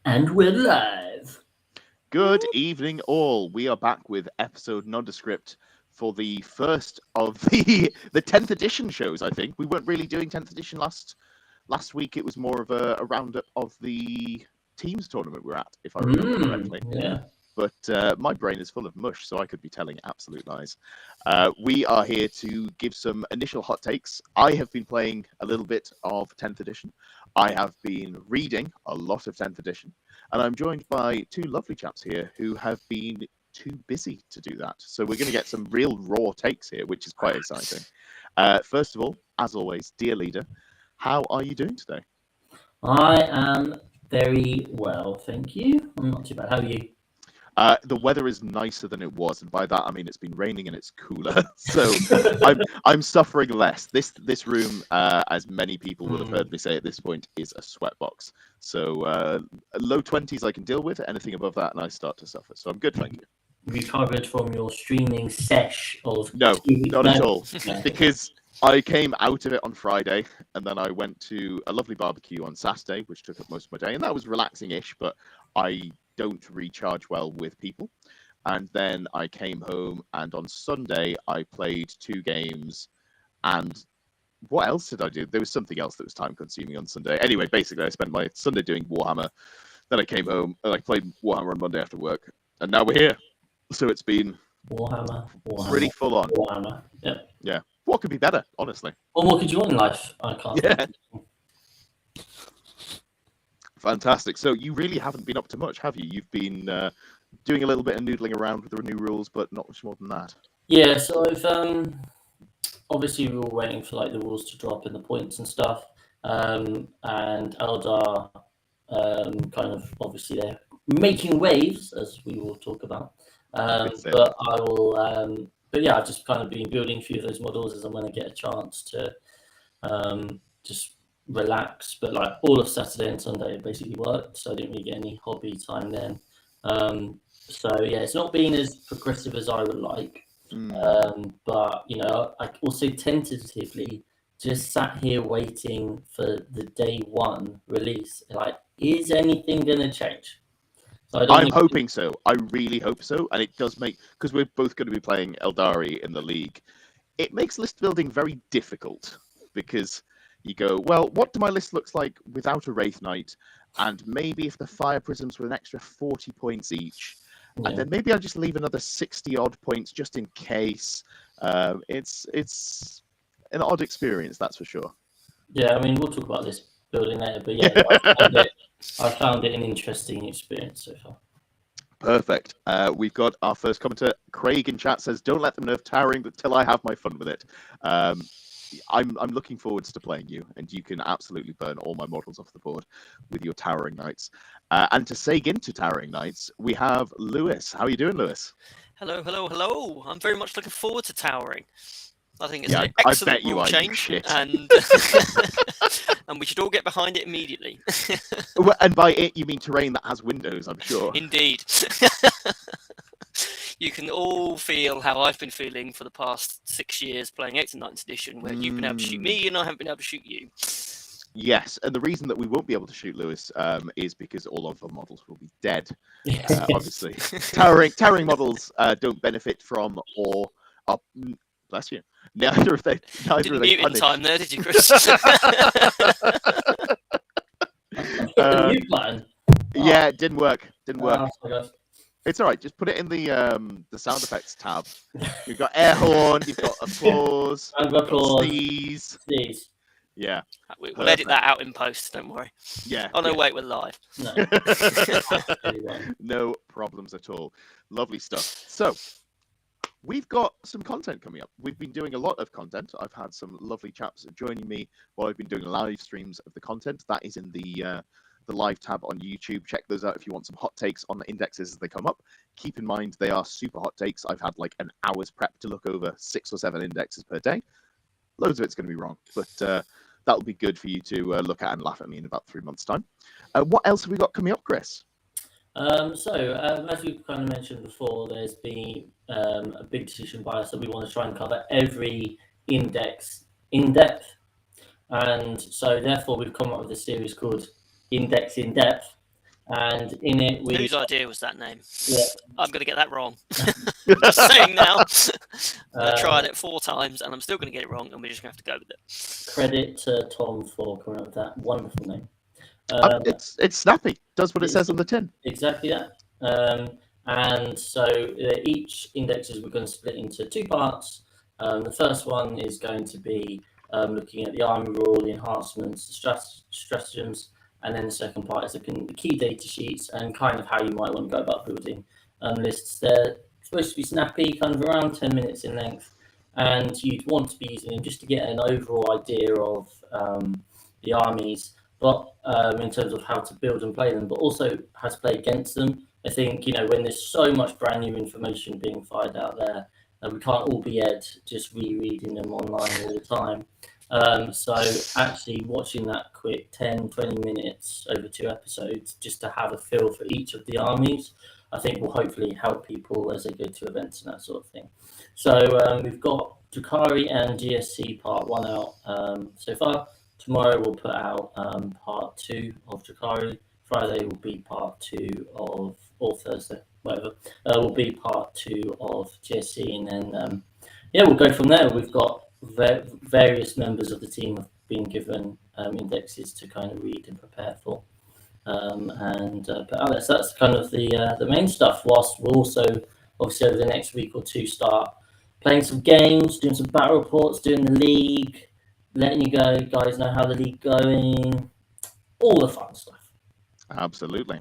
And we're live. Good evening, all. We are back with episode nondescript for the first of the 10th edition shows. I think we weren't really doing 10th edition last week. It was more of a roundup of the teams tournament we're at, if I remember correctly. Yeah. But my brain is full of mush, so I could be telling absolute lies. We are here to give some initial hot takes. I have been playing a little bit of 10th edition. I have been reading a lot of 10th edition. And I'm joined by two lovely chaps here who have been too busy to do that. So we're going to get some real raw takes here, which is quite exciting. First of all, as always, dear leader, how are you doing today? I am very well, thank you. I'm not too bad. How are you? The weather is nicer than it was, and by that I mean it's been raining and it's cooler. So I'm suffering less. This room, as many people will have heard me say at this point, is a sweatbox. So low 20s I can deal with. Anything above that, and I start to suffer. So I'm good, thank you. Recovered from your streaming sesh of No, not at all. No. Because I came out of it on Friday, and then I went to a lovely barbecue on Saturday, which took up most of my day, and that was relaxing-ish, but I don't recharge well with people. And then I came home, and on Sunday I played 2 games. And what else did I do? There was something else that was time consuming on Sunday. Anyway, basically I spent my Sunday doing Warhammer. Then I came home and I played Warhammer on Monday after work, and now we're here. So it's been Warhammer. pretty full on. Warhammer. Yep. Yeah. What could be better, honestly? Well, what could you want in life? I can't. Yeah. Fantastic. So you really haven't been up to much, have you? You've been doing a little bit of noodling around with the new rules, but not much more than that. Yeah, so I've obviously we were waiting for like the rules to drop and the points and stuff. And Eldar kind of obviously they're making waves, as we will talk about. But I will but yeah, I've just kind of been building a few of those models as I'm going to get a chance to just relax. But like all of Saturday and Sunday basically worked, so I didn't really get any hobby time then. So yeah, it's not been as progressive as I would like. But you know, I also tentatively just sat here waiting for the day one release. Like, is anything going to change? So I'm hoping so. I really hope so. And it does make, because we're both going to be playing Aeldari in the league, it makes list building very difficult because you go, well, what do my list looks like without a Wraith Knight? And maybe if the Fire Prisms were an extra 40 points each, and then maybe I'll just leave another 60 odd points just in case. It's an odd experience, that's for sure. Yeah, I mean, we'll talk about this building later, but yeah, I found it an interesting experience so far. Perfect. We've got our first commenter. Craig in chat says, don't let them nerf towering till I have my fun with it. I'm looking forward to playing you, and you can absolutely burn all my models off the board with your Towering Knights. And to seg into Towering Knights, we have Lewis. How are you doing, Lewis? Hello, hello, hello. I'm very much looking forward to Towering. I think it's an excellent rule change, and and we should all get behind it immediately. And by it, you mean terrain that has windows, I'm sure. Indeed. You can all feel how I've been feeling for the past 6 years playing 8th and 9th edition, where you've been able to shoot me and I haven't been able to shoot you. Yes, and the reason that we won't be able to shoot Lewis is because all of the models will be dead. Obviously, towering models don't benefit from or are, bless you. Neither of they. Didn't mute in time there, did you, Chris? Yeah, it didn't work. It's all right. Just put it in the sound effects tab. You've got air horn. You've got applause. Sneeze. Yeah. We'll edit that out in post. Don't worry. Yeah. Oh no, wait, we're live. No. No problems at all. Lovely stuff. So we've got some content coming up. We've been doing a lot of content. I've had some lovely chaps joining me while I've been doing live streams of the content. That is in the live tab on YouTube. Check those out if you want some hot takes on the indexes as they come up. Keep in mind, they are super hot takes. I've had like an hour's prep to look over 6 or 7 indexes per day. Loads of it's going to be wrong, but that'll be good for you to look at and laugh at me in about 3 months' time. What else have we got coming up, Chris? As we kind of mentioned before, there's been a big decision by us that we want to try and cover every index in depth. And so therefore we've come up with a series called Index in Depth, And in it, whose idea was that name? Yeah. I'm going to get that wrong. Just saying now. I tried it 4 times and I'm still going to get it wrong, and we're just going to have to go with it. Credit to Tom for coming up with that wonderful name. It's snappy. Does what it says on the tin. Exactly that. And so each indexes we're going to split into 2 parts. The first one is going to be looking at the army rule, the enhancements, the stratagems, and then the second part is looking at the key data sheets and kind of how you might want to go about building lists. They're supposed to be snappy, kind of around 10 minutes in length, and you'd want to be using them just to get an overall idea of the armies, but in terms of how to build and play them, but also how to play against them. I think, when there's so much brand new information being fired out there, we can't all be just rereading them online all the time. So actually watching that quick 10-20 minutes over 2 episodes just to have a feel for each of the armies, I think will hopefully help people as they go to events and that sort of thing. So we've got Drakari and GSC part 1 out so far. Tomorrow we'll put out part 2 of Drakari. Friday will be part 2 of, or Thursday, whatever, will be part 2 of GSC, and then we'll go from there. We've got various members of the team have been given indexes to kind of read and prepare for, and put out there. So that's kind of the main stuff. Whilst we'll also, obviously, over the next week or 2, start playing some games, doing some battle reports, doing the league, letting you guys know how the league going, all the fun stuff. Absolutely.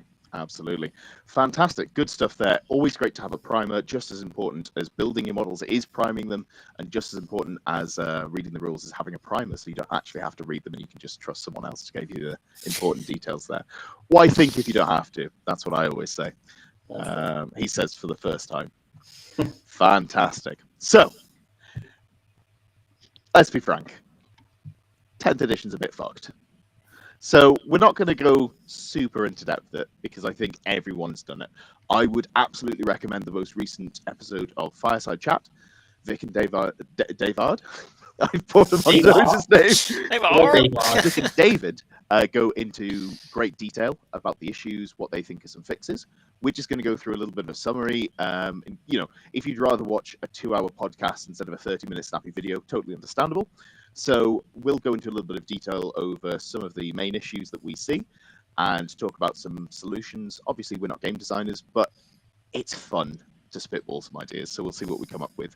Fantastic. Good stuff there. Always great to have a primer. Just as important as building your models is priming them, and just as important as reading the rules is having a primer, so you don't actually have to read them and you can just trust someone else to give you the important details there. Why think if you don't have to? That's what I always say. He says for the first time. Fantastic. So, let's be frank. 10th edition's a bit fucked. So we're not going to go super into depth with it because I think everyone's done it. I would absolutely recommend the most recent episode of Fireside Chat. Vic and David. I've put him on his name. Vic and David go into great detail about the issues, what they think are some fixes. We're just going to go through a little bit of a summary. If you'd rather watch a 2-hour podcast instead of a 30-minute snappy video, totally understandable. So we'll go into a little bit of detail over some of the main issues that we see and talk about some solutions. Obviously, we're not game designers, but it's fun to spitball some ideas. So we'll see what we come up with.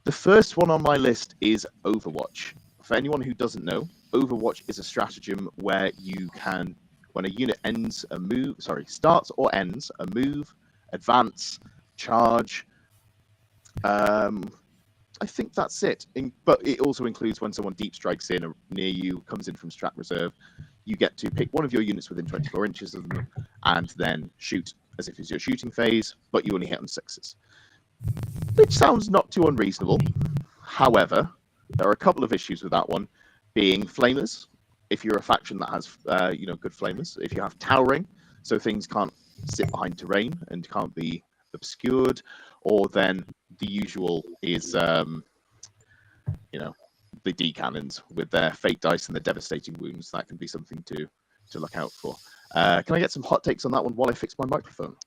The first one on my list is Overwatch. For anyone who doesn't know, Overwatch is a stratagem where you can, when a unit starts or ends a move, advance, charge, I think that's it. But it also includes when someone deep strikes in near you, comes in from strat reserve, you get to pick one of your units within 24 inches of them and then shoot as if it's your shooting phase, but you only hit on 6s. Which sounds not too unreasonable. However, there are a couple of issues with that one, being flamers. If you're a faction that has good flamers, if you have towering, so things can't sit behind terrain and can't be obscured, or then the usual is the D cannons with their fate dice and the devastating wounds. That can be something to look out for. Can I get some hot takes on that one while I fix my microphone?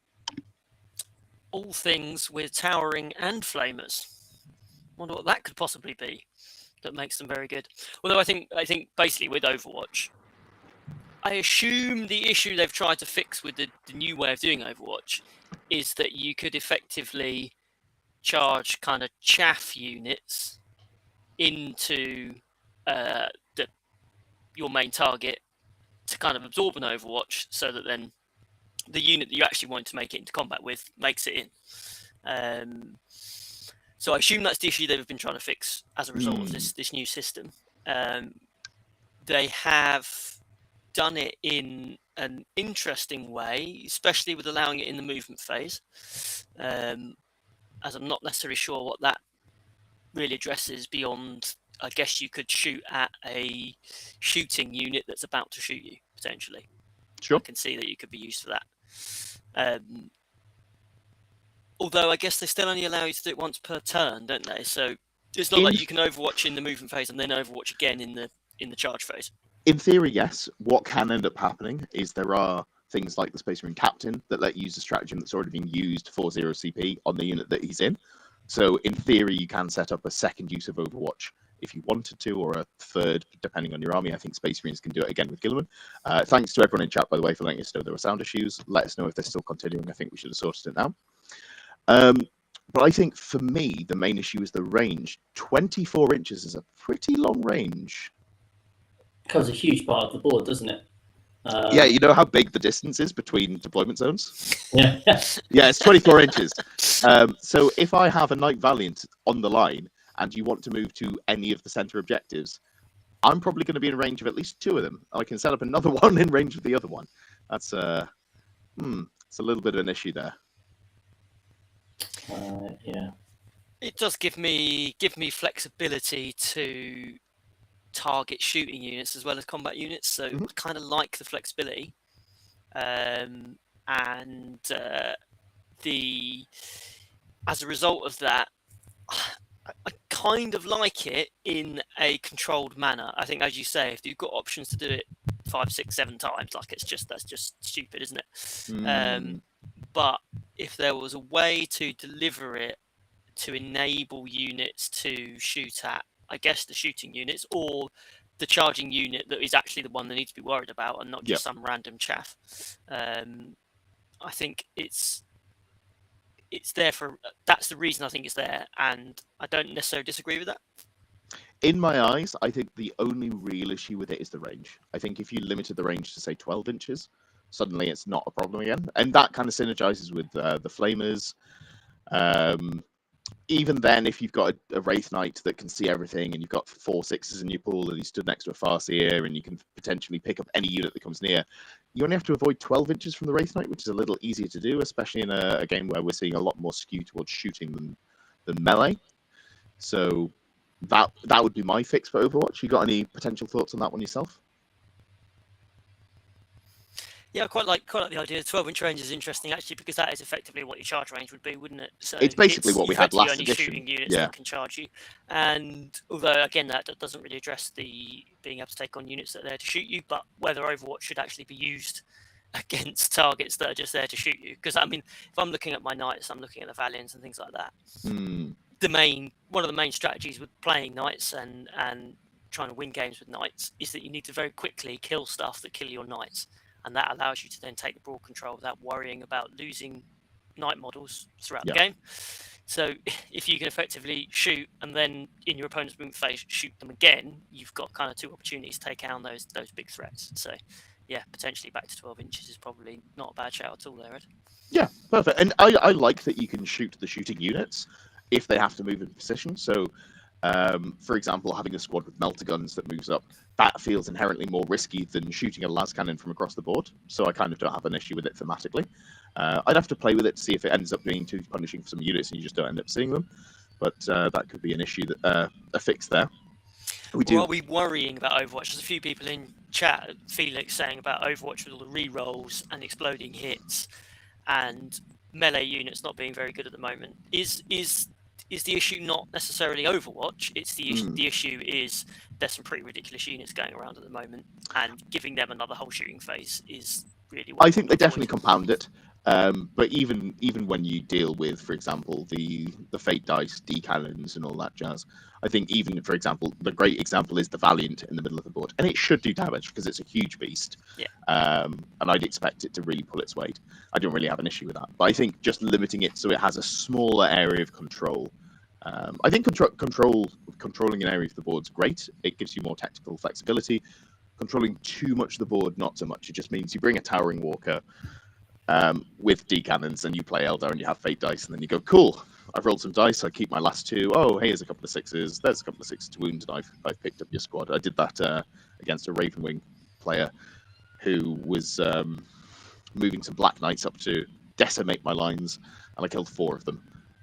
All things with towering and flamers. Wonder what that could possibly be that makes them very good. Although I think basically with Overwatch, I assume the issue they've tried to fix with the new way of doing Overwatch is that you could effectively charge kind of chaff units into your main target to kind of absorb an Overwatch, so that then the unit that you actually want to make it into combat with makes it in. So I assume that's the issue they've been trying to fix as a result of this new system. They have done it in an interesting way, especially with allowing it in the movement phase, as I'm not necessarily sure what that really addresses beyond, I guess you could shoot at a shooting unit that's about to shoot you, potentially. Sure. I can see that you could be used for that. Although I guess they still only allow you to do it once per turn, don't they? So it's not like you can Overwatch in the movement phase and then Overwatch again in the charge phase. In theory, yes. What can end up happening is there are things like the Space Marine Captain that let you use a stratagem that's already been used for 0 CP on the unit that he's in. So in theory, you can set up a second use of Overwatch if you wanted to, or a third, depending on your army. I think Space Marines can do it again with Gilliman. Thanks to everyone in chat, by the way, for letting us know there were sound issues. Let us know if they're still continuing. I think we should have sorted it now. But I think for me, the main issue is the range. 24 inches is a pretty long range. Covers a huge part of the board, doesn't it? Yeah, you know how big the distance is between deployment zones? Yeah. Yeah, it's 24 inches. So if I have a Knight Valiant on the line and you want to move to any of the center objectives, I'm probably going to be in range of at least 2 of them. I can set up another one in range of the other one. That's it's a little bit of an issue there. Yeah. It does give me flexibility to target shooting units as well as combat units, so I kind of like the flexibility, and as a result of that, I kind of like it in a controlled manner. I think, as you say, if you've got options to do it 5, 6, 7 times, like that's just stupid, isn't it? But if there was a way to deliver it to enable units to shoot at, I guess, the shooting units or the charging unit that is actually the one they need to be worried about, and not just some random chaff. I think it's there for, that's the reason I think it's there, and I don't necessarily disagree with that. In my eyes, I think the only real issue with it is the range. I think if you limited the range to, say, 12 inches, suddenly it's not a problem again. And that kind of synergizes with the Flamers. Even then, if you've got a Wraith Knight that can see everything, and you've got 4 6s in your pool, and he's stood next to a Farseer, and you can potentially pick up any unit that comes near, you only have to avoid 12 inches from the Wraith Knight, which is a little easier to do, especially in a game where we're seeing a lot more skew towards shooting than melee. So that would be my fix for Overwatch. You got any potential thoughts on that one yourself? Yeah, I quite like the idea. 12-inch range is interesting, actually, because that is effectively what your charge range would be, wouldn't it? So it's basically what we had last only edition. Shooting units that can charge you, and although again that doesn't really address the being able to take on units that are there to shoot you, but whether Overwatch should actually be used against targets that are just there to shoot you. Because I mean, if I'm looking at my knights, I'm looking at the Valiants and things like that. One of the main strategies with playing knights and trying to win games with knights is that you need to very quickly kill stuff that kill your knights. And that allows you to then take the broad control without worrying about losing knight models throughout the game. So if you can effectively shoot and then in your opponent's movement phase shoot them again, you've got kind of 2 opportunities to take down those big threats. So yeah, potentially back to 12 inches is probably not a bad shout at all there, Ed. Yeah, perfect. And I like that you can shoot the shooting units if they have to move in position. So for example, having a squad with melter guns that moves up, that feels inherently more risky than shooting a las cannon from across the board. So I kind of don't have an issue with it thematically. I'd have to play with it to see if it ends up being too punishing for some units and you just don't end up seeing them. But that could be an issue, that a fix there. Are we worrying about Overwatch? There's a few people in chat, Felix, saying about Overwatch with all the re-rolls and exploding hits and melee units not being very good at the moment. Is the issue not necessarily Overwatch? It's the issue is there's some pretty ridiculous units going around at the moment, and giving them another whole shooting phase is really what I think they definitely compound it. But even when you deal with, for example, the Fate Dice, D-Cannons and all that jazz, I think even, for example, the great example is the Valiant in the middle of the board. And it should do damage because it's a huge beast. Yeah. And I'd expect it to really pull its weight. I don't really have an issue with that. But I think just limiting it so it has a smaller area of control. I think controlling an area of the board's great. It gives you more tactical flexibility. Controlling too much of the board, not so much. It just means you bring a Towering Walker with D-Cannons and you play Eldar and you have Fate Dice and then you go, cool, I've rolled some dice, I keep my last 2. Oh, here's a couple of 6s. There's a couple of 6s to wound and I've picked up your squad. I did that against a Ravenwing player who was moving some Black Knights up to decimate my lines, and I killed 4 of them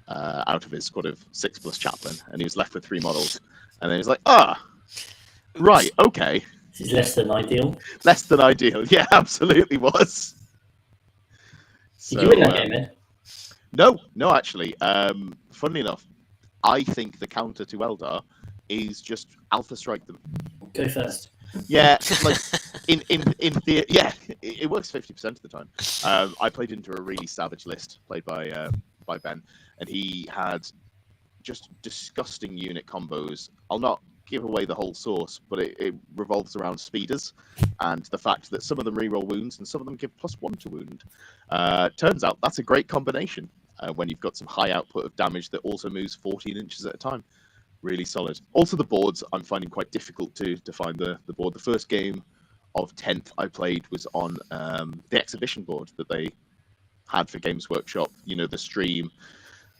out of his squad of 6+ chaplain, and he was left with 3 models. And then he's like, right, okay. This is less than ideal. Less than ideal, yeah, absolutely was. Did you win that game, then? No, actually. Funnily enough, I think the counter to Eldar is just Alpha Strike them. Go first. Yeah, like in the it works 50% of the time. I played into a really savage list played by Ben, and he had just disgusting unit combos. I'll not give away the whole source, but it revolves around speeders and the fact that some of them reroll wounds and some of them give +1 to wound. Turns out that's a great combination when you've got some high output of damage that also moves 14 inches at a time. Really solid. Also, the boards I'm finding quite difficult to find the board. The first game of 10th I played was on the exhibition board that they had for Games Workshop. You know, the stream.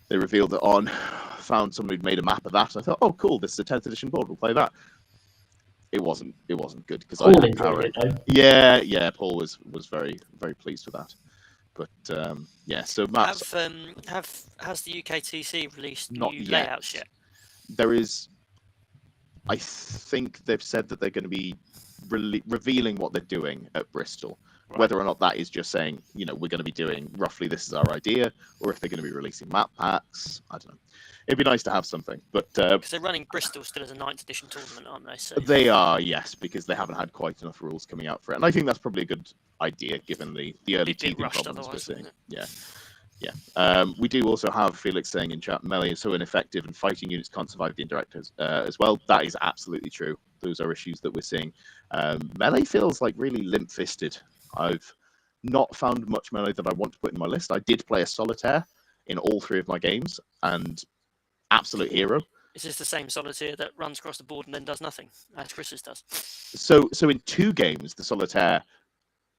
They revealed it on. Found someone who'd made a map of that. I thought, oh, cool, this is a 10th edition board. We'll play that. It wasn't good because I Paul had power. enjoyed it, though. Yeah. Paul was very pleased with that. But yeah, so maps. Has the UKTC released Not new yet. layouts yet? There is. I think they've said that they're going to be revealing what they're doing at Bristol. Right. Whether or not that is just saying, you know, we're going to be doing roughly this is our idea, or if they're going to be releasing map packs, I don't know. It'd be nice to have something, but Because they're running Bristol still as a 9th edition tournament, aren't they? So they are, yes, because they haven't had quite enough rules coming out for it, and I think that's probably a good idea given the early Bit teething rushed problems we're otherwise, seeing. wouldn't Yeah. We do also have Felix saying in chat, melee is so ineffective and fighting units can't survive the Indirect as well. That is absolutely true. Those are issues that we're seeing. Melee feels like really limp-fisted. I've not found much melee that I want to put in my list. I did play a solitaire in all 3 of my games, and absolute hero. Is this the same solitaire that runs across the board and then does nothing, as Chris's does? So in 2 games, the solitaire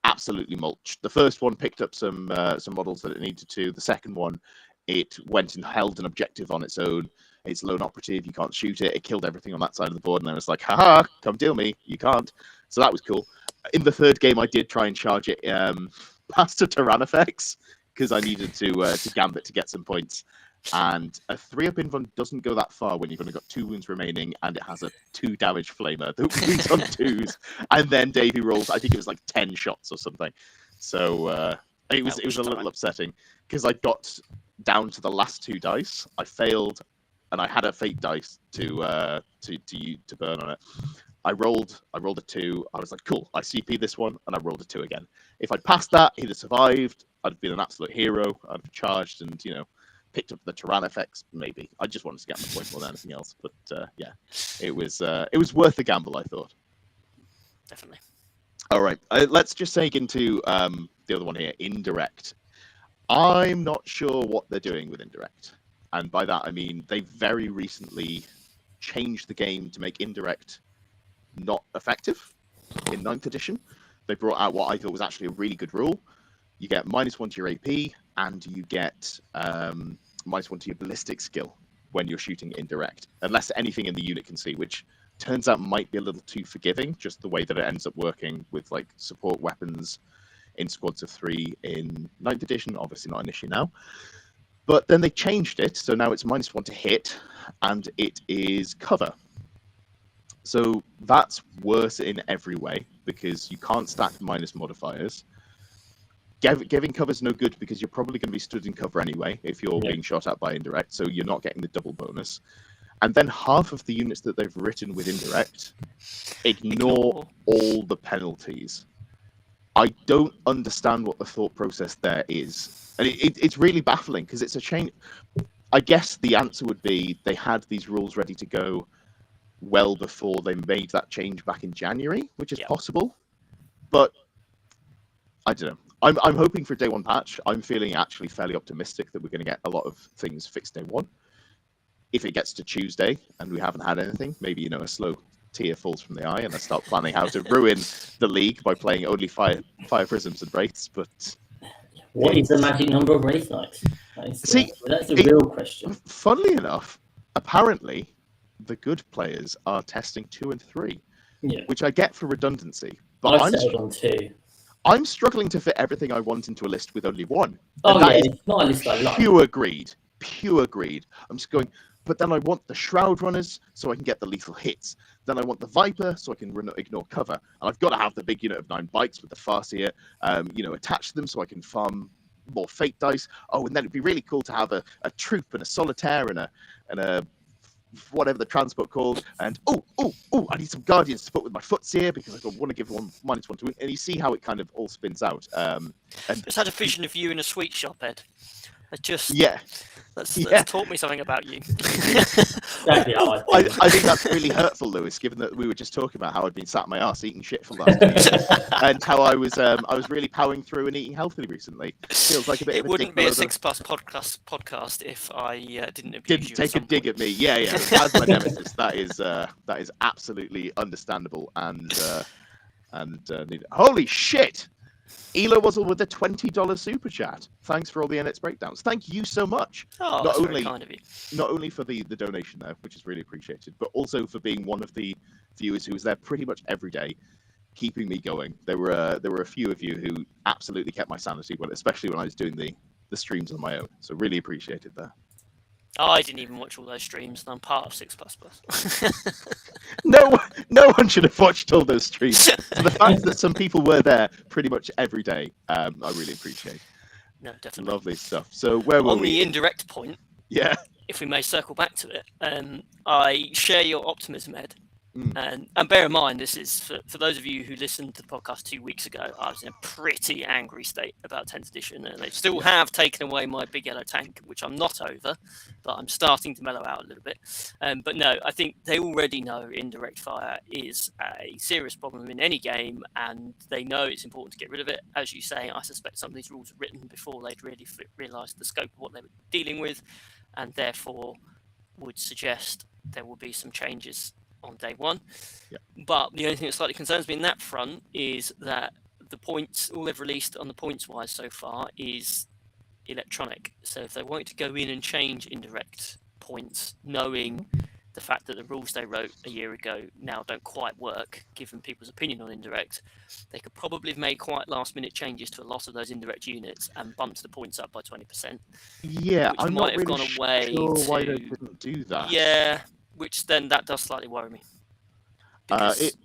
absolutely mulched. The first one picked up some models that it needed to. The second one, it went and held an objective on its own. It's lone operative. You can't shoot it. It killed everything on that side of the board, and I was like, haha, come deal me. You can't. So that was cool. In the third game, I did try and charge it past a Tyrannofex because I needed to gambit to get some points. And a 3-up invuln doesn't go that far when you've only got 2 wounds remaining, and it has a 2 damage flamer that wounds on 2s. And then Davey rolls, I think it was like 10 shots or something. So it was a little upsetting because I got down to the last 2 dice. I failed, and I had a fate dice to burn on it. I rolled a 2. I was like, cool, I CP this one, and I rolled a 2 again. If I'd passed that, he'd have survived. I'd have been an absolute hero. I'd have charged and, you know, picked up the Tyrannofex, maybe. I just wanted to get my point more than anything else. But yeah, it was worth the gamble, I thought. Definitely. All right, let's just take into the other one here, Indirect. I'm not sure what they're doing with Indirect. And by that, I mean, they very recently changed the game to make Indirect not effective in 9th edition. They brought out what I thought was actually a really good rule. You get -1 to your AP, and you get -1 to your ballistic skill when you're shooting Indirect, unless anything in the unit can see, which turns out might be a little too forgiving, just the way that it ends up working with like support weapons in squads of 3 in 9th edition. Obviously not an issue now. But then they changed it, so now it's -1 to hit, and it is cover. So that's worse in every way, because you can't stack minus modifiers. Giving cover is no good because you're probably going to be stood in cover anyway if you're being shot at by Indirect, so you're not getting the double bonus. And then half of the units that they've written with Indirect ignore all the penalties. I don't understand what the thought process there is. And it's really baffling because it's a change. I guess the answer would be they had these rules ready to go well before they made that change back in January, which is possible. But I don't know. I'm hoping for day 1 patch. I'm feeling actually fairly optimistic that we're going to get a lot of things fixed day 1. If it gets to Tuesday and we haven't had anything, maybe, you know, a slow tear falls from the eye and I start planning how to ruin the league by playing only fire prisms and wraiths. But what is the magic number of wraith knights? That's the real question. Funnily enough, apparently the good players are testing 2 and 3, which I get for redundancy. But I've settled on 2. I'm struggling to fit everything I want into a list with only 1. Oh, yeah, it's not a list I like. Pure greed. I'm just going, but then I want the Shroud Runners so I can get the lethal hits. Then I want the Viper so I can ignore cover. And I've got to have the big unit of 9 bikes with the Farseer, attach them so I can farm more fate dice. Oh, and then it'd be really cool to have a troop and a solitaire and a whatever the transport called, and I need some guardians to put with my foots here because I want to give one -1 to win. And you see how it kind of all spins out. And just had a vision of you in a sweet shop, Ed. That's taught me something about you. Exactly how I think that's really hurtful, Lewis, given that we were just talking about how I'd been sat on my arse eating shit for the last 2 years, and how I was really powering through and eating healthily recently. Feels like a bit. It of a wouldn't be a 6+ podcast if I didn't abuse you. Take a dig at me. Yeah. As my nemesis, that is absolutely understandable and holy shit. Elo Wuzzle with the $20 super chat. Thanks for all the NX breakdowns. Thank you so much. Oh, that's very kind of you. Not only for the donation there, which is really appreciated, but also for being one of the viewers who was there pretty much every day, keeping me going. There were a few of you who absolutely kept my sanity, especially when I was doing the streams on my own. So really appreciated that. Oh, I didn't even watch all those streams, and I'm part of 6++. No one should have watched all those streams. So the fact that some people were there pretty much every day, I really appreciate. No, definitely. Lovely stuff. So where were we? On the indirect point, yeah. If we may circle back to it, I share your optimism, Ed. And bear in mind, this is for those of you who listened to the podcast 2 weeks ago. I was in a pretty angry state about 10th edition, and they still have taken away my big yellow tank, which I'm not over, but I'm starting to mellow out a little bit. But no, I think they already know indirect fire is a serious problem in any game, and they know it's important to get rid of it. As you say, I suspect some of these rules were written before they'd really realised the scope of what they were dealing with, and therefore would suggest there will be some changes on day one. But the only thing that slightly concerns me in that front is that the points, all they've released on the points wise so far is electronic. So if they want to go in and change indirect points, knowing the fact that the rules they wrote a year ago now don't quite work, given people's opinion on indirect, they could probably have made quite last minute changes to a lot of those indirect units and bumped the points up by 20%. Yeah, which I'm might not have really gone away sure to... why they didn't do that. Yeah, which then that does slightly worry me. Because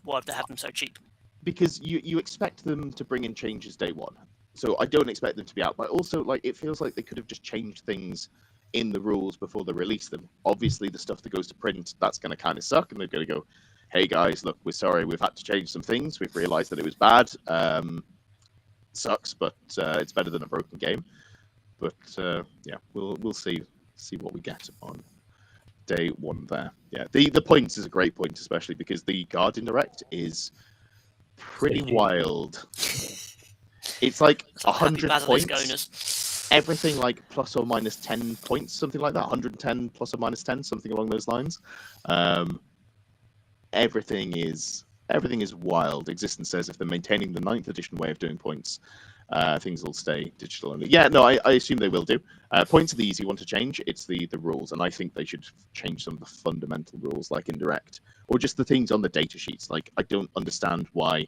why have they had them so cheap? Because you expect them to bring in changes day one. So I don't expect them to be out. But also, it feels like they could have just changed things in the rules before they release them. Obviously, the stuff that goes to print, that's going to kind of suck. And they're going to go, hey, guys, look, we're sorry. We've had to change some things. We've realized that it was bad. Sucks, but it's better than a broken game. But, yeah, we'll see what we get on day one there. Yeah, the points is a great point, especially because the guard indirect is pretty wild. It's like 100 points. Everything like plus or minus 10 points, something like that. 110 plus or minus 10, something along those lines. Everything is wild. Existence says if they're maintaining the 9th edition way of doing points, things will stay digital only. Yeah, no, I assume they will do. Points are the easy one to change. It's the rules, and I think they should change some of the fundamental rules, like indirect, or just the things on the data sheets. Like, I don't understand why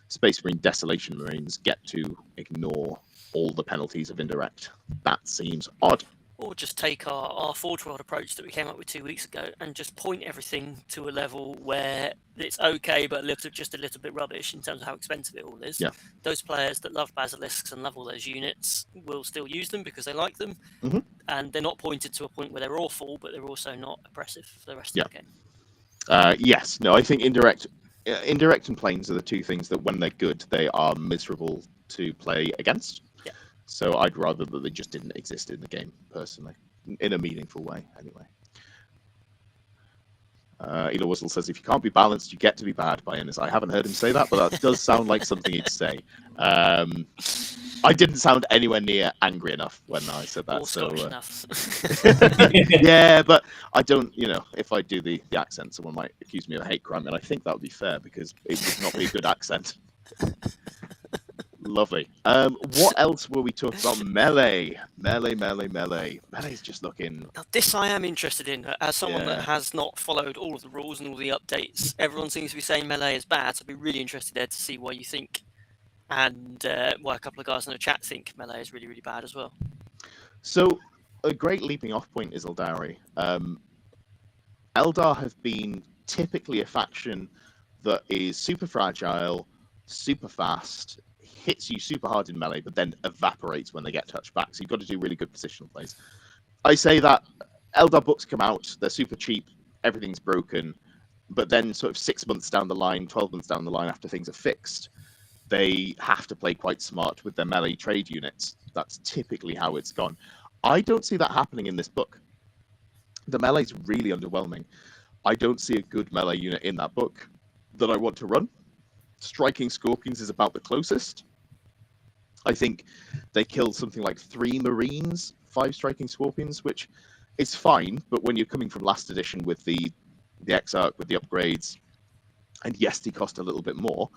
Space Marine Desolation Marines get to ignore all the penalties of indirect. That seems odd. Or just take our Forge World approach that we came up with 2 weeks ago and just point everything to a level where it's okay, but just a little bit rubbish in terms of how expensive it all is. Yeah. Those players that love Basilisks and love all those units will still use them because they like them. Mm-hmm. And they're not pointed to a point where they're awful, but they're also not oppressive for the rest of the game. Yes. No, I think indirect and planes are the two things that when they're good, they are miserable to play against. So I'd rather that they just didn't exist in the game, personally, in a meaningful way, anyway. Elo Wuzzle says, if you can't be balanced, you get to be bad by Ennis. I haven't heard him say that, but that does sound like something he'd say. I didn't sound anywhere near angry enough when I said that. Or Scottish enough. Yeah, but I don't, if I do the accent, someone might accuse me of a hate crime, and I think that would be fair, because it would not be a good accent. Lovely. What else were we talking about? Melee. Melee's just looking... Now, this I am interested in. As someone that has not followed all of the rules and all the updates, everyone seems to be saying Melee is bad, so I'd be really interested there to see what you think. And why a couple of guys in the chat think Melee is really, really bad as well. So, a great leaping off point is Aeldari. Eldar have been typically a faction that is super fragile, super fast, hits you super hard in melee, but then evaporates when they get touched back. So you've got to do really good positional plays. I say that Eldar books come out, they're super cheap, everything's broken, but then sort of 6 months down the line, 12 months down the line after things are fixed, they have to play quite smart with their melee trade units. That's typically how it's gone. I don't see that happening in this book. The melee's really underwhelming. I don't see a good melee unit in that book that I want to run. Striking Scorpions is about the closest. I think they killed something like 3 Marines, 5 Striking Scorpions, which is fine, but when you're coming from last edition with the Exarch, with the upgrades, and yes, they cost a little bit more,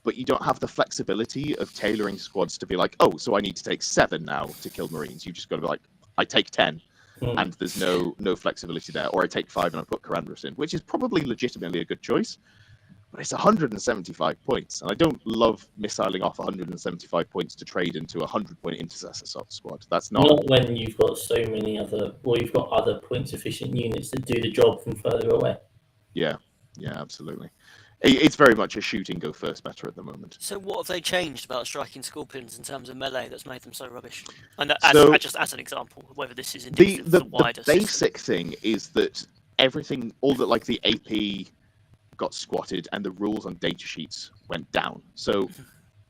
but you don't have the flexibility of tailoring squads to be like, oh, so I need to take 7 now to kill Marines. You just got to be like, I take 10, and there's no flexibility there. Or I take 5 and I put Commanders in, which is probably legitimately a good choice. But it's 175 points, and I don't love missiling off 175 points to trade into a 100-point intercessor squad. That's not when you've got so many other, or you've got other points efficient units that do the job from further away. Yeah, absolutely. It's very much a shoot and go first meta at the moment. So what have they changed about striking Scorpions in terms of melee that's made them so rubbish? And just as an example, whether this is indicative of the wider basic system. thing is that everything, all that like the AP got squatted and the rules on data sheets went down. So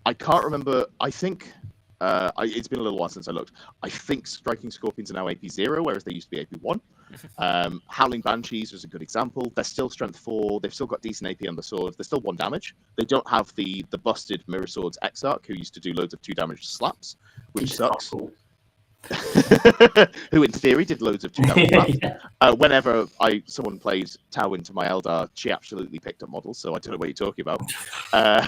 I can't remember. I think it's been a little while since I looked. I think Striking Scorpions are now AP 0, whereas they used to be AP 1. Howling Banshees was a good example. They're still strength 4. They've still got decent AP on the swords. They're still 1 damage. They don't have the busted Mirror Swords Exarch, who used to do loads of 2 damage slaps, which sucks. Who in theory did loads of 2 damage slaps. Whenever someone played Tau into my Eldar, she absolutely picked up models, so I don't know what you're talking about. I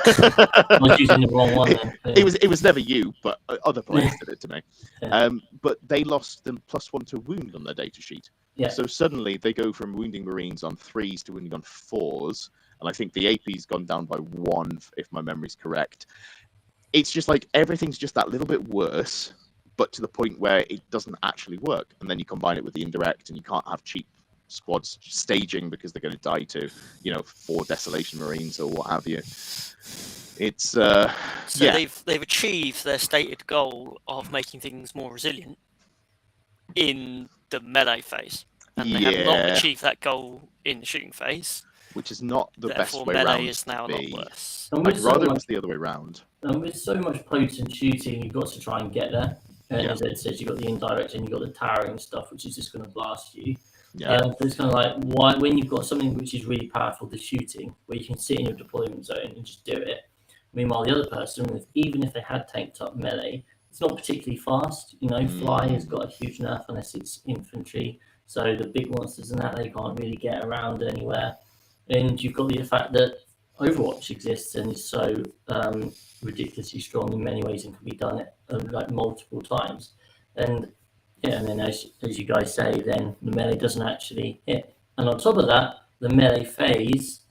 was using the wrong one then. It was never you, but other players did it to me. But they lost them +1 to wound on their data sheet. Yeah. So suddenly they go from wounding Marines on 3s to wounding on 4s, and I think the AP's gone down by 1, if my memory's correct. It's just like everything's just that little bit worse, but to the point where it doesn't actually work. And then you combine it with the Indirect, and you can't have cheap squads staging because they're going to die to, 4 Desolation Marines or what have you. It's they've achieved their stated goal of making things more resilient in the melee phase, and they have not achieved that goal in the shooting phase, which is not the best way melee around. Is now a lot worse. I'd rather it was the other way around. And with so much potent shooting, you've got to try and get there. And as Ed says, you've got the Indirect and you've got the towering stuff, which is just going to blast you. So it's kind of like, why, when you've got something which is really powerful, the shooting, where you can sit in your deployment zone and just do it. Meanwhile, the other person, even if they had tanked up melee, it's not particularly fast. Fly has got a huge nerf unless it's infantry. So the big monsters and that, they can't really get around anywhere. And you've got the fact that Overwatch exists and is so ridiculously strong in many ways and can be done like multiple times. And then as you guys say, then the melee doesn't actually hit. And on top of that, the melee phase,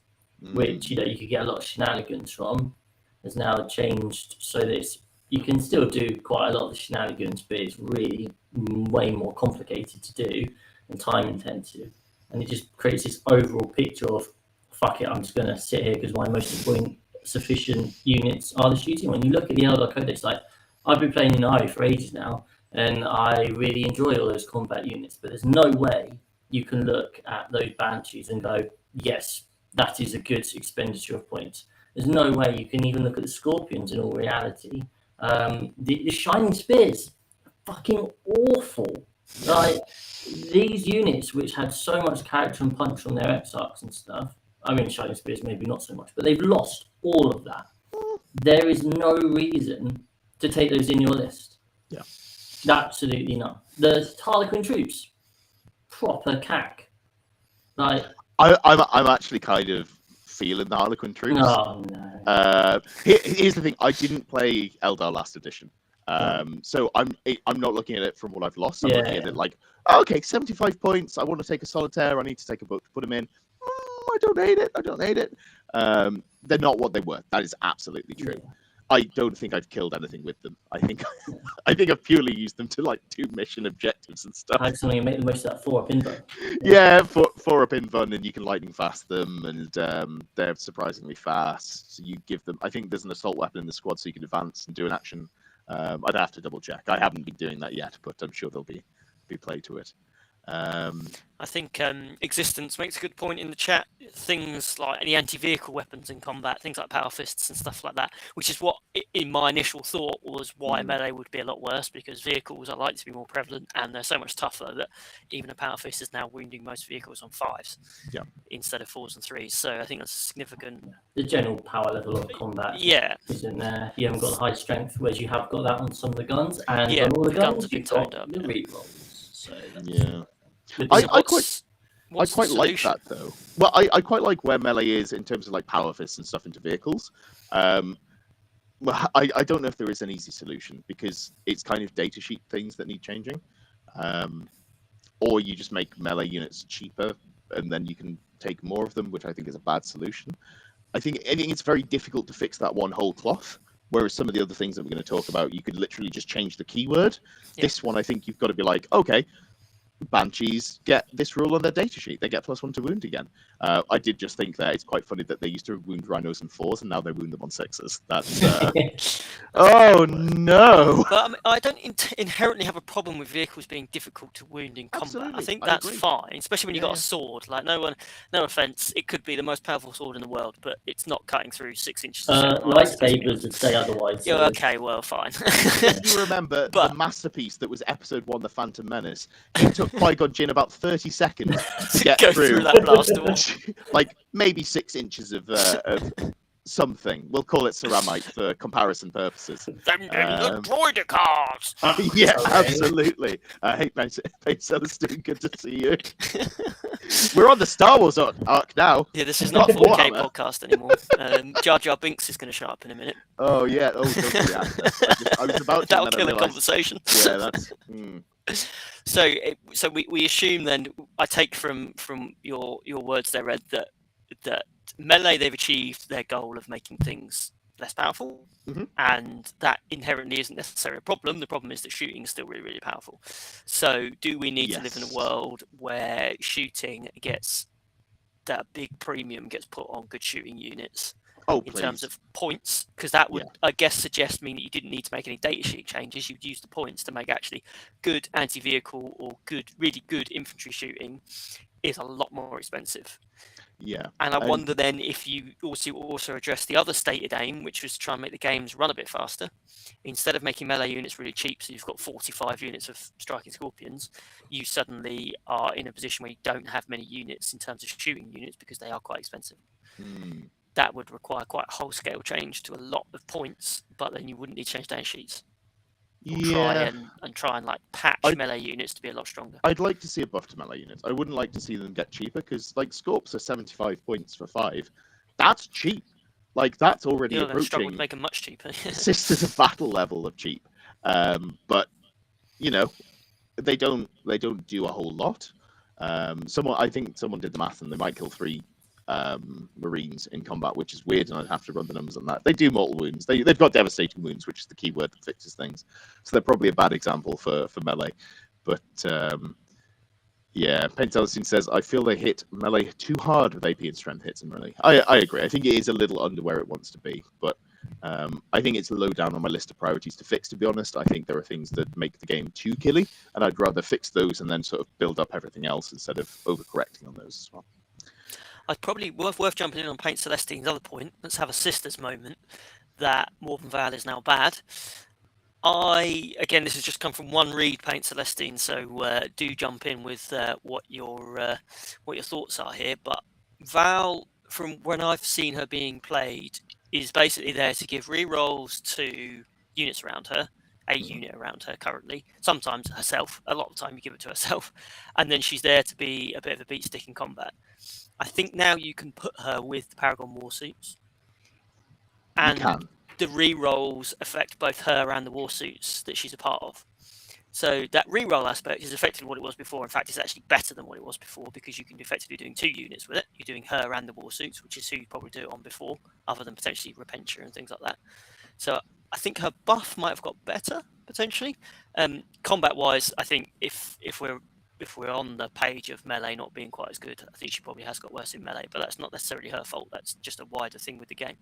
which you could get a lot of shenanigans from, has now changed so that you can still do quite a lot of the shenanigans, but it's really way more complicated to do and time intensive. And it just creates this overall picture of, fuck it, I'm just going to sit here because my most important sufficient units are the shooting. When you look at the Eldar Codex, like I've been playing in IO for ages now, and I really enjoy all those combat units, but there's no way you can look at those Banshees and go, yes, that is a good expenditure of points. There's no way you can even look at the Scorpions in all reality. The Shining Spears are fucking awful. Like these units, which had so much character and punch on their Exarchs and stuff, I mean, Shining Spears maybe not so much, but they've lost all of that. There is no reason to take those in your list. Yeah. Absolutely not. The Harlequin troops, proper cack. Like I'm actually kind of feeling the Harlequin troops. Oh no. Here's the thing: I didn't play Eldar last edition, so I'm not looking at it from what I've lost. I'm looking at it like, okay, 75 points. I want to take a solitaire. I need to take a book to put them in. I don't hate it. They're not what they were. That is absolutely true. Yeah. I don't think I've killed anything with them. I think I've purely used them to do mission objectives and stuff. Actually, make the most of that 4-up invuln. Yeah, 4-up invuln, and you can lightning fast them, and they're surprisingly fast. So you give them. I think there's an assault weapon in the squad, so you can advance and do an action. I'd have to double check. I haven't been doing that yet, but I'm sure there'll be play to it. I think Existence makes a good point in the chat. Things like the anti-vehicle weapons in combat, things like power fists and stuff like that, which is what, in my initial thought, was why melee would be a lot worse, because vehicles are likely to be more prevalent and they're so much tougher that even a power fist is now wounding most vehicles on 5s instead of 4s and 3s. So I think that's significant. The general power level of combat isn't there. You haven't got the high strength, whereas you have got that on some of the guns, and on all the guns have been you've got toned up, the rerolls. So I quite like that though. Well, I quite like where melee is in terms of like power fists and stuff into vehicles. Well, I don't know if there is an easy solution, because it's kind of data sheet things that need changing, or you just make melee units cheaper and then you can take more of them, which I think is a bad solution. I think it's very difficult to fix that one whole cloth. Whereas some of the other things that we're going to talk about, you could literally just change the keyword. This one, I think you've got to be like, okay, Banshees get this rule on their data sheet. They get +1 to wound again. I did just think that it's quite funny that they used to wound rhinos on 4s and now they wound them on 6s. That's oh no! But I don't inherently have a problem with vehicles being difficult to wound in combat. Absolutely. I think that's fine, especially when you've got a sword. Like, no offense, it could be the most powerful sword in the world, but it's not cutting through 6 inches. Lightsabers would say otherwise. Yeah, okay, well, fine. If you remember the masterpiece that was Episode 1, The Phantom Menace, it took Qui-Gon Jinn about 30 seconds to get go through that blast door. Like maybe 6 inches of something. We'll call it ceramite for comparison purposes. The droidicars! Yeah, absolutely. Hey, Celestine, good to see you. We're on the Star Wars arc now. Yeah, this is not a 4K podcast anymore. Jar Jar Binks is going to show up in a minute. Oh, yeah. Oh, don't do that. I was about to. That'll kill a conversation. Yeah, that's... So we assume then, I take from your words there, Ed, that melee, they've achieved their goal of making things less powerful, and that inherently isn't necessarily a problem. The problem is that shooting is still really, really powerful. So do we need to live in a world where shooting gets that big premium gets put on good shooting units? In terms of points, because that would, I guess, suggest mean that you didn't need to make any data sheet changes. You'd use the points to make actually good anti-vehicle or really good infantry shooting is a lot more expensive. Yeah. And I wonder then if you also address the other stated aim, which was to try and make the games run a bit faster. Instead of making melee units really cheap, so you've got 45 units of striking scorpions, you suddenly are in a position where you don't have many units in terms of shooting units because they are quite expensive. That would require quite a whole-scale change to a lot of points, but then you wouldn't need to change data sheets. Try and like patch melee units to be a lot stronger. I'd like to see a buff to melee units. I wouldn't like to see them get cheaper, because like Scorps are 75 points for 5. That's cheap. Like that's already approaching. Struggle to make them much cheaper. Sisters of Battle level of cheap. But you know, they don't do a whole lot. I think someone did the math and they might kill 3 Marines in combat, which is weird, and I'd have to run the numbers on that. They do mortal wounds. They've got devastating wounds, which is the key word that fixes things. So they're probably a bad example for melee. But yeah, Paint Celestine says, I feel they hit melee too hard with AP and strength hits in melee. I agree. I think it is a little under where it wants to be, but I think it's low down on my list of priorities to fix, to be honest. I think there are things that make the game too killy, and I'd rather fix those and then sort of build up everything else instead of overcorrecting on those as well. I'd probably worth jumping in on Paint Celestine's other point. Let's have a sisters moment that More Than Val is now bad. Again, this has just come from one read, Paint Celestine, so do jump in with what your thoughts are here. But Val, from when I've seen her being played, is basically there to give rerolls to units around her, a unit around her currently, sometimes herself, a lot of the time you give it to herself, and then she's there to be a bit of a beat stick in combat. I think now you can put her with the Paragon Warsuits. And the re-rolls affect both her and the Warsuits that she's a part of. So that re-roll aspect is effectively what it was before. In fact, it's actually better than what it was before, because you can be effectively doing 2 units with it. You're doing her and the Warsuits, which is who you'd probably do it on before, other than potentially Repentia and things like that. So I think her buff might have got better, potentially. Combat-wise, I think if we're on the page of melee not being quite as good, I think she probably has got worse in melee, but that's not necessarily her fault. That's just a wider thing with the game.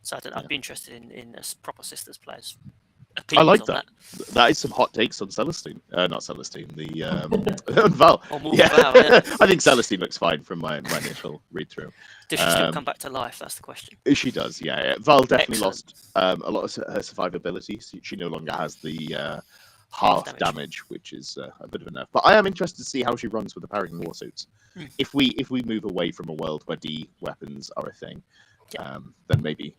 So I'd be interested in proper sisters players opinions like on that. That is some hot takes on Celestine. Not Celestine, the Val. Or more Yeah. Val, yeah. I think Celestine looks fine from my initial read through. Does she still come back to life? That's the question. She does, yeah. Val definitely Excellent. lost a lot of her survivability. She no longer has the half damage, which is a bit of a nerf. But I am interested to see how she runs with the Paragon Warsuits. If we move away from a world where D weapons are a thing, then maybe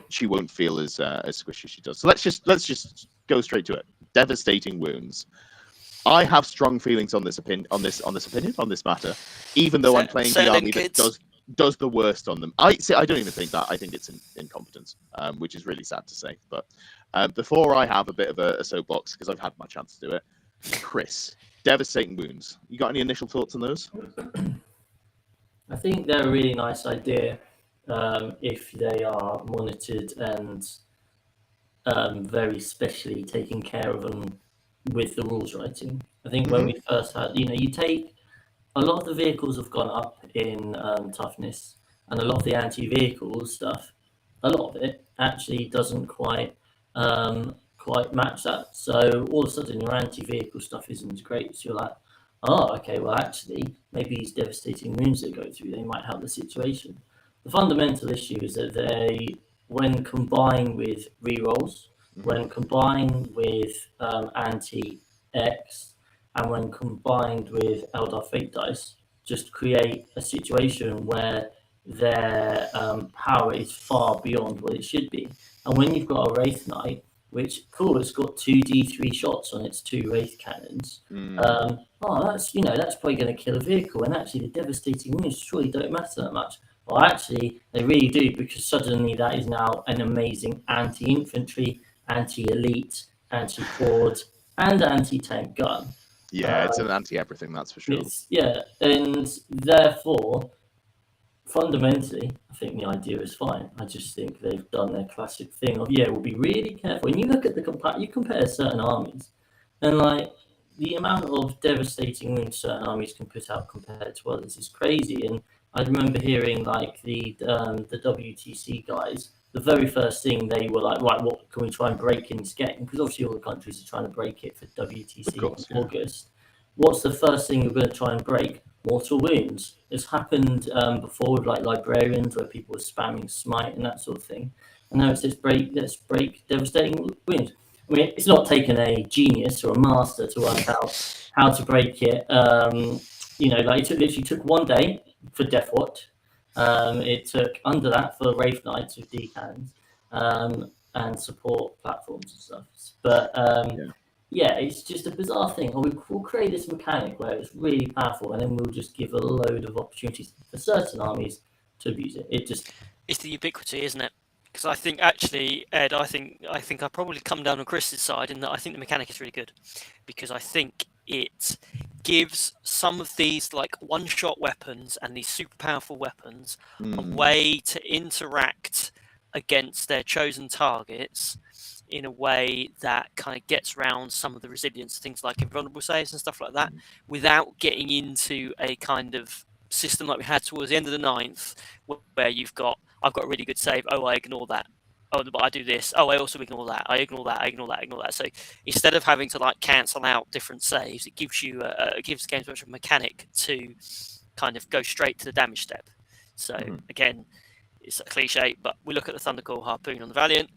she won't feel as squishy as she does. So let's just go straight to it. Devastating wounds. I have strong feelings on this matter, even though I'm playing the army that does the worst on them. I don't even think that. I think it's incompetence, which is really sad to say. But before I have a bit of a soapbox, because I've had my chance to do it, Chris, devastating wounds. You got any initial thoughts on those? I think they're a really nice idea if they are monitored and very specially taken care of them with the rules writing. I think when we first had, you take a lot of the vehicles have gone up in toughness, and a lot of the anti-vehicle stuff, a lot of it actually doesn't quite match that. So all of a sudden, your anti-vehicle stuff isn't great. So you're like, oh, okay, well, actually, maybe these devastating wounds they go through, they might help the situation. The fundamental issue is that they, when combined with rerolls, when combined with anti-X, and when combined with Eldar Fate Dice, just create a situation where their power is far beyond what it should be. And when you've got a Wraith Knight, which, cool, it's got 2d3 shots on its 2 Wraith cannons, that's probably going to kill a vehicle, and actually the devastating wounds surely don't matter that much. Well, actually, they really do, because suddenly that is now an amazing anti-infantry, anti-elite, anti-quad, and anti-tank gun. Yeah, it's an anti-everything, that's for sure. And therefore, fundamentally, I think the idea is fine. I just think they've done their classic thing of, we'll be really careful. When you look at you compare certain armies, and like the amount of devastating wounds certain armies can put out compared to others is crazy. And I remember hearing like the WTC guys, the very first thing they were like, right, what can we try and break in this game? Because obviously all the countries are trying to break it for WTC in August. What's the first thing you're going to try and break? Mortal wounds. It's happened before with like librarians where people were spamming smite and that sort of thing. And now it's let's break devastating wounds. I mean, it's not taken a genius or a master to work out how to break it. It literally took 1 day for Death Watch. It took under that for Wraith Knights with D cannons and support platforms and stuff. But it's just a bizarre thing. Or we'll create this mechanic where it's really powerful, and then we'll just give a load of opportunities for certain armies to abuse it. It's the ubiquity, isn't it? Because I think actually, Ed, I think I probably come down on Chris's side in that I think the mechanic is really good, because I think it gives some of these like one-shot weapons and these super powerful weapons a way to interact against their chosen targets in a way that kind of gets around some of the resilience, things like invulnerable saves and stuff like that, without getting into a kind of system like we had towards the end of the 9th, where I've got a really good save. Oh, I ignore that. Oh, but I do this. Oh, I also ignore that. I ignore that. I ignore that. I ignore that. So instead of having to like cancel out different saves, it gives you it gives games much of a mechanic to kind of go straight to the damage step. So again, it's a cliche, but we look at the Thundercall Harpoon on the Valiant.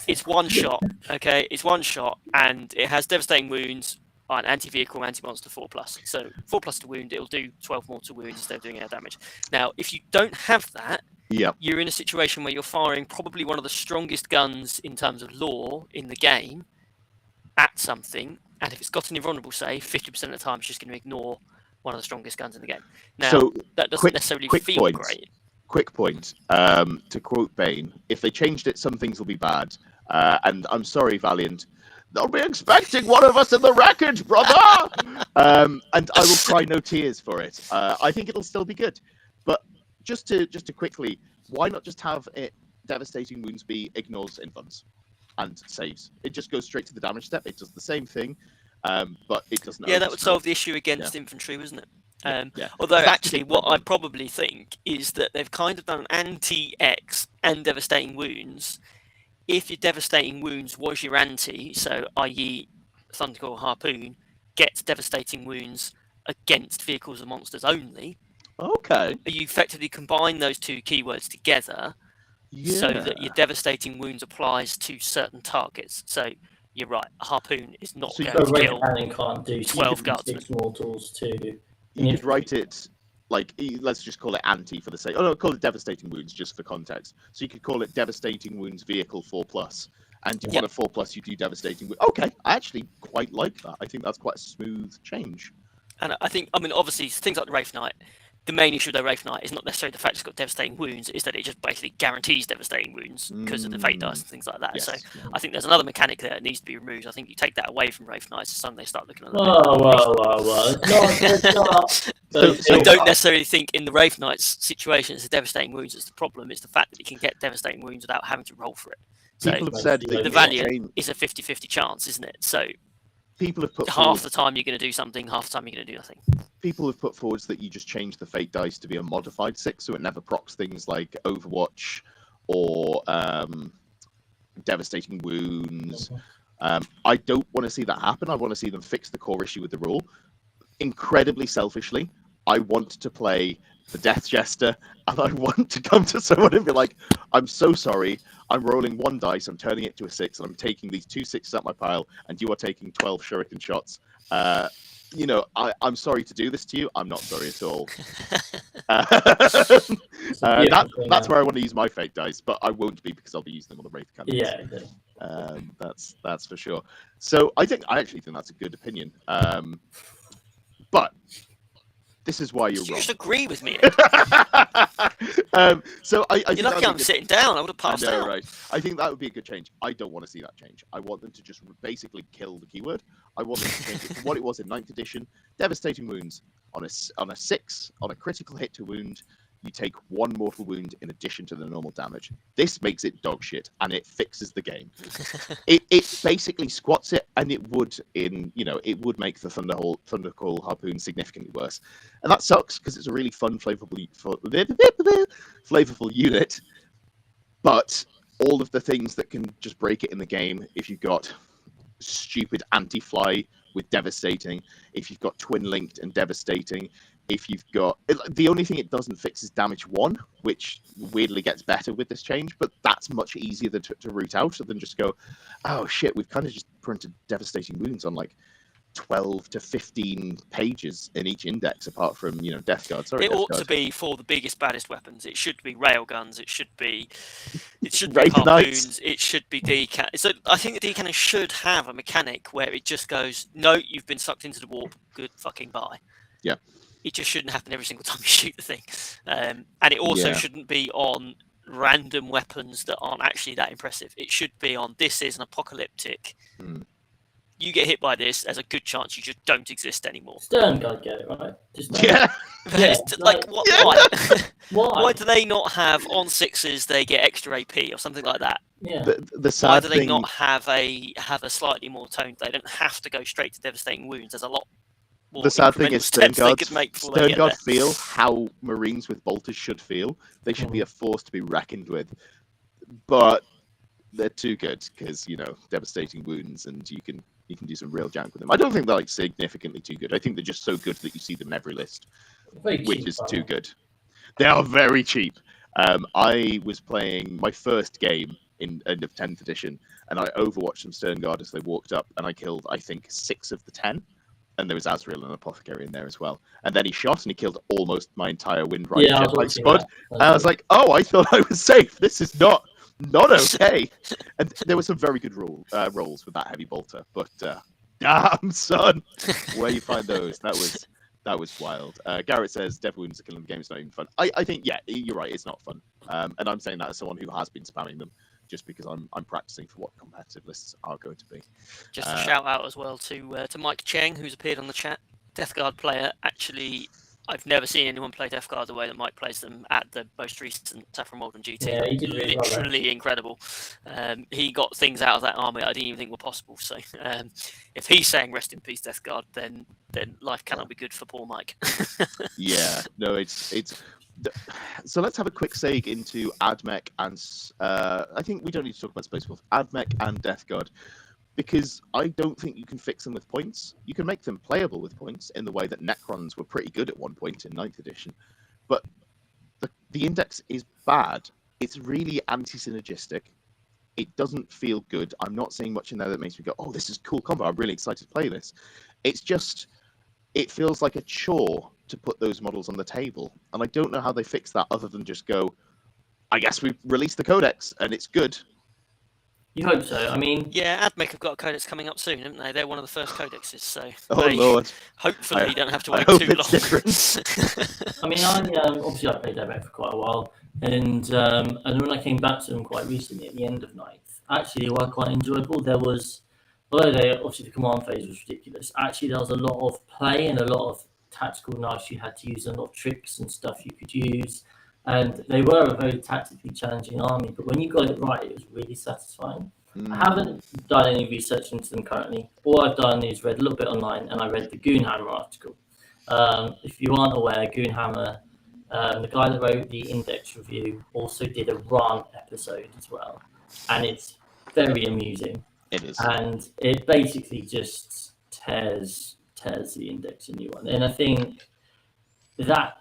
It's one shot, okay? It's one shot, and it has devastating wounds on anti-vehicle, anti-monster 4+. So 4+ to wound, it'll do 12 more to wound instead of doing air damage. Now, if you don't have that, you're in a situation where you're firing probably one of the strongest guns in terms of lore in the game at something, and if it's got an invulnerable save, 50% of the time it's just going to ignore one of the strongest guns in the game. Now, so that doesn't necessarily feel great. Quick point, to quote Bane, if they changed it, some things will be bad. And I'm sorry, Valiant, they'll be expecting one of us in the wreckage, brother! And I will cry no tears for it. I think it'll still be good. But just to quickly, why not just have it devastating wounds be ignores invuns and saves? It just goes straight to the damage step. It does the same thing, but it doesn't. Yeah, that would solve the issue against infantry, wouldn't it? Although actually what I probably think is that they've kind of done anti-X and devastating wounds if your devastating wounds was your anti, so i.e. Thunderclaw Harpoon gets devastating wounds against vehicles and monsters only, Okay. you effectively combine those two keywords together so that your devastating wounds applies to certain targets. So you're right, a harpoon is not So you going So to Ray kill. Cannon can't do 12 you could do guardsmen. 6 mortals to. You could write it like, let's just call it anti for the sake. Oh no, call it devastating wounds just for context. So you could call it devastating wounds vehicle 4+, and you want a 4+, you do devastating wounds. Okay, I actually quite like that. I think that's quite a smooth change. And I think, I mean, obviously things like the Wraith Knight, the main issue with the Wraith Knight is not necessarily the fact it's got devastating wounds, is that it just basically guarantees devastating wounds because of the fate dice and things like that. Yes. So I think there's another mechanic there that needs to be removed. I think you take that away from Wraith Knights, so suddenly they start looking at the Well. It's not. So I don't necessarily think in the Wraith Knight's situation it's the devastating wounds that's the problem. It's the fact that you can get devastating wounds without having to roll for it. So people have said that the Valiant is a 50-50 chance, isn't it? So people have put half the time you're going to do something, half the time you're going to do nothing. People have put forwards that you just change the fate dice to be a modified 6, so it never procs things like Overwatch or devastating wounds. I don't want to see that happen. I want to see them fix the core issue with the rule. Incredibly selfishly, I want to play the Death Jester, and I want to come to someone and be like, I'm so sorry, I'm rolling 1 dice, I'm turning it to a 6, and I'm taking these 2 6s out my pile, and you are taking 12 shuriken shots. You know, I'm sorry to do this to you. I'm not sorry at all. That's where I want to use my fate dice, but I won't be because I'll be using them on the Wraith Cannons. Yeah, exactly. That's for sure. So I actually think that's a good opinion. But this is why you're wrong. You just agree with me. So you're lucky I'm sitting down. I would have passed out. Right. I think that would be a good change. I don't want to see that change. I want them to just basically kill the keyword. I want them to change it from what it was in 9th edition. Devastating wounds on a 6 on a critical hit to wound. You take 1 mortal wound in addition to the normal damage. This makes it dog shit, and it fixes the game. it basically squats it, and it would make the Thundercall Harpoon significantly worse. And that sucks because it's a really fun, flavorful unit. But all of the things that can just break it in the game, if you've got stupid anti-fly with devastating, if you've got twin linked and devastating, if you've got the only thing it doesn't fix is damage 1, which weirdly gets better with this change, but that's much easier to root out than just go, oh shit, we've kind of just printed devastating wounds on like 12 to 15 pages in each index, apart from Death Guard. It ought to be for the biggest, baddest weapons. It should be railguns. It should be Wraith harpoons. Knights. It should be D-cannon. So I think the D-cannon should have a mechanic where it just goes, no, you've been sucked into the warp. Good fucking bye. Yeah. It just shouldn't happen every single time you shoot the thing. And it also shouldn't be on random weapons that aren't actually that impressive. It should be on, this is an apocalyptic. You get hit by this, there's a good chance you just don't exist anymore. Stern Guard get it, right? Why? Why? Why do they not have on 6s they get extra AP or something like that? Yeah. The sad Why do they thing... not have a slightly more toned? They don't have to go straight to devastating wounds. There's a lot more. The sad thing is Stern Guard feel how Marines with bolters should feel. They should be a force to be reckoned with, but they're too good because devastating wounds, and you can do some real jank with them. I don't think they're like significantly too good. I think they're just so good that you see them in every list, which is too good. They are very cheap. I was playing my first game in end of 10th edition, and I overwatched some Stern Guard as they walked up, and I killed, I think, 6 of the 10. And there was Azrael and Apothecary in there as well. And then he shot and he killed almost my entire Windrider Jetlight squad. And I was like, oh, I thought I was safe. This is not okay. And there were some very good rolls with that heavy bolter. But damn, son, where you find those? That was wild. Garrett says Dev Wounds are killing the game. It's not even fun. I think, yeah, you're right. It's not fun. And I'm saying that as someone who has been spamming them, just because I'm practicing for what competitive lists are going to be. Just a shout out as well to Mike Cheng, who's appeared on the chat. Death Guard player. Actually, I've never seen anyone play Death Guard the way that Mike plays them at the most recent Saffron Walden GT. Yeah, he did really literally incredible. He got things out of that army I didn't even think were possible. So if he's saying rest in peace, Death Guard, then life cannot be good for poor Mike. Yeah, no, it's So let's have a quick seg into AdMech and I think we don't need to talk about Space Wolf, AdMech and Death Guard, because I don't think you can fix them with points. You can make them playable with points in the way that Necrons were pretty good at one point in 9th edition, but the index is bad. It's really anti-synergistic. It doesn't feel good. I'm not seeing much in there that makes me go, oh, this is cool combo. I'm really excited to play this. It's just, it feels like a chore to put those models on the table. And I don't know how they fix that other than just go, I guess we released the codex and it's good. You hope so. I mean, yeah, AdMech have got a codex coming up soon, haven't they? They're one of the first codexes, so Oh, Lord. hopefully you don't have to I wait hope too it's long. different. I mean, obviously I played Direct for quite a while, and when I came back to them quite recently at the end of 9th, actually they were quite enjoyable. There was, although obviously the command phase was ridiculous, actually there was a lot of play and a lot of tactical knives you had to use, and a lot of tricks and stuff you could use. And they were a very tactically challenging army, but when you got it right, it was really satisfying. I haven't done any research into them currently. All I've done is read a little bit online, and I read the Goonhammer article. If you aren't aware, Goonhammer, the guy that wrote the Index review, also did a run episode as well, and it's very amusing. It is. And it basically just tears the Index a new one. And I think that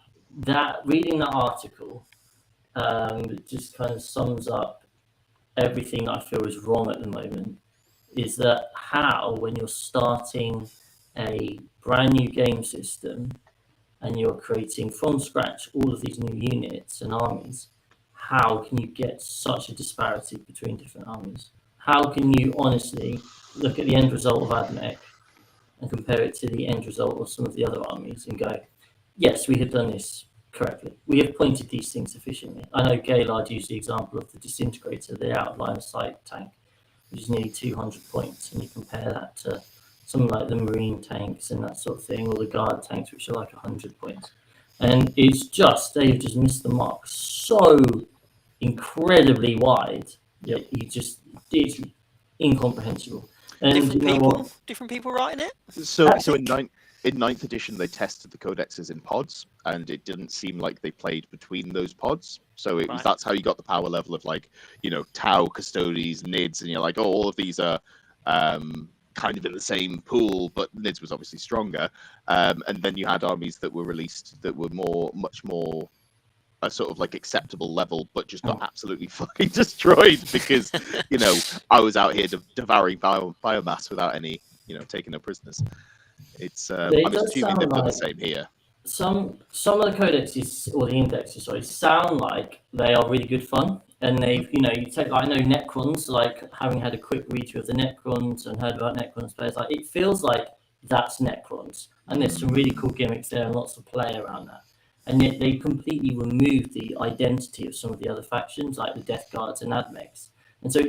reading that article just kind of sums up everything I feel is wrong at the moment. Is that how, when you're starting a brand new game system and you're creating from scratch all of these new units and armies, how can you get such a disparity between different armies? How can you honestly look at the end result of AdMech and compare it to the end result of some of the other armies and go, yes, we have done this correctly. We have pointed these things efficiently. I know Gaylard used the example of the disintegrator, the outline of sight tank, which is nearly 200 points, and you compare that to something like the marine tanks and that sort of thing, or the guard tanks, which are like 100 points. And it's just, they've just missed the mark so incredibly wide that it's incomprehensible. And different people writing it. So in 9th edition, they tested the codexes in pods, and it didn't seem like they played between those pods. So that's how you got the power level of, like, Tau, Custodes, Nids, and you're like, oh, all of these are kind of in the same pool, but Nids was obviously stronger. And then you had armies that were released that were much more a sort of like acceptable level, but just got absolutely fucking destroyed because, I was out here devouring biomass without any, taking no prisoners. It's I'm assuming they've done the same here. Some of the codexes or the indexes, sound like they are really good fun, and they've you take, like, I know Necrons, like, having had a quick read through of the Necrons and heard about Necrons players, like, it feels like that's Necrons, and there's some really cool gimmicks there and lots of play around that. And yet they completely removed the identity of some of the other factions, like the Death Guards and AdMechs. And so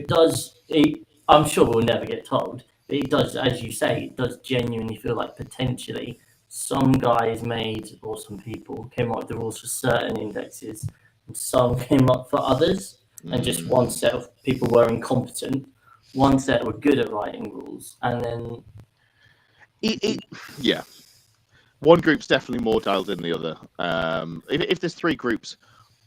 I'm sure we'll never get told, but it does, as you say, it does genuinely feel like potentially some guys or some people came up with the rules for certain indexes, and some came up for others, and just one set of people were incompetent, one set were good at writing rules, and then... Yeah. One group's definitely more dialed in than the other. If there's 3 groups,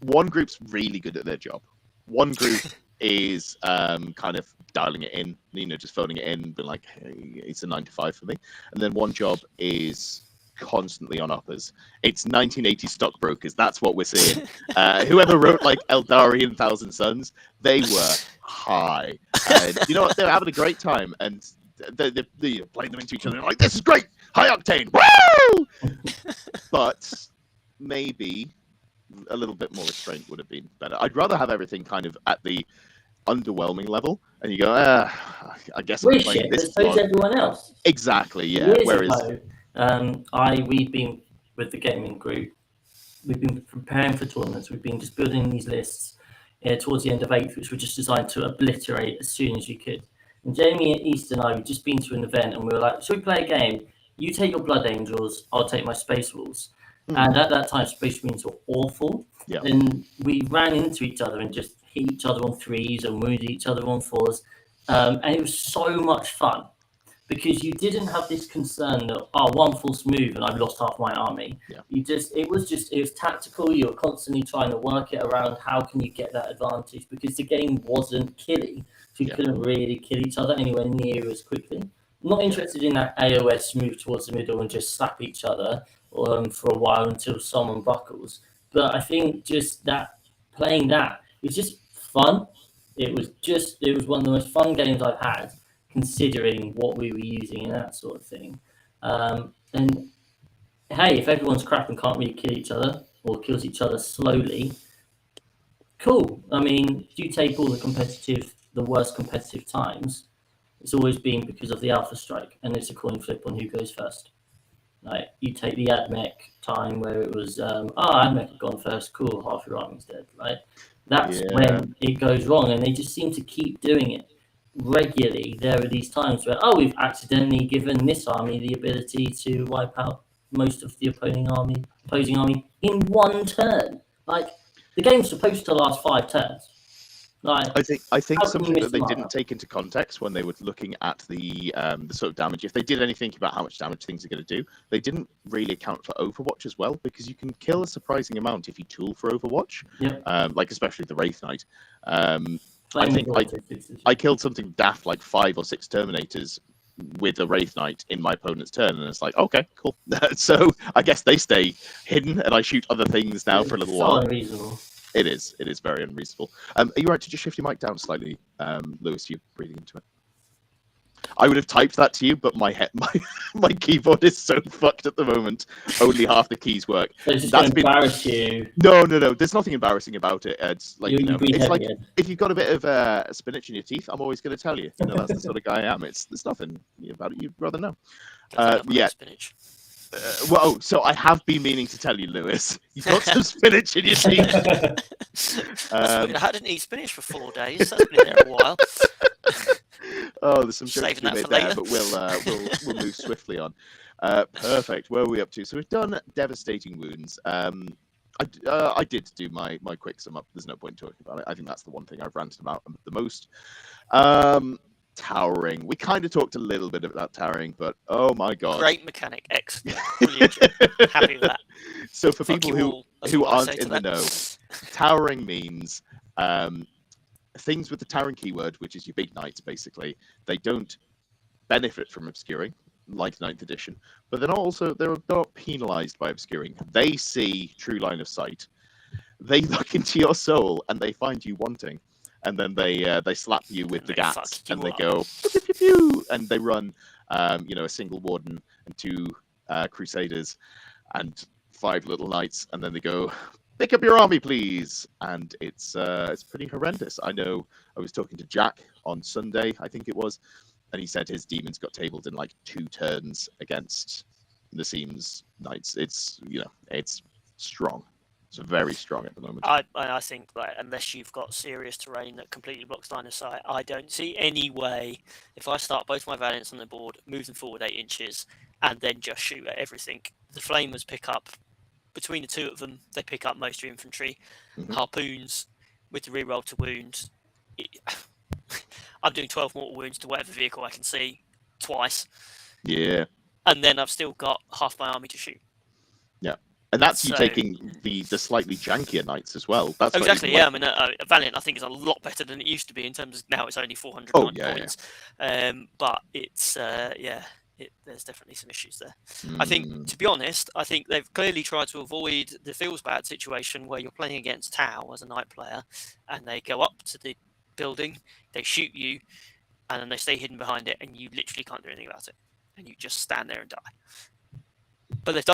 one group's really good at their job. One group is kind of dialing it in, just phoning it in, being like, hey, it's a 9 to 5 for me. And then one job is constantly on uppers. It's 1980s stockbrokers. That's what we're seeing. Whoever wrote like Aeldari and Thousand Suns, they were high. And you know what? They're having a great time. And they're playing them into each other. Like, this is great. High octane. Woo! But maybe a little bit more restraint would have been better. I'd rather have everything kind of at the underwhelming level, and you go, I guess I'm playing this. So is everyone else. Exactly, yeah. Whereas we've been with the gaming group, we've been preparing for tournaments, we've been just building these lists towards the end of 8th, which were just designed to obliterate as soon as you could. And Jamie, East, and I, we've just been to an event, and we were like, should we play a game? You take your Blood Angels, I'll take my Space Wolves. And at that time, Space Marines were awful. Yeah. And we ran into each other and just hit each other on 3s and wounded each other on 4s. And it was so much fun. because you didn't have this concern that one false move and I've lost half my army. Yeah. It was tactical. You were constantly trying to work it around how can you get that advantage, because the game wasn't killy, so you couldn't really kill each other anywhere near as quickly. I'm not interested in that AOS move towards the middle and just slap each other for a while until someone buckles. But I think just that playing that, it's just fun. It was one of the most fun games I've had, considering what we were using and that sort of thing. And hey, if everyone's crap and can't really kill each other or kills each other slowly, cool. I mean, if you take all the worst competitive times, it's always been because of the Alpha Strike, and it's a coin flip on who goes first. Like, you take the AdMech time where it was, AdMech had gone first, cool, half your army's dead, right? That's when it goes wrong, and they just seem to keep doing it regularly. There are these times where, we've accidentally given this army the ability to wipe out most of the opposing army in one turn. Like, the game's supposed to last 5 turns. Like, I think something that they didn't take into context when they were looking at the sort of damage, if they did anything about how much damage things are going to do, they didn't really account for Overwatch as well, because you can kill a surprising amount if you tool for Overwatch. Like especially the Wraith Knight. I think I killed something daft like 5 or 6 Terminators with a Wraith Knight in my opponent's turn, and it's like, okay, cool. So I guess they stay hidden, and I shoot other things now for a little while. Unreasonable. It is very unreasonable. Are you right to just shift your mic down slightly, Lewis? You're breathing into it. I would have typed that to you, but my keyboard is so fucked at the moment. Only half the keys work. So it's just embarrass you. No. There's nothing embarrassing about it. It's like it's like if you've got a bit of spinach in your teeth, I'm always going to tell you. That's the sort of guy I am. There's nothing about it you'd rather know. Spinach. So I have been meaning to tell you, Lewis. You've got some spinach in your teeth. I hadn't eaten spinach for 4 days. That's been there a while. There's some jokes to be made there, but we'll move swiftly on. Perfect. Where are we up to? So we've done devastating wounds. I did do my quick sum up. There's no point talking about it. I think that's the one thing I've ranted about the most. Towering. We kind of talked a little bit about towering, but oh my god, great mechanic, excellent, brilliant. Happy with that. So for people who aren't in the know, towering means things with the towering keyword, which is your big knights. Basically, they don't benefit from obscuring like 9th edition, but they're not penalized by obscuring. They see true line of sight. They look into your soul and they find you wanting. And then they slap you with the gats, and they go pew, pew, pew, and they run, a single warden and 2 crusaders and 5 little knights, and then they go, pick up your army, please. And it's pretty horrendous. I know. I was talking to Jack on Sunday, I think it was, and he said his demons got tabled in like 2 turns against Nassim's knights. It's strong. It's very strong at the moment. I think unless you've got serious terrain that completely blocks line of sight, I don't see any way. If I start both my Valiants on the board, move them forward 8 inches, and then just shoot at everything, the Flamers pick up, between the 2 of them, they pick up most of your infantry. Harpoons with the reroll to wound. I'm doing 12 mortal wounds to whatever vehicle I can see twice. Yeah. And then I've still got half my army to shoot. Yeah. And that's you taking the slightly jankier knights as well. That's exactly, yeah. I mean, a Valiant, I think, is a lot better than it used to be in terms of now it's only 400 points. Yeah. But it's, there's definitely some issues there. I think, to be honest, I think they've clearly tried to avoid the feels bad situation where you're playing against Tau as a knight player, and they go up to the building, they shoot you, and then they stay hidden behind it, and you literally can't do anything about it. And you just stand there and die. But they've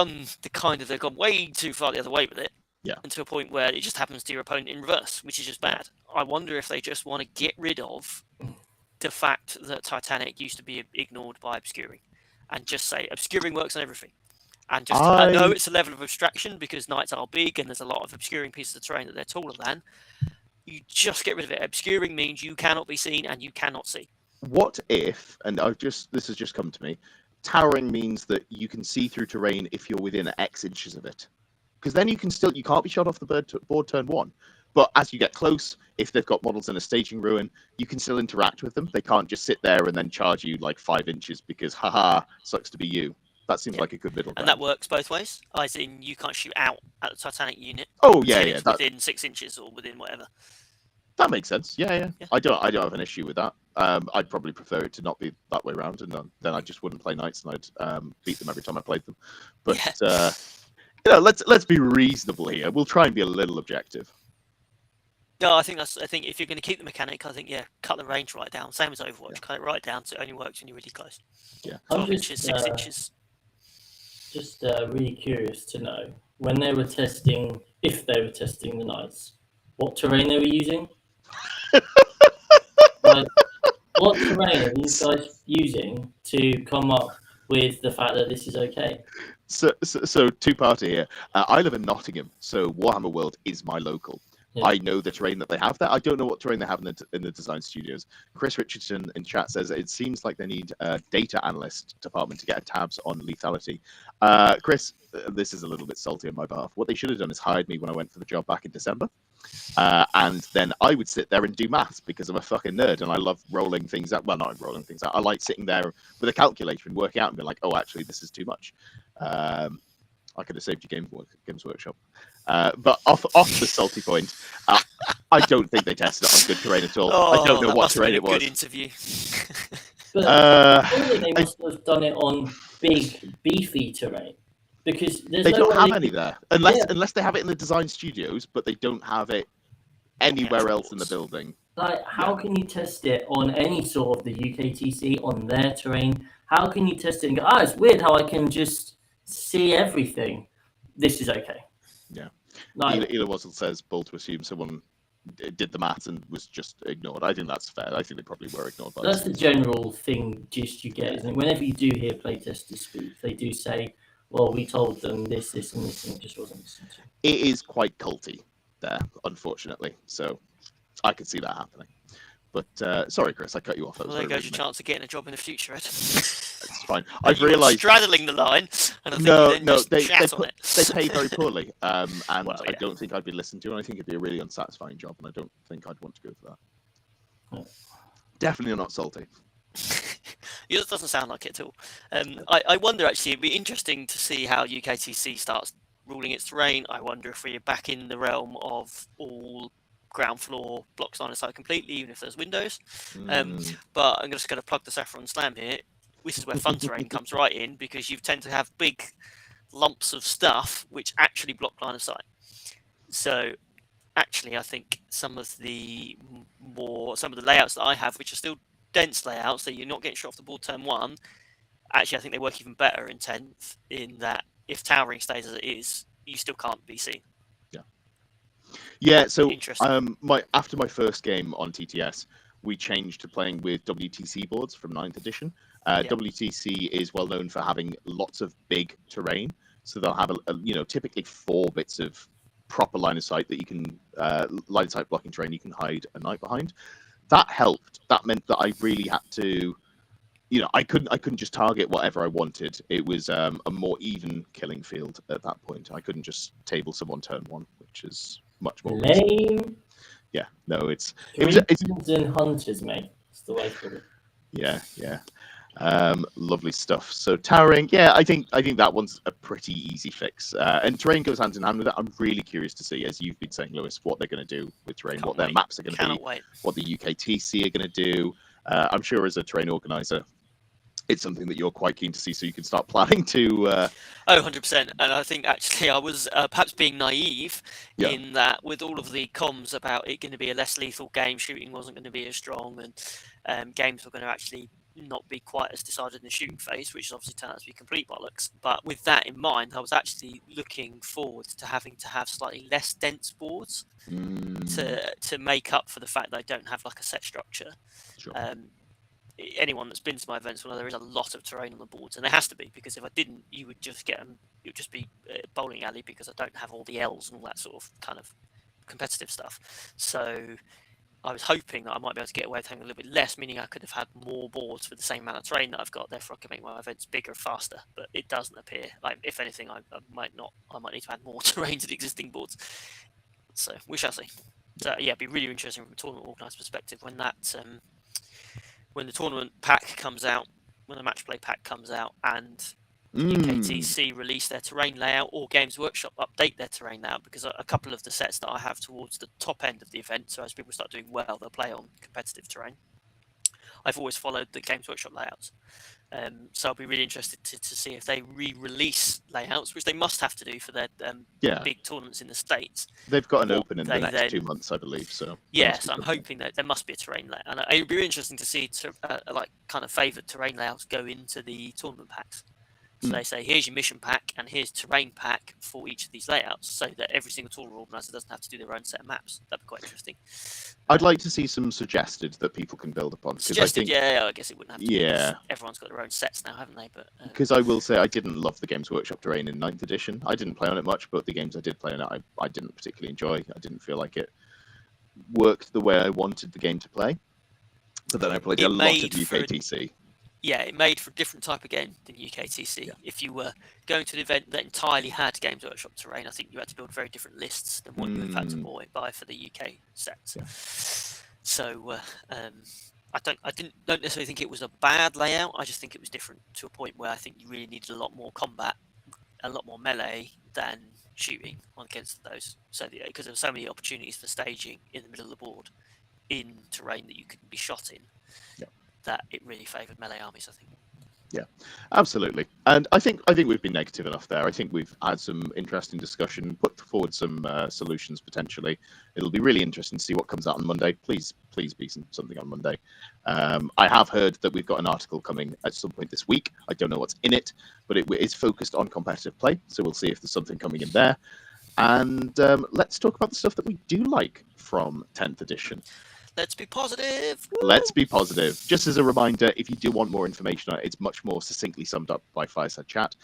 gone way too far the other way with it. Yeah. And to a point where it just happens to your opponent in reverse, which is just bad. I wonder if they just want to get rid of the fact that Titanic used to be ignored by obscuring, and just say obscuring works on everything. And just I know it's a level of abstraction because knights are big and there's a lot of obscuring pieces of terrain that they're taller than. You just get rid of it. Obscuring means you cannot be seen and you cannot see. What if, and this has just come to me, towering means that you can see through terrain if you're within X inches of it, because then you can't be shot off the board turn 1. But as you get close, if they've got models in a staging ruin, you can still interact with them. They can't just sit there and then charge you like 5 inches because, haha, sucks to be you. That seems like a good middle ground. And that works both ways. As in, you can't shoot out at the Titanic unit. Oh yeah, until yeah. it's within 6 inches or within whatever. That makes sense. Yeah. Yeah. I don't have an issue with that. I'd probably prefer it to not be that way around, and then I just wouldn't play knights, and I'd beat them every time I played them. But let's be reasonable here. We'll try and be a little objective. No, I think if you're going to keep the mechanic, I think cut the range right down. Same as Overwatch, cut it right down so it only works when you're really close. Yeah. 12 inches, 6 inches. Just really curious to know when they were testing, if they were testing the knights, what terrain they were using. Like, what terrain are these guys using to come up with the fact that this is okay? So two-parter here. I live in Nottingham, so Warhammer World is my local. Yeah. I know the terrain that they have there. I don't know what terrain they have in the design studios. Chris Richardson in chat says it seems like they need a data analyst department to get tabs on lethality. Chris, this is a little bit salty on my behalf. What they should have done is hired me when I went for the job back in December. And then I would sit there and do maths because I'm a fucking nerd and I love rolling things out. Well, not rolling things out. I like sitting there with a calculator and working out and being like, oh, actually, this is too much. I could have saved you Games Workshop. But off the salty point, I don't think they tested it on good terrain at all. I don't know what terrain it was. Good interview. But they must have done it on big, beefy terrain. Because they don't have any there. Unless they have it in the design studios, but they don't have it anywhere else in the building. Like, how can you test it on any sort of the UKTC, on their terrain? How can you test it and go, it's weird how I can just see everything. This is okay. Yeah. Like, Ela Wazzle says, bold to assume someone did the maths and was just ignored. I think that's fair. I think they probably were ignored. That's the general thing just you get, isn't it? Whenever you do hear playtesters speak, they do say, well, we told them this, and this, and it just wasn't listened to. It is quite culty there, unfortunately. So I could see that happening. But sorry, Chris, I cut you off. Well, there goes your chance of getting a job in the future, Ed. It's fine. I've realised straddling the line. And I think they pay very poorly, and I don't think I'd be listened to, and I think it'd be a really unsatisfying job, and I don't think I'd want to go for that. Yeah. Definitely not salty. It doesn't sound like it at all. I wonder, actually, it'd be interesting to see how UKTC starts ruling its terrain. I wonder if we're back in the realm of all ground floor blocks line of sight completely, even if there's windows. But I'm just going to plug the Saffron Slam here. This is where fun terrain comes right in, because you tend to have big lumps of stuff which actually block line of sight. So actually, I think some of the layouts that I have, which are still dense layouts, that you're not getting shot off the board turn one, actually I think they work even better in 10th, in that if towering stays as it is, you still can't be seen. Yeah, so after my first game on TTS, we changed to playing with WTC boards from 9th edition. WTC is well known for having lots of big terrain, so they'll have typically 4 bits of proper line of sight that you can line of sight blocking terrain you can hide a knight behind. That helped. That meant that I really had to, I couldn't just target whatever I wanted. It was a more even killing field at that point. I couldn't just table someone turn 1, which is much more lame. Yeah, no, it's and hunters, mate. It's the way for it. Yeah. Lovely stuff. So towering, I think that one's a pretty easy fix. And terrain goes hand in hand with it. I'm really curious to see, as you've been saying, Lewis, what they're going to do with terrain, what their maps are going to be, what the UKTC are going to do. I'm sure as a terrain organizer, it's something that you're quite keen to see, so you can start planning to. 100%. And I think actually I was perhaps being naive in that, with all of the comms about it going to be a less lethal game, shooting wasn't going to be as strong, and games were going to actually not be quite as decided in the shooting phase, which obviously turned out to be complete bollocks. But with that in mind, I was actually looking forward to having to have slightly less dense boards to make up for the fact that I don't have like a set structure. Sure. Anyone that's been to my events will know there is a lot of terrain on the boards, and there has to be, because if I didn't, you would just get them. It would just be a bowling alley, because I don't have all the L's and all that sort of kind of competitive stuff. So I was hoping that I might be able to get away with having a little bit less, meaning I could have had more boards for the same amount of terrain that I've got. Therefore, I could make my events bigger faster. But it doesn't appear. Like, if anything, I might need to add more terrain to the existing boards. So we shall see. So yeah, it'd be really interesting from a tournament organizer perspective when that when the tournament pack comes out, when the match play pack comes out, and UKTC release their terrain layout or Games Workshop update their terrain layout, because a couple of the sets that I have towards the top end of the event, so as people start doing well, they'll play on competitive terrain. I've always followed the Games Workshop layouts. So I'll be really interested to see if they re-release layouts, which they must have to do for their big tournaments in the States. They've got an open in the next 2 months, I believe. So yes, I'm hoping that there must be a terrain layout, and it'd be really interesting to see like kind of favoured terrain layouts go into the tournament packs. So they say, here's your mission pack and here's terrain pack for each of these layouts, so that every single tournament organizer doesn't have to do their own set of maps. That'd be quite interesting. I'd like to see some suggested that people can build upon. Suggested, I guess it wouldn't have to be. Yeah. Everyone's got their own sets now, haven't they? But because I will say I didn't love the Games Workshop terrain in 9th edition. I didn't play on it much, but the games I did play on it, I didn't particularly enjoy. I didn't feel like it worked the way I wanted the game to play. But then I played a lot of UKTC. It made for a different type of game than UKTC. Yeah. If you were going to an event that entirely had Games Workshop terrain, I think you had to build very different lists than what you would have had to buy for the UK sets. Yeah. So I don't necessarily think it was a bad layout. I just think it was different to a point where I think you really needed a lot more combat, a lot more melee than shooting against those. So because there were so many opportunities for staging in the middle of the board in terrain that you could be shot in. Yeah. That it really favoured melee armies, I think. Yeah, absolutely. And I think we've been negative enough there. I think we've had some interesting discussion, put forward some solutions potentially. It'll be really interesting to see what comes out on Monday. Please be something on Monday. I have heard that we've got an article coming at some point this week. I don't know what's in it, but it is focused on competitive play. So we'll see if there's something coming in there. And let's talk about the stuff that we do like from 10th edition. Let's be positive. Woo! Let's be positive. Just as a reminder, if you do want more information on it, it's much more succinctly summed up by Fireside Chat.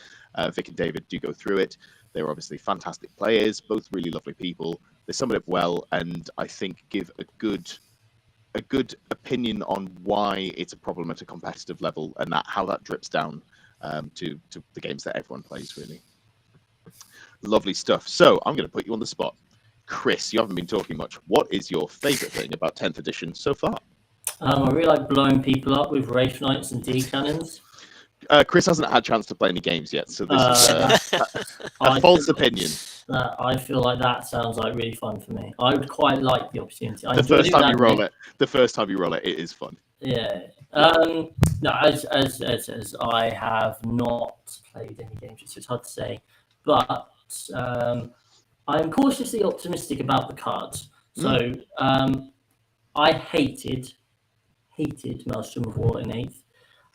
Vic and David do go through it. They're obviously fantastic players, both really lovely people. They sum it up well, and I think give a good opinion on why it's a problem at a competitive level, and how that drips down to the games that everyone plays, really. Lovely stuff. So I'm going to put you on the spot. Chris, you haven't been talking much. What is your favourite thing about 10th edition so far? I really like blowing people up with Wraith Knights and D-Cannons. Chris hasn't had a chance to play any games yet, so this is a false opinion. I feel like that sounds like really fun for me. I would quite like the opportunity. The first time you roll it, it is fun. Yeah. No, as I have not played any games, so it's hard to say. But I'm cautiously optimistic about the cards. So I hated Maelstrom of War in 8th.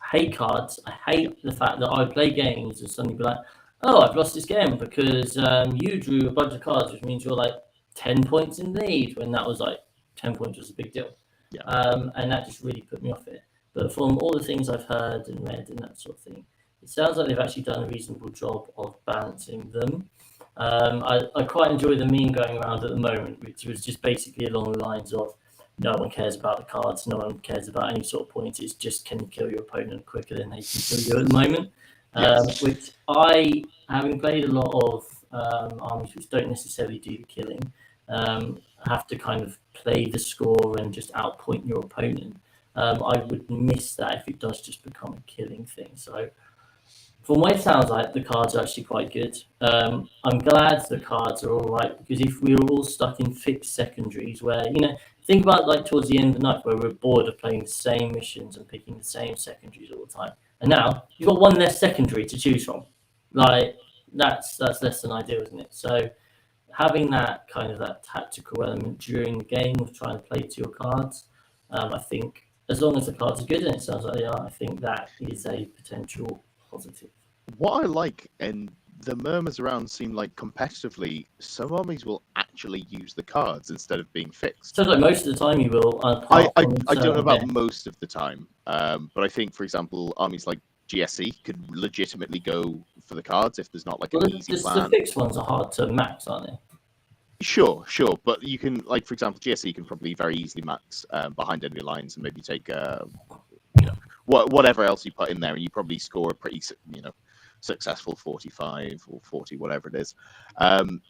I hate cards. I hate the fact that I would play games and suddenly be like, oh, I've lost this game because you drew a bunch of cards, which means you're like 10 points in lead, when that was like 10 points was a big deal. Yeah. And that just really put me off it. But from all the things I've heard and read and that sort of thing, it sounds like they've actually done a reasonable job of balancing them. I quite enjoy the meme going around at the moment, which was just basically along the lines of no one cares about the cards, no one cares about any sort of points, it's just can you kill your opponent quicker than they can kill you at the moment. Yes. Which I, having played a lot of armies which don't necessarily do the killing, have to kind of play the score and just outpoint your opponent. I would miss that if it does just become a killing thing. So from what it sounds like, the cards are actually quite good. I'm glad the cards are all right, because if we were all stuck in fixed secondaries where, think about like towards the end of the night where we're bored of playing the same missions and picking the same secondaries all the time. And now you've got one less secondary to choose from. Like that's less than ideal, isn't it? So having that kind of that tactical element during the game of trying to play to your cards, I think as long as the cards are good, and it sounds like they are, I think that is a potential positive. What I like, and the murmurs around seem like competitively, some armies will actually use the cards instead of being fixed. So like most of the time you will. I don't know about most of the time, but I think, for example, armies like GSE could legitimately go for the cards if there's not like an easy plan. The fixed ones are hard to max, aren't they? Sure, but you can, like, for example, GSE can probably very easily max behind enemy lines and maybe take whatever else you put in there, and you probably score a pretty successful 45 or 40, whatever it is.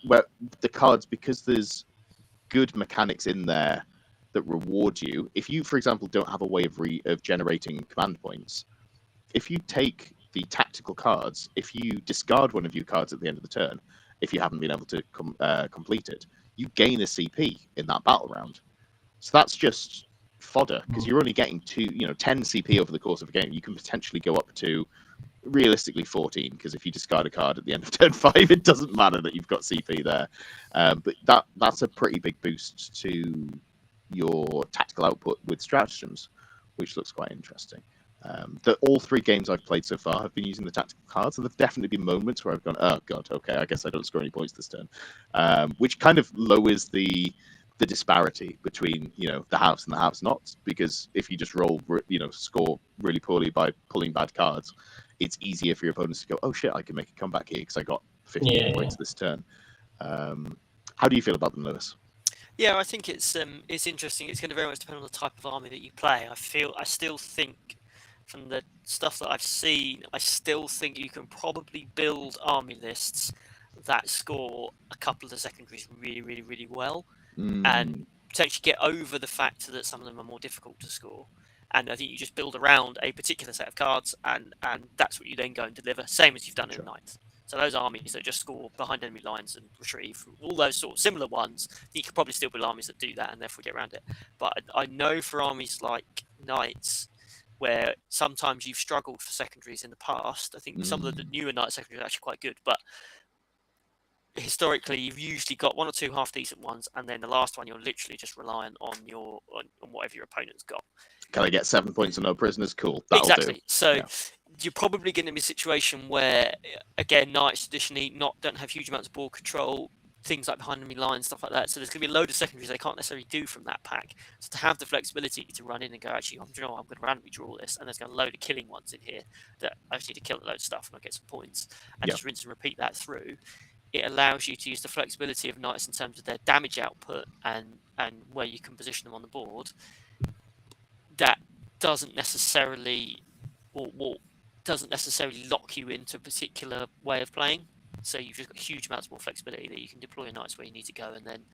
Where the cards, because there's good mechanics in there that reward you. If you, for example, don't have a way of generating command points, if you take the tactical cards, if you discard one of your cards at the end of the turn, if you haven't been able to complete it, you gain a CP in that battle round. So that's just fodder, because you're only getting 10 CP over the course of a game. You can potentially go up to realistically 14, because if you discard a card at the end of turn 5, it doesn't matter that you've got CP there. But that's a pretty big boost to your tactical output with stratagems, which looks quite interesting. All 3 games I've played so far have been using the tactical cards, and there've definitely been moments where I've gone, oh god, okay, I guess I don't score any points this turn, which kind of lowers the disparity between the haves and the have-nots, because if you just score really poorly by pulling bad cards, it's easier for your opponents to go, oh shit, I can make a comeback here because I got 15 points this turn. How do you feel about them, Lewis? Yeah, I think it's interesting. It's going to very much depend on the type of army that you play. I still think, from the stuff that I've seen, I still think you can probably build army lists that score a couple of the secondaries really, really, really well, and potentially get over the fact that some of them are more difficult to score. And I think you just build around a particular set of cards, and that's what you then go and deliver, same as you've done in Knights. So those armies that just score behind enemy lines and retrieve, all those sort of similar ones, you could probably still build armies that do that and therefore get around it. But I know for armies like Knights, where sometimes you've struggled for secondaries in the past, I think some of the newer Knight secondaries are actually quite good, but historically you've usually got 1 or 2 half decent ones, and then the last one you're literally just reliant on on whatever your opponent's got. Can I get 7 points and no prisoners? Cool. That'll exactly. Do. So you're probably going to be a situation where, again, Knights traditionally don't have huge amounts of board control, things like behind enemy lines, stuff like that. So there's going to be a load of secondaries they can't necessarily do from that pack. So to have the flexibility to run in and go, actually, I'm going to randomly draw this, and there's going to be a load of killing ones in here that I just need to kill a load of stuff and I get some points, and just rinse and repeat that through. It allows you to use the flexibility of Knights in terms of their damage output and where you can position them on the board. That doesn't necessarily lock you into a particular way of playing. So you've just got huge amounts more flexibility that you can deploy your Knights where you need to go, and then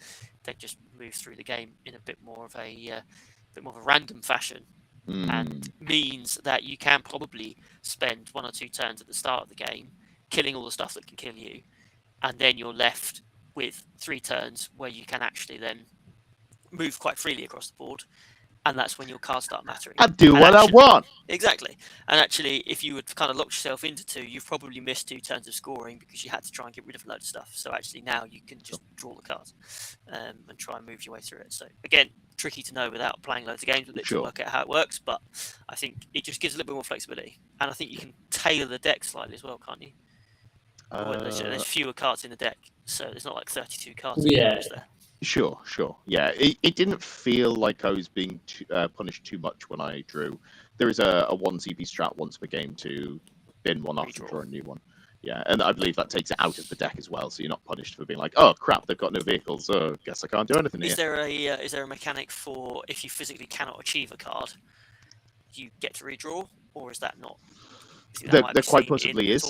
just move through the game in a bit more of a random fashion. And means that you can probably spend 1 or 2 turns at the start of the game killing all the stuff that can kill you, and then you're left with 3 turns where you can actually then move quite freely across the board. And that's when your cards start mattering. I do what I want. Exactly. And actually, if you would kind of lock yourself into 2, you've probably missed 2 turns of scoring because you had to try and get rid of a load of stuff. So actually now you can just draw the cards and try and move your way through it. So again, tricky to know without playing loads of games with it to work out how it works. But I think it just gives a little bit more flexibility. And I think you can tailor the deck slightly as well, can't you? There's fewer cards in the deck. So there's not like 32 cards there. Sure. Yeah, it didn't feel like I was being punished too much when I drew. There is a 1 CP strat once per game to bin one off and draw a new one. Yeah, and I believe that takes it out of the deck as well, so you're not punished for being like, oh crap, they've got no vehicles, so guess I can't do anything here. Is there a mechanic for if you physically cannot achieve a card, you get to redraw, or is that not? There quite possibly is.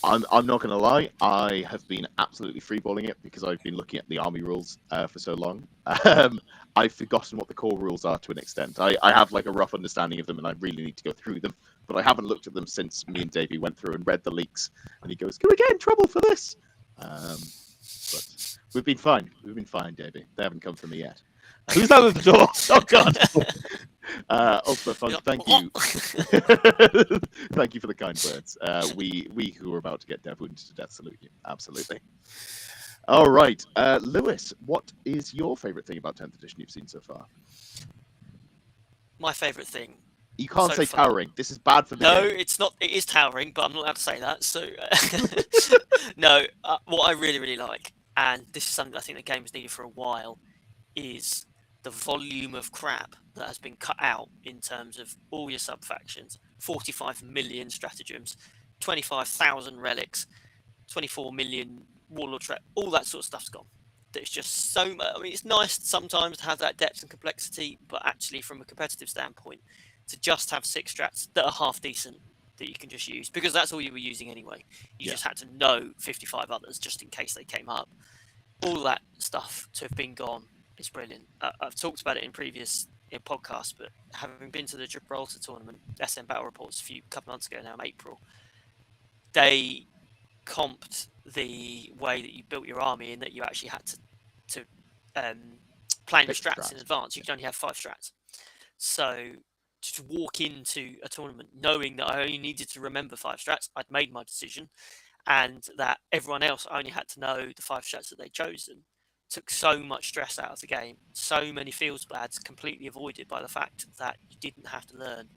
I'm not going to lie. I have been absolutely freeballing it because I've been looking at the army rules for so long. I've forgotten what the core rules are to an extent. I have like a rough understanding of them, and I really need to go through them. But I haven't looked at them since me and Davey went through and read the leaks. And he goes, "Can we get in trouble for this?" But we've been fine. We've been fine, Davey. They haven't come for me yet. Who's that at the door? Oh God. Ultimate Funk, thank you. Thank you for the kind words. We who are about to get dev wounded to death salute you. Absolutely. All right. Lewis, what is your favourite thing about 10th edition you've seen so far? My favourite thing. You can't say towering. This is bad for the game. It's not. It is towering, but I'm not allowed to say that. So, no. What I really, really like, and this is something I think the game has needed for a while, is the volume of crap that has been cut out in terms of all your sub-factions. 45 million stratagems, 25,000 relics, 24 million warlord trap, all that sort of stuff's gone. There's just so much. I mean, it's nice sometimes to have that depth and complexity, but actually from a competitive standpoint, to just have 6 strats that are half decent that you can just use, because that's all you were using anyway. You just had to know 55 others just in case they came up. All that stuff to have been gone It's brilliant. I've talked about it in previous podcasts, but having been to the Gibraltar tournament, SM Battle Reports a couple months ago now, in April, they comped the way that you built your army in that you actually had to plan your Pick strats in strats. advance. You could only have 5 strats. So to walk into a tournament knowing that I only needed to remember 5 strats, I'd made my decision, and that everyone else only had to know the 5 strats that they'd chosen, took so much stress out of the game. So many field splads completely avoided by the fact that you didn't have to learn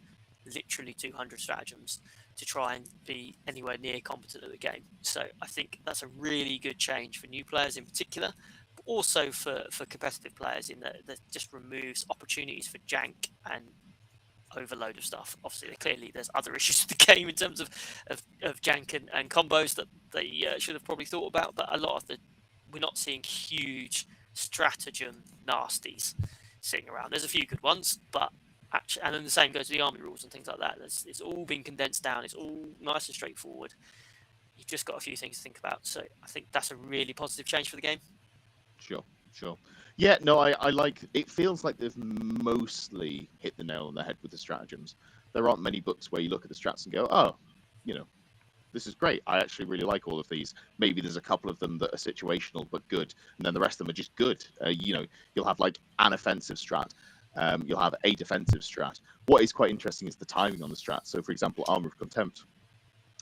literally 200 stratagems to try and be anywhere near competent at the game. So I think that's a really good change for new players in particular, but also for competitive players in that just removes opportunities for jank and overload of stuff. Obviously, clearly there's other issues with the game in terms of jank and combos that they should have probably thought about, but a lot of we're not seeing huge stratagem nasties sitting around. There's a few good ones, but actually, and then the same goes to the army rules and things like that. It's all been condensed down. It's all nice and straightforward. You've just got a few things to think about. So I think that's a really positive change for the game. Sure. Yeah, no, I like it. Feels like they've mostly hit the nail on the head with the stratagems. There aren't many books where you look at the strats and go, oh, this is great. I actually really like all of these. Maybe there's a couple of them that are situational but good, and then the rest of them are just good. You'll have like an offensive strat. You'll have a defensive strat. What is quite interesting is the timing on the strat. So, for example, Armor of Contempt.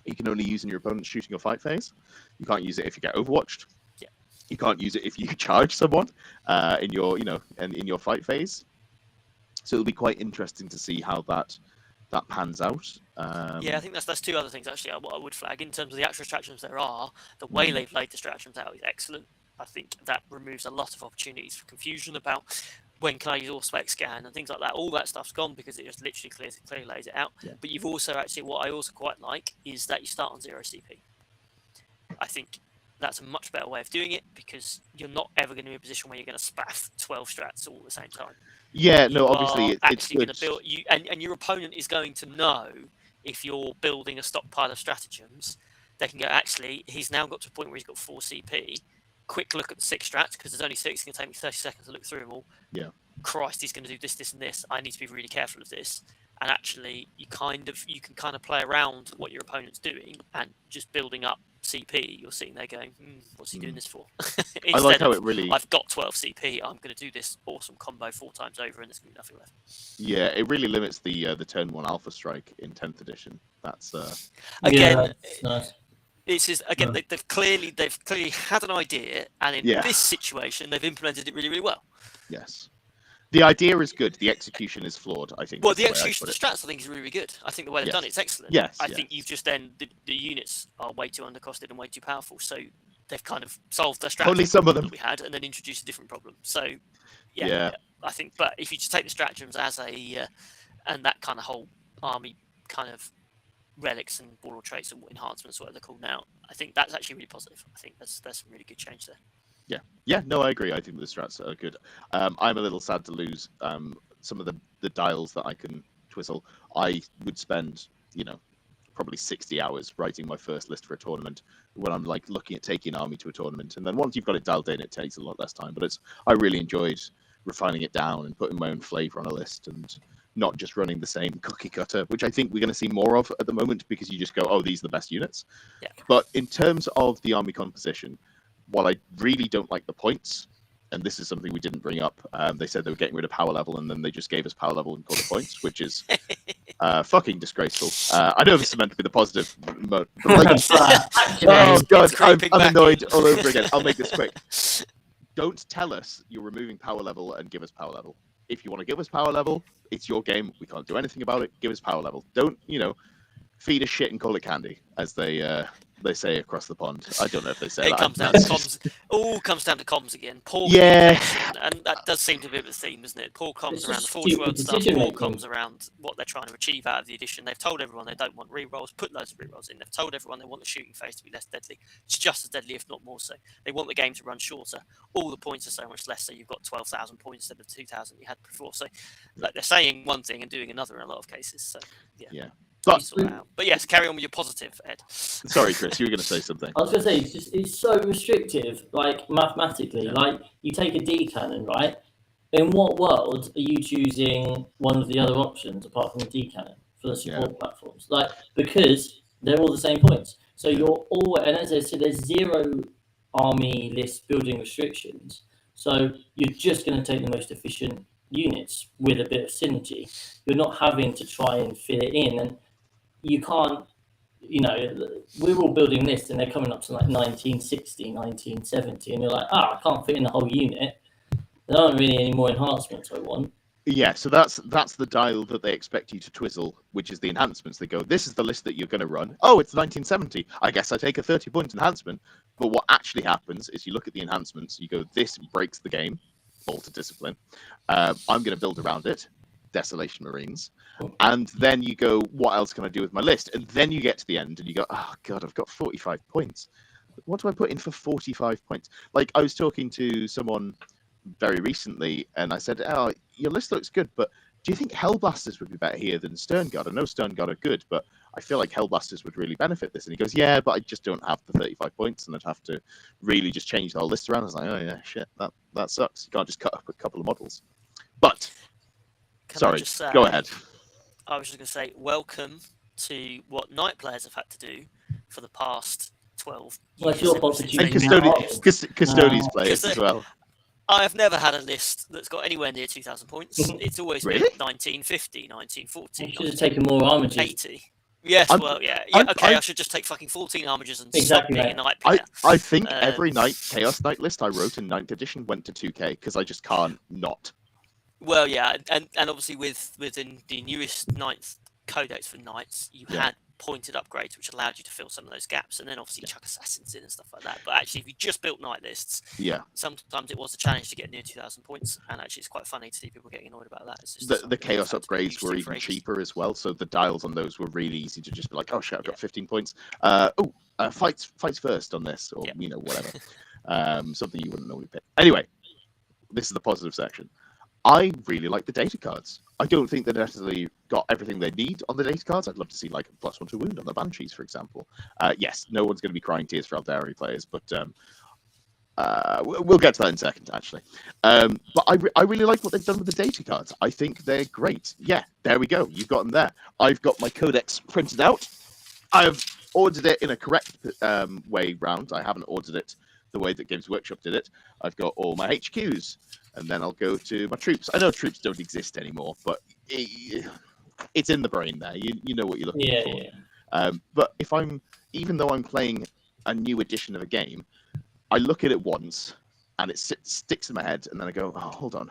You can only use in your opponent's shooting or fight phase. You can't use it if you get overwatched. Yeah. You can't use it if you charge someone in your fight phase. So it'll be quite interesting to see how that pans out. Yeah, I think that's 2 other things actually. What I would flag in terms of the actual stratagems there are, the way they've laid the stratagems out is excellent. I think that removes a lot of opportunities for confusion about when can I use spec scan and things like that. All that stuff's gone because it just literally clearly lays it out. Yeah. But you've also actually, what I also quite like is that you start on 0 CP. I think that's a much better way of doing it because you're not ever going to be in a position where you're going to spaff 12 strats all at the same time. Yeah, You no, are obviously it's actually going good. to build you, and your opponent is going to know if you're building a stockpile of stratagems. They can go, actually, he's now got to a point where he's got 4 CP. Quick look at the 6 strats because there's only 6. It's going to take me 30 seconds to look through them all. Yeah. Christ, he's going to do this, this, and this. I need to be really careful of this. And actually, you can kind of play around what your opponent's doing and just building up CP. You're sitting there going, what's he doing this for? I like how it really. I've got 12 CP. I'm going to do this awesome combo 4 times over, and there's going to be nothing left. Yeah, it really limits the turn 1 alpha strike in 10th edition. That's again. That's nice. This is again. They've clearly had an idea, and in this situation, they've implemented it really, really well. Yes. The idea is good. The execution is flawed, I think. Well, the execution of the strats, I think, is really, really good. I think the way they've done it is excellent. Yes. I think you've just then the units are way too undercosted and way too powerful. So they've kind of solved the strat Only some of them that we had, and then introduced a different problem. So yeah. I think. But if you just take the stratagems as and that kind of whole army kind of relics and border traits and enhancements, whatever they're called now, I think that's actually really positive. I think there's some really good change there. Yeah, no, I agree. I think the strats are good. I'm a little sad to lose some of the dials that I can twizzle. I would spend, probably 60 hours writing my first list for a tournament when I'm like looking at taking an army to a tournament. And then once you've got it dialed in, it takes a lot less time. But I really enjoyed refining it down and putting my own flavor on a list and not just running the same cookie cutter, which I think we're going to see more of at the moment because you just go, oh, these are the best units. Yeah. But in terms of the army composition, while I really don't like the points, and this is something we didn't bring up, they said they were getting rid of power level, and then they just gave us power level and called it points, which is fucking disgraceful. I know this is meant to be the positive, but oh god, I'm annoyed all over again. I'll make this quick. Don't tell us you're removing power level and give us power level. If you want to give us power level, it's your game. We can't do anything about it. Give us power level. Don't, feed us shit and call it candy, as they say across the pond. I don't know if they say it that. Comes down to comms. All comes down to comms again. Poor communication, and that does seem to be a bit of a theme, isn't it? Poor comms around the Forge World stuff. Poor comms around what they're trying to achieve out of the edition. They've told everyone they don't want rerolls. Put loads of rerolls in. They've told everyone they want the shooting phase to be less deadly. It's just as deadly, if not more so. They want the game to run shorter. All the points are so much less. So you've got 12,000 points instead of 2,000 you had before. So they're saying one thing and doing another in a lot of cases. So yeah. But yes, carry on with your positive, Ed. Sorry, Chris, you were going to say something. I was going to say, it's so restrictive, like mathematically. Like, you take a D cannon, right? in what world are you choosing one of the other options apart from the D cannon for the support platforms? Like, because they're all the same points. So you're all, and as I said, there's 0 army list building restrictions. So you're just going to take the most efficient units with a bit of synergy. You're not having to try and fit it in, and you can't. You know, we're all building lists, and they're coming up to like 1960, 1970, and you're like, I can't fit in the whole unit. There aren't really any more enhancements I want. Yeah, so that's the dial that they expect you to twizzle, which is the enhancements. They go, this is the list that you're going to run. Oh, it's 1970. I guess I take a 30-point enhancement. But what actually happens is you look at the enhancements, you go, this breaks the game, Bolter Discipline. I'm going to build around it, Desolation Marines. And then you go, what else can I do with my list? And then you get to the end and you go, oh, God, I've got 45 points. What do I put in for 45 points? Like, I was talking to someone very recently, and I said, "Oh, your list looks good, but do you think Hellblasters would be better here than Sternguard? I know Sternguard are good, but I feel like Hellblasters would really benefit this." And he goes, "Yeah, but I just don't have the 35 points, and I'd have to really just change the whole list around." I was like, "Oh yeah, shit, that sucks. You can't just cut up a couple of models." But sorry, go ahead. I was just going to say, welcome to what Knight players have had to do for the past 12 years. And Custodians players as well. I have never had a list that's got anywhere near 2,000 points. It's always been 1950, 1940. You should have taken more armages. 80. Yes, I should just take fucking 14 armages and stop being a Knight player. I think every Chaos Knight list I wrote in 9th edition went to 2K because I just can't not. Well, yeah, and obviously within the newest 9th codex for Knights, you had pointed upgrades which allowed you to fill some of those gaps, and then obviously chuck assassins in and stuff like that. But actually, if you just built Knight lists, sometimes it was a challenge to get near 2,000 points, and actually it's quite funny to see people getting annoyed about that. It's just the Chaos upgrades were even cheaper as well, so the dials on those were really easy to just be like, oh shit, I've got 15 points. Fights first on this, or whatever. Something you wouldn't normally pick. Anyway, this is the positive section. I really like the data cards. I don't think they necessarily got everything they need on the data cards. I'd love to see like a +1 to wound on the Banshees, for example. Yes, no one's going to be crying tears for Aeldari players, but we'll get to that in a second, actually. But I really like what they've done with the data cards. I think they're great. Yeah, there we go. You've got them there. I've got my codex printed out. I've ordered it in a correct way round. I haven't ordered it the way that Games Workshop did it. I've got all my HQs, and then I'll go to my troops. I know troops don't exist anymore, but it's in the brain there. You know what you're looking for. Yeah. But even though I'm playing a new edition of a game, I look at it once, and it sticks in my head, and then I go, oh, hold on.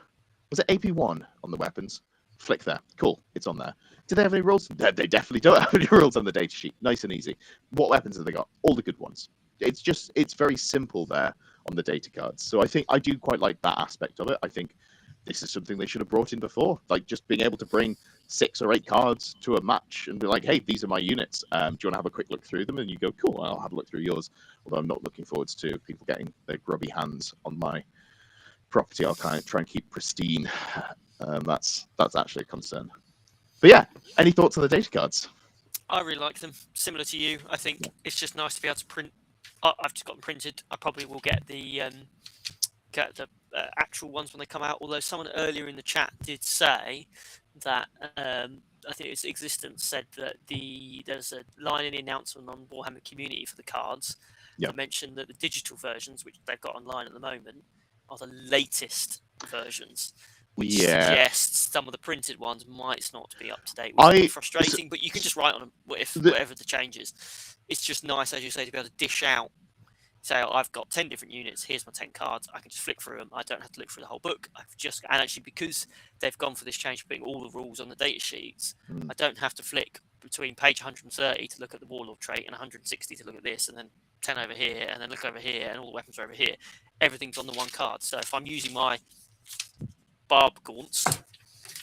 Was it AP1 on the weapons? Flick there. Cool, it's on there. Do they have any rules? They definitely don't have any rules on the data sheet. Nice and easy. What weapons have they got? All the good ones. It's very simple there on the data cards. So I think I do quite like that aspect of it. I think this is something they should have brought in before, like just being able to bring 6 or 8 cards to a match and be like, hey, these are my units. Do you want to have a quick look through them? And you go, cool, I'll have a look through yours. Although I'm not looking forward to people getting their grubby hands on my property. I'll kind of try and keep pristine. That's actually a concern. But yeah, any thoughts on the data cards? I really like them. Similar to you, I think it's just nice to be able to print. I've just got them printed. I probably will get the actual ones when they come out. Although someone earlier in the chat did say that I think its existence said that there's a line in the announcement on Warhammer Community for the cards that mentioned that the digital versions, which they've got online at the moment, are the latest versions. Which suggests some of the printed ones might not be up to date, which is frustrating. But you can just write on them whatever the changes. It's just nice, as you say, to be able to dish out. Say, oh, I've got 10 different units. Here's my 10 cards. I can just flick through them. I don't have to look through the whole book. And actually, because they've gone for this change, putting all the rules on the data sheets, I don't have to flick between page 130 to look at the Warlord trait and 160 to look at this, and then 10 over here, and then look over here, and all the weapons are over here. Everything's on the one card. So if I'm using my Barb Gaunts,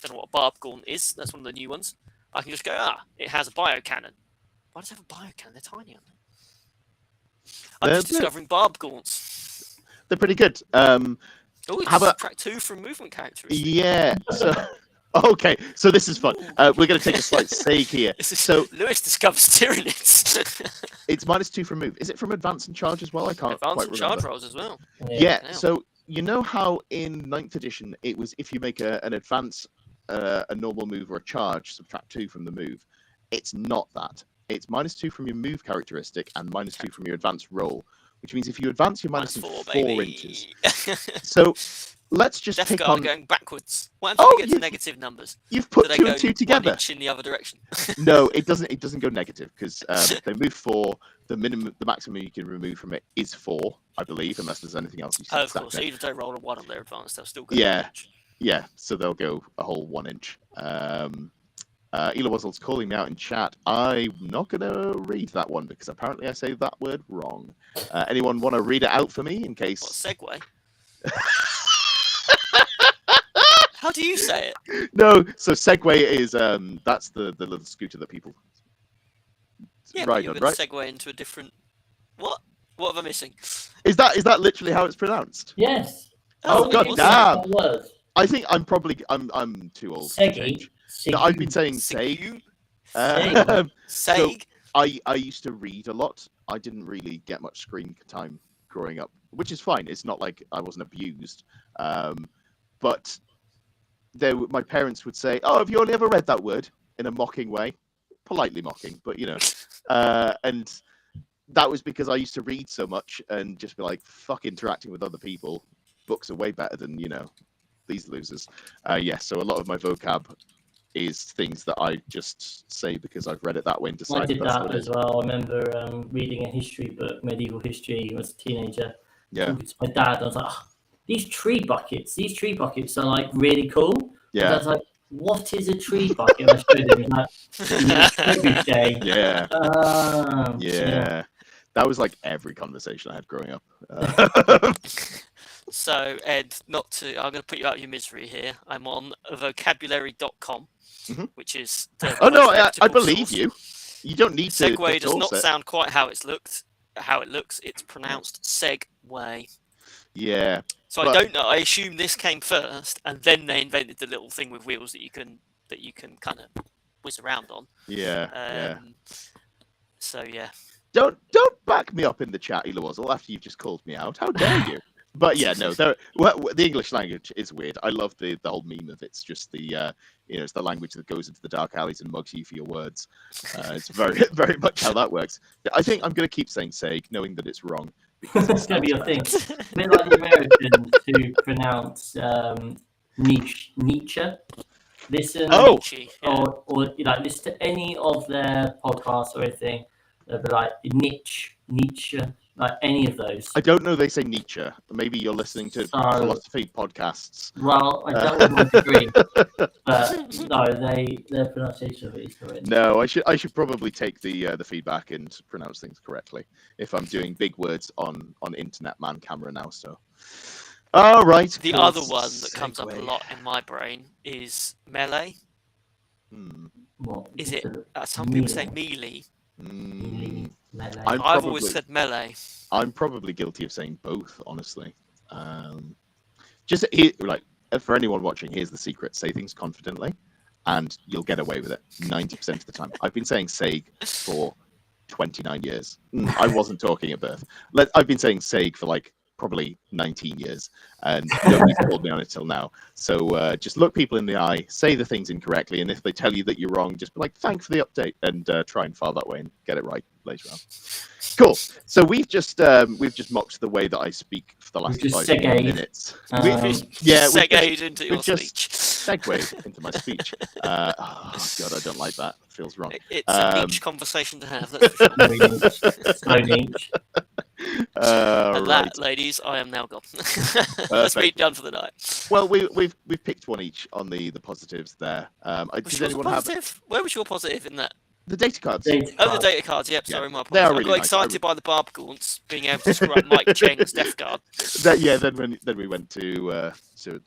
don't know what a Barb Gaunt is, that's one of the new ones, I can just go, it has a bio cannon. Why does it have a bio cannon? They're tiny, aren't they? I'm just discovering Barb Gaunts. They're pretty good. How about track 2 from movement characteristics? Yeah. So okay, so this is fun. We're going to take a slight seg here. So Lewis discovers Tyranids. It's -2 from move. Is it from advance and charge as well? I can't advance quite and remember. Charge rolls as well. Yeah. So you know how in 9th edition it was if you make an advance, a normal move or a charge, subtract 2 from the move. It's not that. It's -2 from your move characteristic and -2 from your advanced roll, which means if you advance, you're minus -4, 4 inches. baby. So let's just Death pick Guard on. going backwards. What happens when we get to negative numbers? You've Do put they 2 go and 2 1 together. inch in the other direction? No, it doesn't. It doesn't go negative because they move 4. The maximum you can remove from it is 4, I believe, unless there's anything else you see. Of course, even if they roll a 1 on their advance, they'll still go. Yeah. Yeah, so they'll go a whole 1 inch. Ela Wuzzle's calling me out in chat. I'm not going to read that one because apparently I say that word wrong. Anyone want to read it out for me in case? What, segue? How do you say it? No, so Segway is that's the little scooter that people Yeah, but ride you're on, going right? to segue into a different. What? What am I missing? Is that literally how it's pronounced? Yes. Oh, God What's damn. that word? I think I'm too old to Seggy. change. No, I've been saying Seg. Seg. Um, Seg. I used to read a lot. I didn't really get much screen time growing up, which is fine. It's not like I wasn't abused. But my parents would say, "Oh, have you only ever read that word?" in a mocking way, politely mocking, but you know. And that was because I used to read so much and just be like, "Fuck interacting with other people. Books are way better than these losers." Yeah, so a lot of my vocab is things that I just say because I've read it that way and I decided did that's that what it as is. well. I remember reading a history book, medieval history, when I was a teenager. Yeah, Talking to my dad, I was like, "Oh, these tree buckets are like really cool." yeah, Dad's like, "What is a tree bucket?" I showed him, like, trebuchet. yeah, Yeah. yeah. That was like every conversation I had growing up. So, Ed, I'm going to put you out of your misery here. I'm on vocabulary.com, Mhm. which is the Oh no, most I reputable believe source. you. You don't need to. Segway does not source it. sound quite how it looks. It's pronounced Segway. Yeah. So but- I don't know. I assume this came first, and then they invented the little thing with wheels that you can kind of whiz around on. Yeah. Yeah. So yeah. Don't back me up in the chat, Ela Wuzzle, after you've just called me out. How dare you? But yeah, no, the English language is weird. I love the whole meme of it's just the it's the language that goes into the dark alleys and mugs you for your words. It's very very much how that works. I think I'm going to keep saying "seg," knowing that it's wrong. Because It's going to be your better. thing. A bit like the Americans who pronounce Nietzsche. Listen, Oh! or listen to any of their podcasts or anything. They'll be like Nietzsche, like any of those. I don't know. They say Nietzsche. Maybe you're listening to philosophy podcasts. Well, I don't want to agree, but no, their pronunciation of it is correct. No, I should probably take the feedback and pronounce things correctly if I'm doing big words on internet man camera now. So, all right. The cool. other one that comes up a Segue. lot in my brain is melee. What Is it? Some melee? people say melee. Melee. I've always said melee. I'm probably guilty of saying both, honestly. For anyone watching, here's the secret: say things confidently, and you'll get away with it 90% of the time. I've been saying "seg" for 29 years. I wasn't talking at birth. I've been saying "seg" for probably 19 years, and nobody's called me on it till now. So just look people in the eye, say the things incorrectly, and if they tell you that you're wrong, just be like, "Thanks for the update," and try and file that way and get it right later on. Cool. So we've just mocked the way that I speak for the last 5 minutes. Segued into your speech. Segued into my speech. Oh God, I don't like that. It feels wrong. It's a niche conversation to have. That's for sure. So niche. And Right. that, ladies, I am now gone. Let's be done for the night. Well, we've picked one each on the positives there. Was Did yours anyone have positive? Where was your positive in that? the data cards? Oh, the data cards. Yep. Sorry, my They apologies. are I really got nice. excited by the barb gaunts being able to screw up Mike Cheng's Death Guard. Then we went to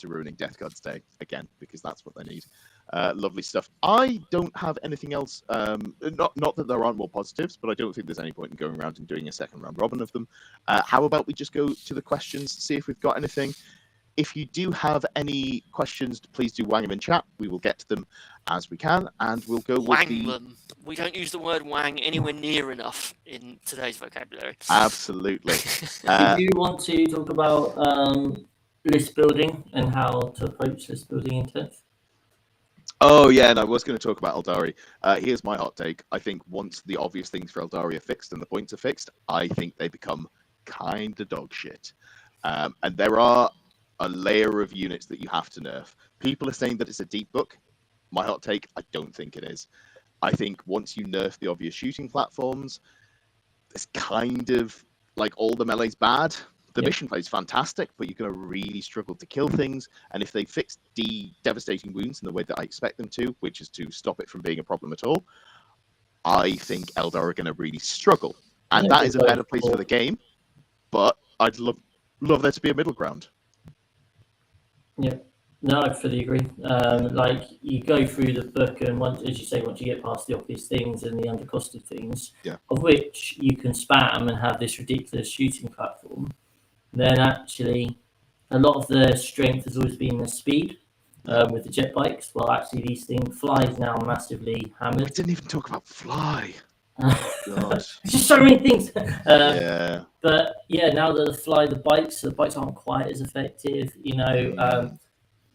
ruining Death God's Day again because that's what they need. Lovely stuff. I don't have anything else. Not that there aren't more positives, but I don't think there's any point in going around and doing a second round robin of them. How about we just go to the questions, see if we've got anything. If you do have any questions, please do wang them in chat. We will get to them as we can, and we'll go with them. We don't use the word wang anywhere near enough in today's vocabulary. Absolutely. Do you want to talk about list building and how to approach list building in 10th? Oh yeah, and I was going to talk about Aeldari. Here's my hot take. I think once the obvious things for Aeldari are fixed and the points are fixed, I think they become kind of dog shit. And there are a layer of units that you have to nerf. People are saying that it's a deep book. My hot take, I don't think it is. I think once you nerf the obvious shooting platforms, it's kind of like all the melee's bad. The mission play is fantastic, but you're going to really struggle to kill things. And if they fix devastating wounds in the way that I expect them to, which is to stop it from being a problem at all, I think Eldar are going to really struggle. And that is a better place for the game. But I'd love there to be a middle ground. Yeah, no, I fully agree. Like you go through the book, and once, as you say, once you get past the obvious things and the undercosted things, of which you can spam and have this ridiculous shooting platform, then actually a lot of the strength has always been the speed with the jet bikes. Well, actually, these things, Fly is now massively hammered. We didn't even talk about Fly. God. Just so many things. Yeah. But yeah, now that the bikes aren't quite as effective. You know,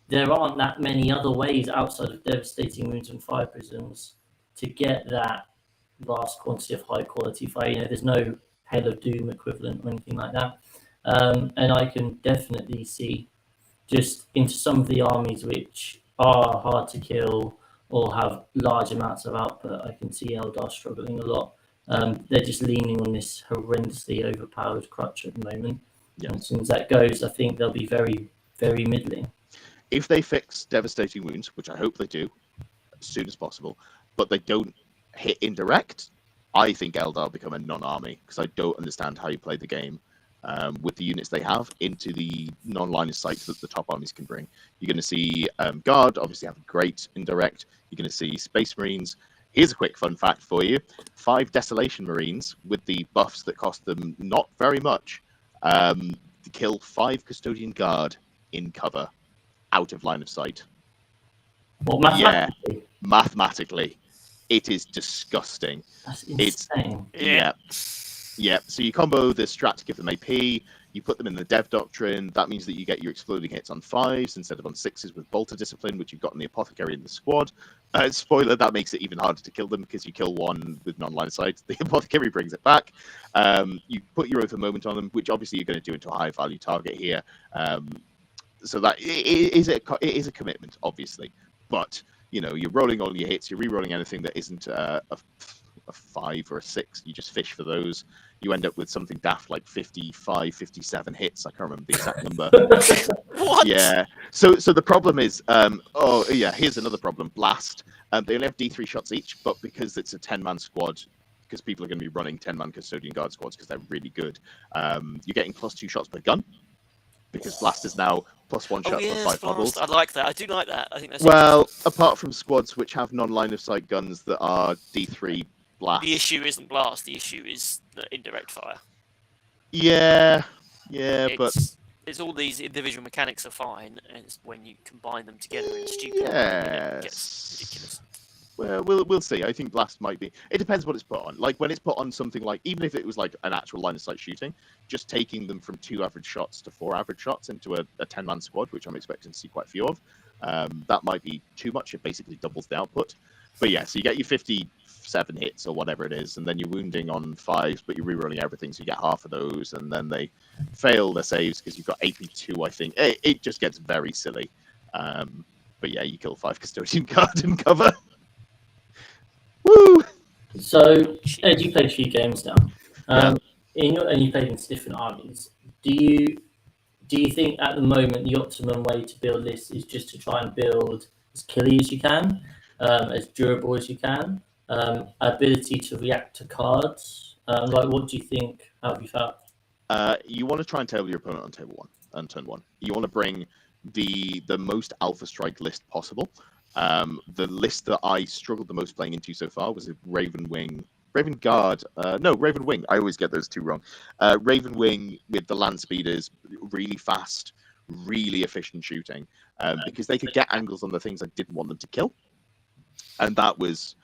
there aren't that many other ways outside of devastating wounds and fire prisms to get that vast quantity of high quality fire. You know, there's no Hail of Doom equivalent or anything like that. And I can definitely see just into some of the armies which are hard to kill or have large amounts of output. I can see Eldar struggling a lot. They're just leaning on this horrendously overpowered crutch at the moment. And as soon as that goes, I think they'll be very, very middling. If they fix devastating wounds, which I hope they do as soon as possible, but they don't hit indirect, I think Eldar become a non-army because I don't understand how you play the game with the units they have into the non-line of sight that the top armies can bring. You're going to see Guard obviously have great indirect. You're going to see Space Marines. Here's a quick fun fact for you. 5 Desolation Marines with the buffs that cost them not very much to kill 5 Custodian Guard in cover out of line of sight. Well, mathematically? Yeah, mathematically. It is disgusting. That's insane. Yeah. So you combo the strat to give them AP, you put them in the dev doctrine. That means that you get your exploding hits on 5s instead of on 6s with bolter discipline, which you've got in the apothecary in the squad. Spoiler, that makes it even harder to kill them because you kill one with non-line of sight. The apothecary brings it back. You put your Oath of Moment on them, which obviously you're going to do into a high value target here. So that it is a commitment, obviously. But you know, you're rolling all your hits, you're re-rolling anything that isn't a 5 or a 6. You just fish for those. You end up with something daft like 55, 57 hits. I can't remember the exact number. What? Yeah. So the problem is, here's another problem. Blast. They only have D3 shots each, but because it's a 10-man squad, because people are going to be running 10-man Custodian Guard squads because they're really good, you're getting +2 shots per gun. Because Blast is now +1 shot for 5 models. I like that. I do like that. I think that's apart from squads which have non-line of sight guns that are D3 Blast. The issue isn't Blast. The issue is the indirect fire. Yeah, but it's all these individual mechanics are fine, and it's when you combine them together in a stupid way, it gets ridiculous. Well, we'll see. I think Blast might be. It depends what it's put on. Like when it's put on something like, even if it was like an actual line of sight shooting, just taking them from 2 average shots to 4 average shots into a 10-man squad, which I'm expecting to see quite a few of. That might be too much. It basically doubles the output. But yeah, so you get your 57 hits or whatever it is, and then you're wounding on 5s, but you're rerolling everything, so you get half of those, and then they fail their saves because you've got AP2, I think. It just gets very silly. But yeah, you kill 5 Custodian Guard in cover. Woo! So, Ed, you played a few games now. And you played in different armies. Do you think at the moment the optimum way to build this is just to try and build as killy as you can, as durable as you can, ability to react to cards? What do you think? How have you felt? You want to try and table your opponent on turn 1. You want to bring the most alpha strike list possible. The list that I struggled the most playing into so far was Raven Wing. I always get those two wrong. Raven Wing with the land speeders, really fast, really efficient shooting, because they could get angles on the things I didn't want them to kill. And that was,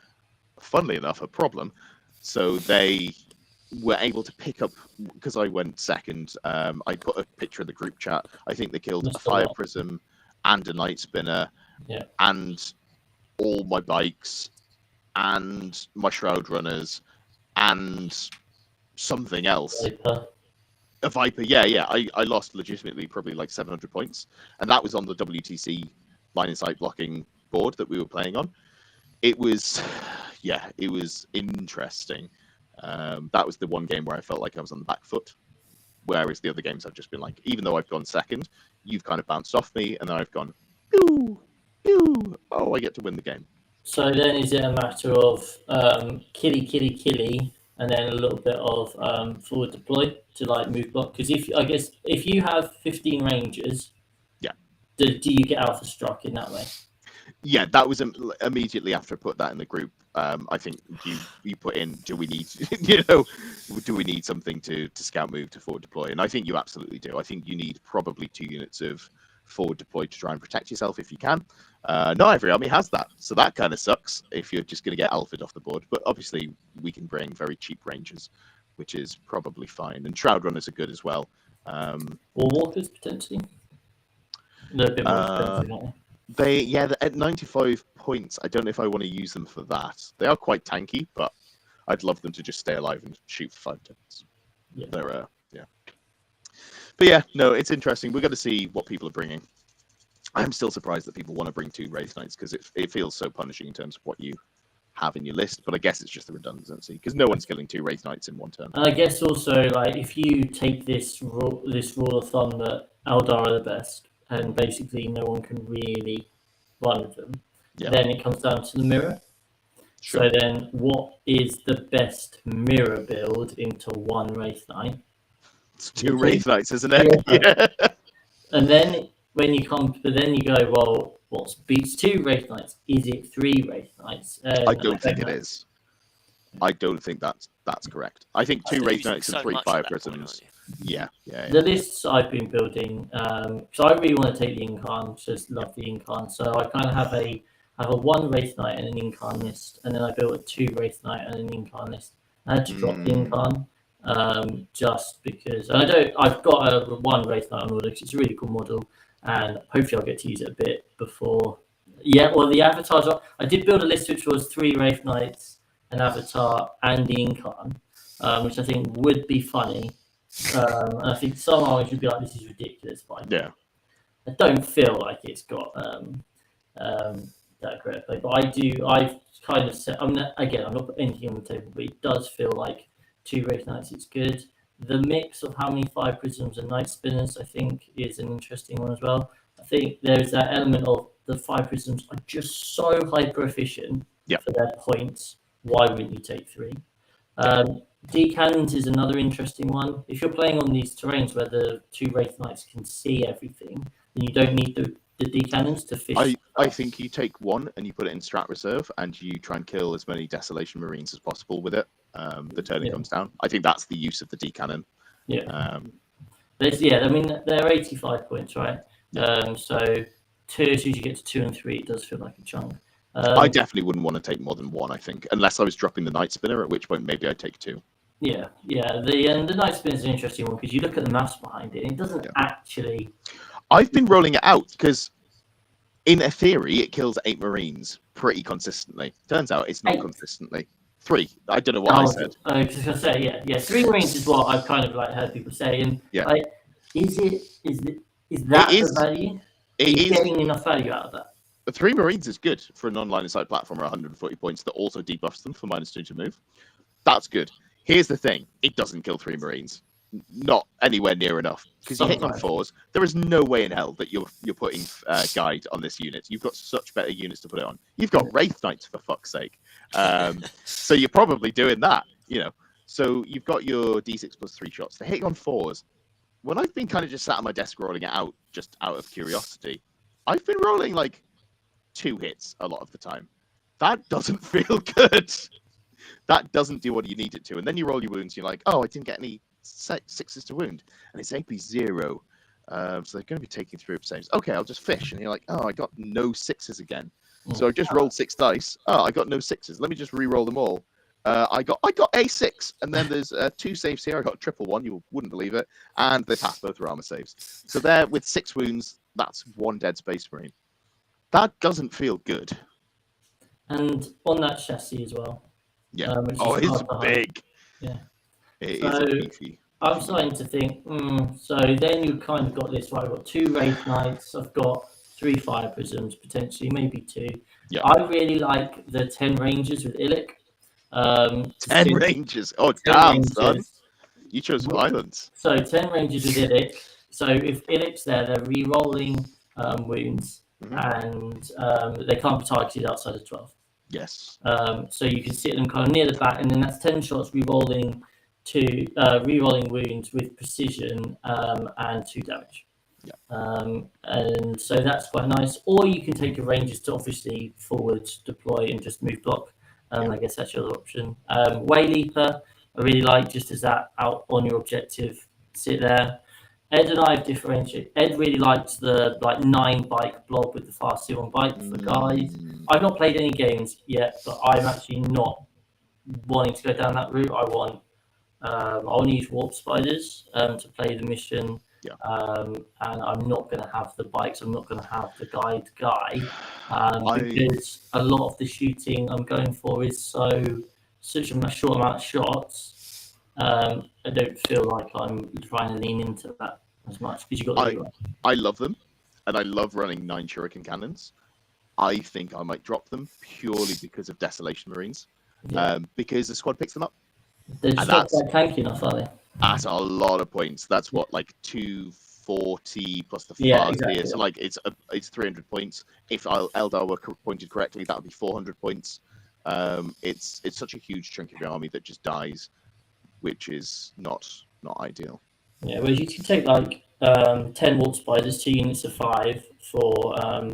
funnily enough, a problem. So they were able to pick up, because I went second. I put a picture in the group chat. I think they killed a fire prism and a night spinner, and all my bikes and my shroud runners and something else. A Viper, yeah. I lost legitimately probably like 700 points, and that was on the WTC line of sight blocking board that we were playing on. It was, it was interesting. That was the one game where I felt like I was on the back foot, whereas the other games I've just been like, even though I've gone second, you've kind of bounced off me, and then I've gone, pew, pew, oh, I get to win the game. So then is it a matter of killy, and then a little bit of forward deploy to like move block? Because if you have 15 rangers, do you get alpha struck in that way? Yeah, that was immediately after I put that in the group. I think you put in, do we need do we need something to scout move to forward deploy? And I think you absolutely do. I think you need probably 2 units of forward deploy to try and protect yourself if you can. Not every army has that, so that kind of sucks if you're just going to get alphaed off the board. But obviously we can bring very cheap rangers, which is probably fine. And shroud runners are good as well. Or walkers potentially. A little bit more expensive, aren't they? They're at 95 points. I don't know if I want to use them for that. They are quite tanky, but I'd love them to just stay alive and shoot for 5 turns. They're But yeah, no, it's interesting. We're going to see what people are bringing. I'm still surprised that people want to bring 2 Wraith Knights, because it feels so punishing in terms of what you have in your list. But I guess it's just the redundancy, because no one's killing 2 Wraith Knights in one turn. And I guess also, like, if you take this rule of thumb that Eldar are the best, and basically no one can really run with them, then it comes down to the mirror. Sure. So then, what is the best mirror build into 1 Wraith Knight? It's 2 Wraith Knights, isn't it? Yeah. And then when you come, but then you go, well, what beats 2 Wraith Knights? Is it 3 Wraith Knights? I don't think it is. I don't think that's correct. I think 2 Wraith Knights and 3 Fire Prisms. Yeah. The lists I've been building, so I really want to take the Incarn, just love the Incarn. So I kind of have a 1 Wraith Knight and an Incarn list, and then I built a 2 Wraith Knight and an Incarn list. I had to drop the Incarn, just because I've got a 1 Wraith Knight on order because it's a really cool model, and hopefully I'll get to use it a bit before. Yeah, well, the avatars. I did build a list which was 3 Wraith Knights, an Avatar, and the Incarn, which I think would be funny. And I think some armies would be like, this is ridiculous, but I don't feel like it's got that great play. But I've kind of set, I'm not putting anything on the table, but it does feel like 2 Wraith Knights, it's good. The mix of how many Fire Prisms and Night Spinners, I think, is an interesting one as well. I think there's that element of the Fire Prisms are just so hyper efficient for their points. Why wouldn't you take 3? D-Cannons is another interesting one. If you're playing on these terrains where the 2 Wraith Knights can see everything, then you don't need the D-Cannons to fish. I think you take 1 and you put it in Strat Reserve, and you try and kill as many Desolation Marines as possible with it. The turn it comes down. I think that's the use of the D-Cannon. I mean, they're 85 points, right? So 2, as soon as you get to 2 and 3, it does feel like a chunk. I definitely wouldn't want to take more than 1, I think, unless I was dropping the Night Spinner, at which point maybe I'd take 2. Yeah. The Night Spinner is an interesting one because you look at the maths behind it, and it doesn't actually. I've been rolling it out because, in a theory, it kills 8 Marines pretty consistently. Turns out it's not 8. Consistently. 3. I don't know what I said. I was just gonna say, 3 Marines is what I've kind of like heard people say, and is that the value? Are you getting enough value out of that? The 3 Marines is good for a non-line of sight platform, 140 points that also debuffs them for -2 to move. That's good. Here's the thing: it doesn't kill 3 Marines, not anywhere near enough. Because you're hitting on 4s. There is no way in hell that you're putting guide on this unit. You've got such better units to put it on. You've got Wraith Knights, for fuck's sake. So you're probably doing that, So you've got your D6 plus 3 shots. They're hitting on 4s. When I've been kind of just sat at my desk rolling it out, just out of curiosity, I've been rolling like 2 hits a lot of the time. That doesn't feel good. That doesn't do what you need it to. And then you roll your wounds, you're like, oh, I didn't get any 6s to wound. And it's AP 0. So they're going to be taking 3 percent. Okay, I'll just fish. And you're like, oh, I got no 6s again. So I just rolled 6 dice. Oh, I got no 6s. Let me just re-roll them all. I got A6, and then there's 2 saves here. I got a triple one, you wouldn't believe it, and they passed both their armor saves. So there, with 6 wounds, that's 1 dead Space Marine. That doesn't feel good. And on that chassis as well. Yeah. Which is It's hard to hide. big. Yeah. It So, is a beefy. I'm starting to think, so then you've kind of got this, right? I've got 2 Wraith Knights, I've got 3 Fire Prisms, potentially, maybe 2. Yeah. I really like the 10 Rangers with Illic. 10 Rangers. Oh, 10 damn, Rangers. son. You chose violence. So 10 Rangers with Illic. So if Illic's there, they're re-rolling wounds, and they can't be targeted outside of 12. Yes. So you can sit them kind of near the back, and then that's 10 shots re-rolling wounds with precision and 2 damage. Yeah. And so that's quite nice. Or you can take your Rangers to obviously forward deploy and just move block. I guess that's your other option. Wayleaper, I really like, just as that out on your objective, sit there. Ed and I have differentiated. Ed really liked the 9 bike blob with the fast 2 on bike for guys. I've not played any games yet, but I'm actually not wanting to go down that route. I want to use warp spiders to play the mission. Yeah. And I'm not going to have the bikes. I'm not going to have the guide guy because a lot of the shooting I'm going for is such a short amount of shots. I don't feel like I'm trying to lean into that as much because you got. I love them, and I love running 9 Shuriken cannons. I think I might drop them purely because of Desolation Marines, because the squad picks them up. They're just not quite tanky enough, are they? That's a lot of points. That's what, like 240 plus the 5 exactly. here. So like it's 300 points. If Eldar were pointed correctly, that would be 400 points. It's such a huge chunk of your army that just dies, which is not ideal. Yeah, whereas you can take like 10 warp spiders, 2 units of 5 for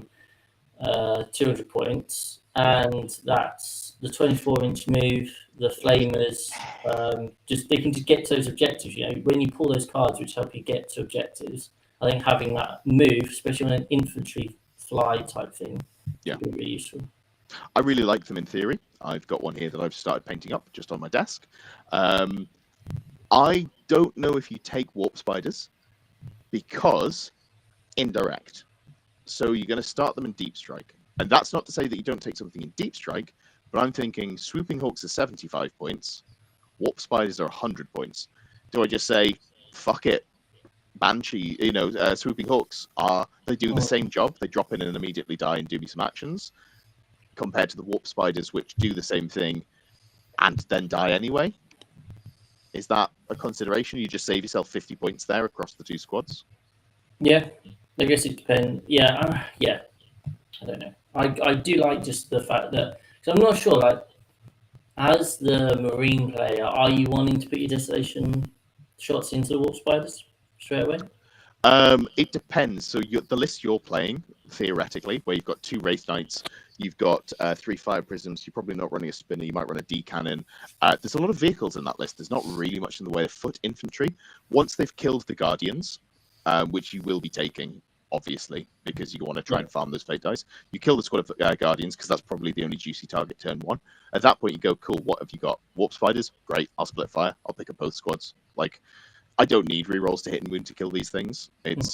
200 points, and that's the 24-inch move. The flamers, they can just get to those objectives. You know, when you pull those cards which help you get to objectives, I think having that move, especially on an infantry fly type thing, would be really useful. I really like them in theory. I've got one here that I've started painting up just on my desk. I don't know if you take warp spiders because indirect. So you're going to start them in deep strike, and that's not to say that you don't take something in deep strike. But I'm thinking swooping hawks are 75 points, warp spiders are 100 points. Do I just say, fuck it, banshee? Swooping hawks they do the same job. They drop in and immediately die and do me some actions, compared to the warp spiders, which do the same thing and then die anyway. Is that a consideration? You just save yourself 50 points there across the 2 squads. Yeah, I guess it depends. Yeah, I don't know. I do like just the fact that. So I'm not sure, like, as the Marine player, are you wanting to put your Desolation shots into the warp spiders straight away? It depends. So the list you're playing, theoretically, where you've got 2 Wraith Knights, you've got 3 Fire Prisms, you're probably not running a spinner, you might run a D cannon. There's a lot of vehicles in that list. There's not really much in the way of foot infantry. Once they've killed the Guardians, which you will be taking, obviously, because you want to try and farm those fate dice. You kill the squad of Guardians, because that's probably the only juicy target turn 1. At that point, you go, cool, what have you got? Warp Spiders? Great, I'll split fire. I'll pick up both squads. Like, I don't need rerolls to hit and wound to kill these things. I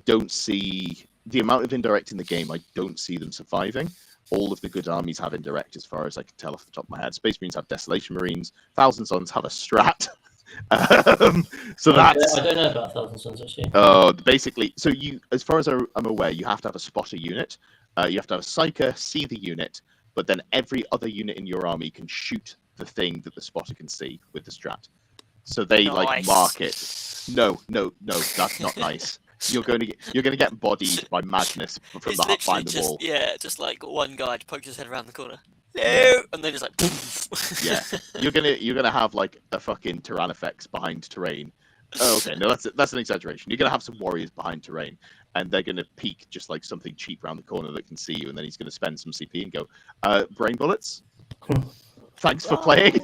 don't see the amount of indirect in the game. I don't see them surviving. All of the good armies have indirect, as far as I can tell off the top of my head. Space Marines have Desolation Marines. Thousand Sons have a strat. So that's. I don't know about Thousand Sons actually. Basically, so you, as far as I'm aware, you have to have a spotter unit. You have to have a psyker, see the unit, but then every other unit in your army can shoot the thing that the spotter can see with the strat. So they like mark it. No, that's not nice. You're going to get bodied by madness from behind the wall. Yeah, just like one guy pokes his head around the corner. No, and then it's like. Yeah, you're gonna have like a fucking Tyrannofex behind terrain. Oh, okay, no, that's an exaggeration. You're gonna have some warriors behind terrain, and they're gonna peek just like something cheap around the corner that can see you, and then he's gonna spend some CP and go, brain bullets. Thanks for playing.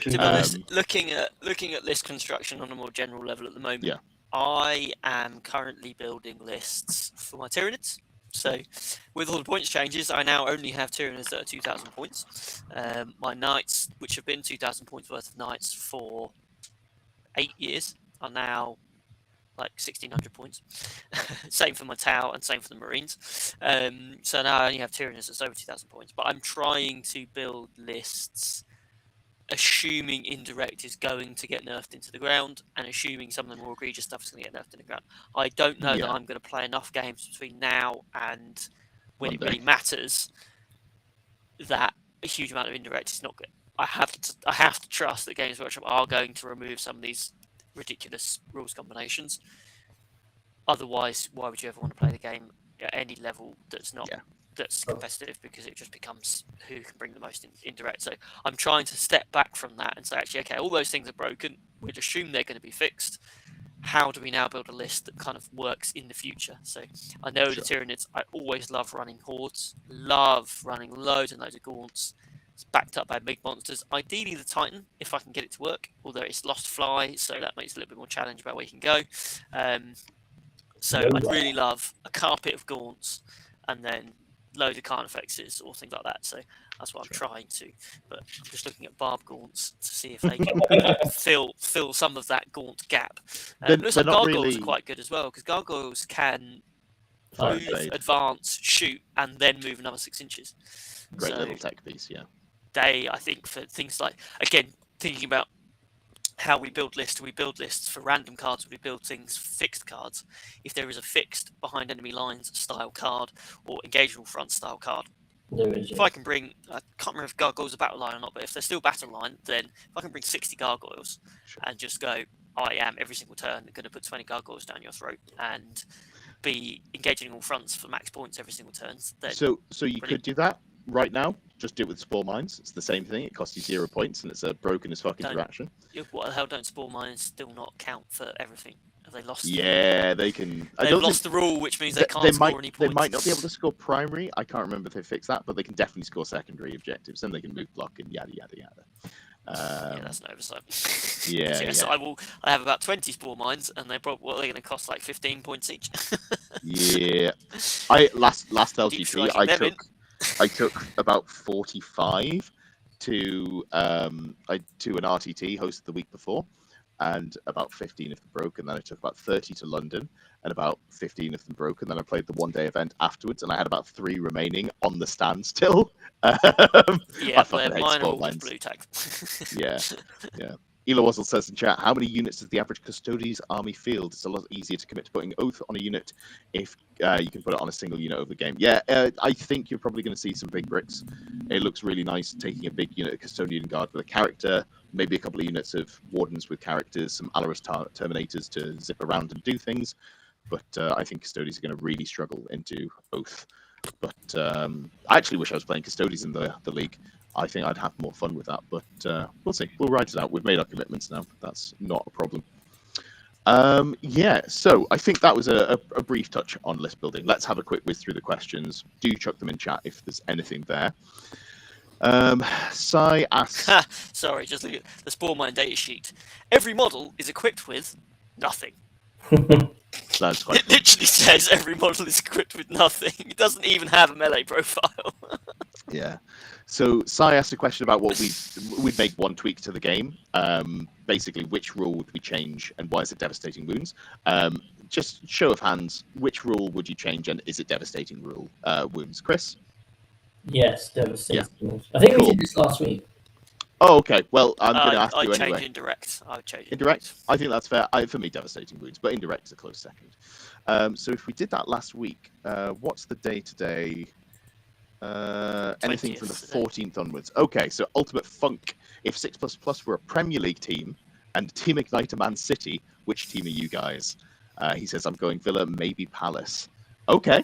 To be honest, looking at list construction on a more general level at the moment, I am currently building lists for my Tyranids. So, with all the points changes, I now only have Tyranids that are 2,000 points. My Knights, which have been 2,000 points worth of Knights for 8 years, are now like 1,600 points. Same for my Tau and same for the Marines. So now I only have Tyranids that's over 2,000 points. But I'm trying to build lists assuming Indirect is going to get nerfed into the ground and assuming some of the more egregious stuff is going to get nerfed in the ground. I don't know that I'm going to play enough games between now and when it really matters that a huge amount of Indirect is not good. I have to trust that Games Workshop are going to remove some of these ridiculous rules combinations. Otherwise, why would you ever want to play the game at any level that's not that's competitive, because it just becomes who can bring the most indirect. So I'm trying to step back from that and say, actually, okay, all those things are broken. We'll assume they're going to be fixed. How do we now build a list that kind of works in the future? So I know the Tyranids, I always love running hordes, love running loads and loads of gaunts. It's backed up by big monsters. Ideally the Titan, if I can get it to work, although it's lost fly, so that makes it a little bit more challenge about where you can go. So I'd really love a carpet of gaunts and then load of Carnifexes or things like that. So that's what I'm trying to. But I'm just looking at barb gaunts to see if they can fill some of that gaunt gap. Looks like gargoyles are quite good as well, because gargoyles can move, advance, shoot, and then move another 6 inches. Great little tech piece, yeah. They, I think, for things like, again, thinking about how we build lists for random cards, we build things fixed cards. If there is a fixed behind enemy lines style card or engagement front style card, if I can bring, I can't remember if gargoyles are battle line or not, but if they're still battle line, then if I can bring 60 gargoyles and just go, I am every single turn going to put 20 gargoyles down your throat and be engaging all fronts for max points every single turn. Then so you could do that right now. Just do it with Spore Mines. It's the same thing. It costs you 0 points, and it's a broken as fuck interaction. What the hell? Don't Spore Mines still not count for everything? Have they lost? Yeah, they can. They've lost the rule, which means they can't score any points. They might not be able to score primary. I can't remember if they fixed that, but they can definitely score secondary objectives, and they can move block and yada yada yada. Yeah, that's an oversight. So I have about 20 Spore Mines, and they're going to cost like 15 points each. Yeah, last LGT I took about 45 to an RTT hosted the week before, and about 15 of them broke, and then I took about 30 to London, and about 15 of them broke, and then I played the one-day event afterwards, and I had about 3 remaining on the stand still. Yeah, mine are all with blue tag. Yeah. Ela Wazzle says in chat, how many units does the average Custodes army field? It's a lot easier to commit to putting Oath on a unit if you can put it on a single unit over the game. Yeah, I think you're probably going to see some big bricks. It looks really nice taking a big unit of Custodian Guard with a character, maybe a couple of units of Wardens with characters, some Alaris Terminators to zip around and do things. But I think Custodians are going to really struggle into Oath. But I actually wish I was playing Custodians in the league. I think I'd have more fun with that, but we'll see. We'll ride it out. We've made our commitments now. That's not a problem. So I think that was a brief touch on list building. Let's have a quick whiz through the questions. Do chuck them in chat if there's anything there. Sai asks... Sorry, just look at the Spore Mine data sheet. Every model is equipped with nothing. That's quite it literally says every model is equipped with nothing. It doesn't even have a melee profile. Yeah. So Sai asked a question about what we'd make one tweak to the game. Basically, which rule would we change and why is it devastating wounds? Just show of hands, which rule would you change and is it devastating wounds? Chris? Yes, devastating wounds. I think we did this last week. Oh, okay. Well, I'm going to ask you anyway. I'd change Indirect. I would change Indirect? I think that's fair. For me, devastating wounds, but Indirect is a close second. So if we did that last week, what's the day today? Anything from the 14th onwards. Okay, so Ultimate Funk. If 6++ were a Premier League team and Team Ignite a Man City, which team are you guys? He says, I'm going Villa, maybe Palace. Okay.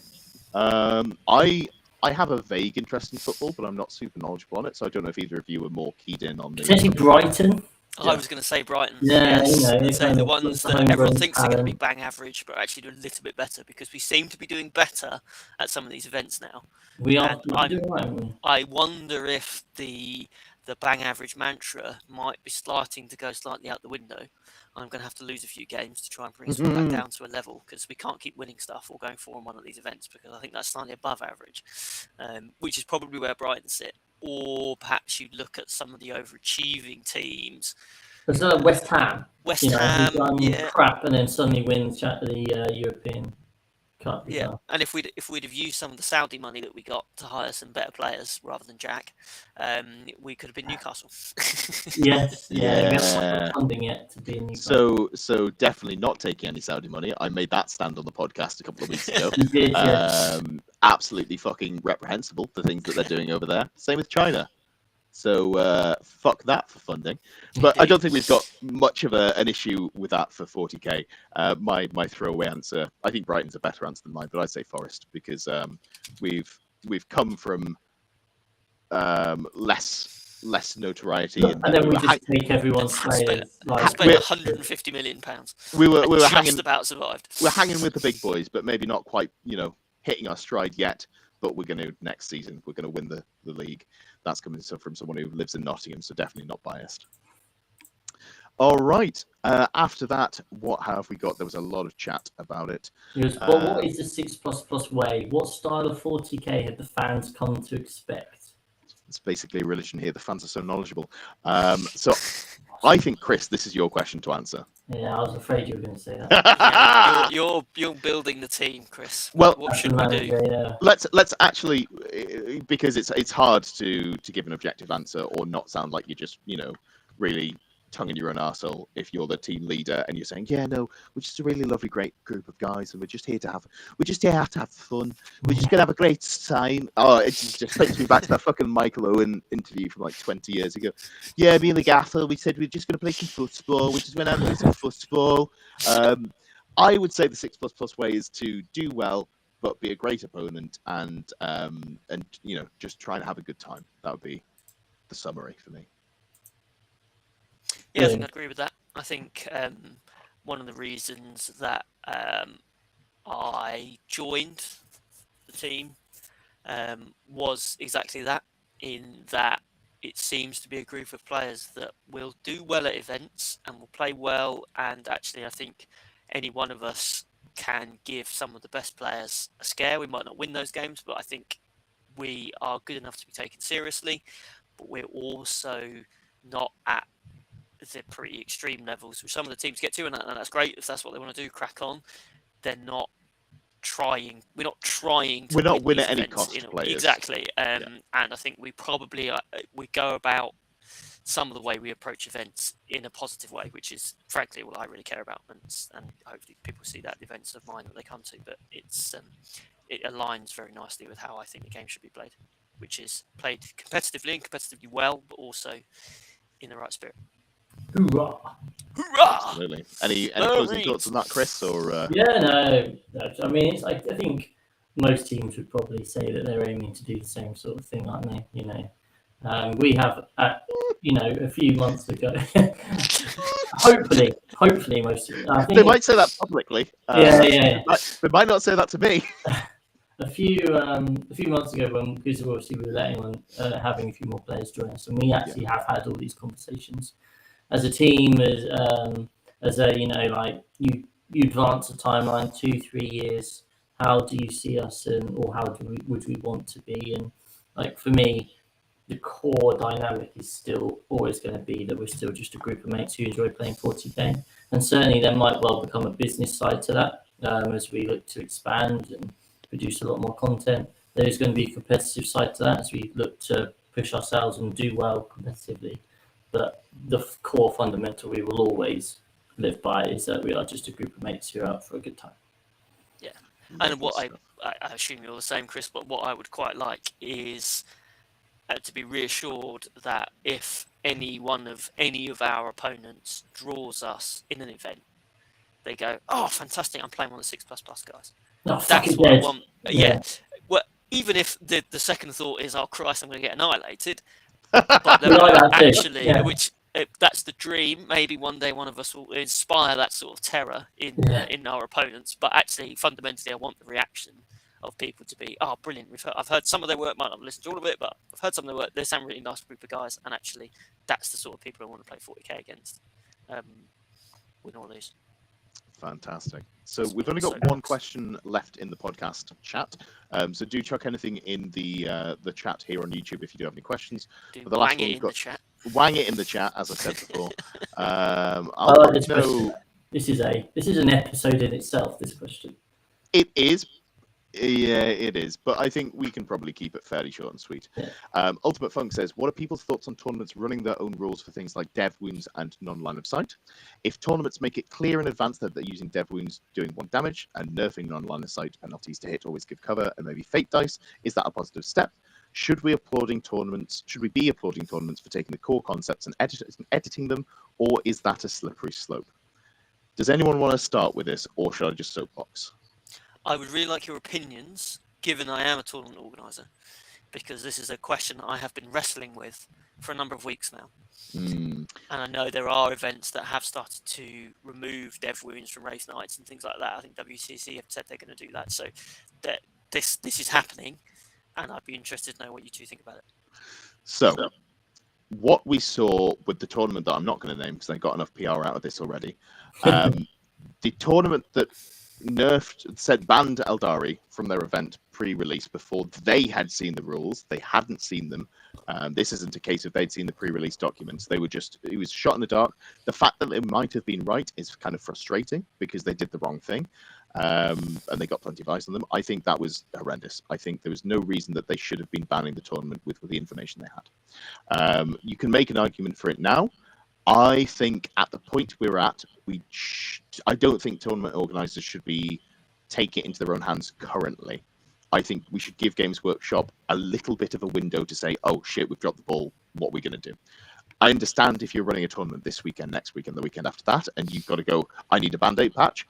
I have a vague interest in football, but I'm not super knowledgeable on it, so I don't know if either of you are more keyed in on the... Potentially Brighton. I was going to say Brighton. Yeah, yes. The ones that everyone thinks are going to be bang average, but actually do a little bit better, because we seem to be doing better at some of these events now. We are. I wonder if the the bang average mantra might be starting to go slightly out the window. I'm going to have to lose a few games to try and bring us back down to a level, because we can't keep winning stuff or going 4-1 at these events, because I think that's slightly above average, which is probably where Brighton sit. Or perhaps you look at some of the overachieving teams. There's West Ham. West who've Ham, done yeah. crap and then suddenly wins the European Cup. Yeah, and if we'd have used some of the Saudi money that we got to hire some better players rather than Jack, we could have been Newcastle. Yes, Yeah. we haven't funding yet to be in Newcastle. So definitely not taking any Saudi money. I made that stand on the podcast a couple of weeks ago. You did, yes. Absolutely fucking reprehensible, the things that they're doing over there. Same with China. So fuck that for funding. But I don't think we've got much of an issue with that for 40k. My throwaway answer, I think Brighton's a better answer than mine, but I'd say Forest, because we've come from less notoriety, and then we just take everyone's players. Spent 150 million pounds. We were just hanging, about survived. We're hanging with the big boys, but maybe not quite, hitting our stride yet. But we're going to, next season, we're going to win the league. That's coming from someone who lives in Nottingham, so definitely not biased. All right. After that, what have we got? There was a lot of chat about it. What is the 6++ way? What style of 40k have the fans come to expect? It's basically a religion here. The fans are so knowledgeable. So I think, Chris, this is your question to answer. Yeah, I was afraid you were going to say that. You're building the team, Chris. Well, what should we do? Yeah. Let's actually, because it's hard to give an objective answer or not sound like you're just really tongue in your own arsehole if you're the team leader and you're saying, yeah, no, we're just a really lovely, great group of guys, and we're just here to have fun. We're just gonna have a great time. Oh, it just takes me back to that fucking Michael Owen interview from like 20 years ago. Yeah, me and the gaffer, we said we're just gonna play some football. We just went out and played some football. I would say the 6++ way is to do well, but be a great opponent, and just try and have a good time. That would be the summary for me. Yeah, I think I'd agree with that. I think one of the reasons that I joined the team was exactly that, in that it seems to be a group of players that will do well at events and will play well, and actually I think any one of us can give some of the best players a scare. We might not win those games, but I think we are good enough to be taken seriously, but we're also not at the pretty extreme levels which some of the teams get to, and that's great if that's what they want to do, crack on. We're not trying to win at any cost, players. Exactly. And I think we probably we go about some of the way we approach events in a positive way, which is frankly what I really care about, and hopefully people see that at the events of mine that they come to. But it aligns very nicely with how I think the game should be played, which is played competitively and competitively well, but also in the right spirit. Hoorah! Hoorah! Absolutely. Any closing thoughts on that, Chris? Or Yeah, no. I mean, it's like, I think most teams would probably say that they're aiming to do the same sort of thing, aren't they? We have, a few months ago. hopefully, most. They might say that publicly. Yeah. They might not say that to me. A few months ago, because obviously we were letting on having a few more players join us, and we actually have had all these conversations as a team, as a you advance a timeline 2-3 years. How do you see us, or how would we want to be? And like for me, the core dynamic is still always going to be that we're still just a group of mates who enjoy playing 40k, and certainly there might well become a business side to that as we look to expand and produce a lot more content. There's going to be a competitive side to that as we look to push ourselves and do well competitively. But the core fundamental we will always live by is that we are just a group of mates who are out for a good time. Yeah, and what I assume you're the same, Chris, but what I would quite like is to be reassured that if any of our opponents draws us in an event, they go, "Oh, fantastic! I'm playing one of the 6++ guys." Oh, that's what I want. Yeah. Well, even if the second thought is, "Oh Christ, I'm going to get annihilated," but actually, which that's the dream. Maybe one day one of us will inspire that sort of terror in our opponents. But actually, fundamentally, I want the reaction of people to be, oh, brilliant. I've heard some of their work, might not listen to all of it, but I've heard some of their work. They sound really nice group of guys, and actually, that's the sort of people I want to play 40k against. Win or lose. Fantastic. So we've only got one question left in the podcast chat. So do chuck anything in the chat here on YouTube if you do have any questions. Do the last wang one it we've in got, the chat. Wang it in the chat, as I said before. I like this question. This is an episode in itself, this question. It is. Yeah, it is. But I think we can probably keep it fairly short and sweet. Yeah. Ultimate Funk says, what are people's thoughts on tournaments running their own rules for things like dev wounds and non-line of sight? If tournaments make it clear in advance that they're using dev wounds doing 1 damage and nerfing non-line of sight penalties to hit always give cover and maybe fate dice, is that a positive step? Should we be applauding tournaments for taking the core concepts and editing them, or is that a slippery slope? Does anyone want to start with this, or should I just soapbox? I would really like your opinions, given I am a tournament organizer, because this is a question I have been wrestling with for a number of weeks now. And I know there are events that have started to remove dev wounds from race nights and things like that. I think WCC have said they're going to do that. So that this is happening, and I'd be interested to know what you two think about it. So what we saw with the tournament that I'm not going to name because I got enough PR out of this already, the tournament that banned Aeldari from their event pre-release before they had seen the rules. They hadn't seen them. This isn't a case of they'd seen the pre-release documents. It was shot in the dark. The fact that they might have been right is kind of frustrating because they did the wrong thing. And they got plenty of eyes on them. I think that was horrendous. I think there was no reason that they should have been banning the tournament with the information they had. You can make an argument for it now. I think at the point we're at, I don't think tournament organizers should take it into their own hands currently. I think we should give Games Workshop a little bit of a window to say, oh shit, we've dropped the ball. What are we going to do? I understand if you're running a tournament this weekend, next weekend, the weekend after that, and you've got to go, I need a Band-Aid patch.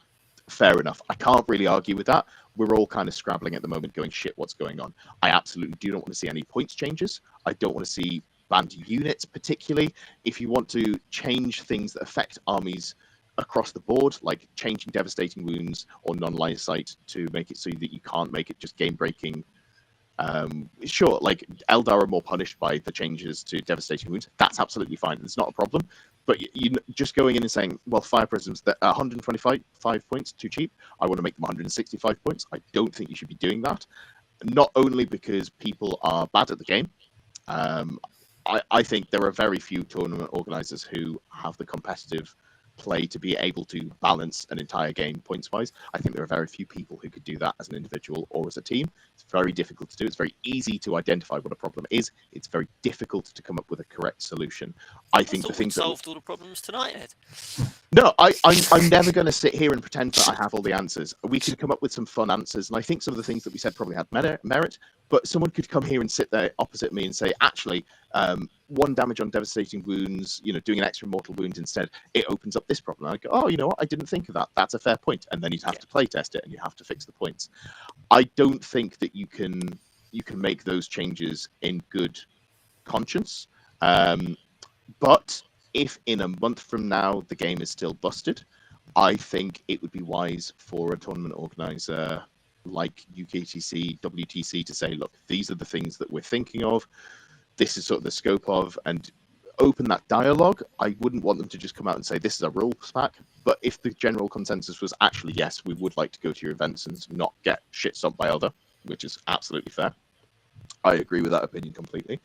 Fair enough. I can't really argue with that. We're all kind of scrabbling at the moment going, shit, what's going on? I absolutely do not want to see any points changes. I don't want to see banned units particularly. If you want to change things that affect armies across the board, like changing devastating wounds or non-line of sight to make it so that you can't make it just game breaking, sure, like Eldar are more punished by the changes to devastating wounds. That's absolutely fine. It's not a problem. But you just going in and saying, well, fire prisms that are 125 points too cheap. I want to make them 165 points. I don't think you should be doing that. Not only because people are bad at the game. I think there are very few tournament organizers who have the competitive play to be able to balance an entire game points wise. I think there are very few people who could do that as an individual or as a team. It's very difficult to do. It's very easy to identify what a problem is. It's very difficult to come up with a correct solution. I think the things solved all the problems tonight, Ed. No, I'm never going to sit here and pretend that I have all the answers. We could come up with some fun answers, and I think some of the things that we said probably had merit. But someone could come here and sit there opposite me and say, actually, 1 damage on devastating wounds, doing an extra mortal wound instead, it opens up this problem. And I go, oh, you know what? I didn't think of that. That's a fair point. And then you'd have to play test it and you have to fix the points. I don't think that you can make those changes in good conscience. But if in a month from now the game is still busted, I think it would be wise for a tournament organizer like UKTC, WTC to say, look, these are the things that we're thinking of. This is sort of the scope of, and open that dialogue. I wouldn't want them to just come out and say, this is a rules pack. But if the general consensus was actually, yes, we would like to go to your events and not get shit stomped by Eldar, which is absolutely fair. I agree with that opinion completely.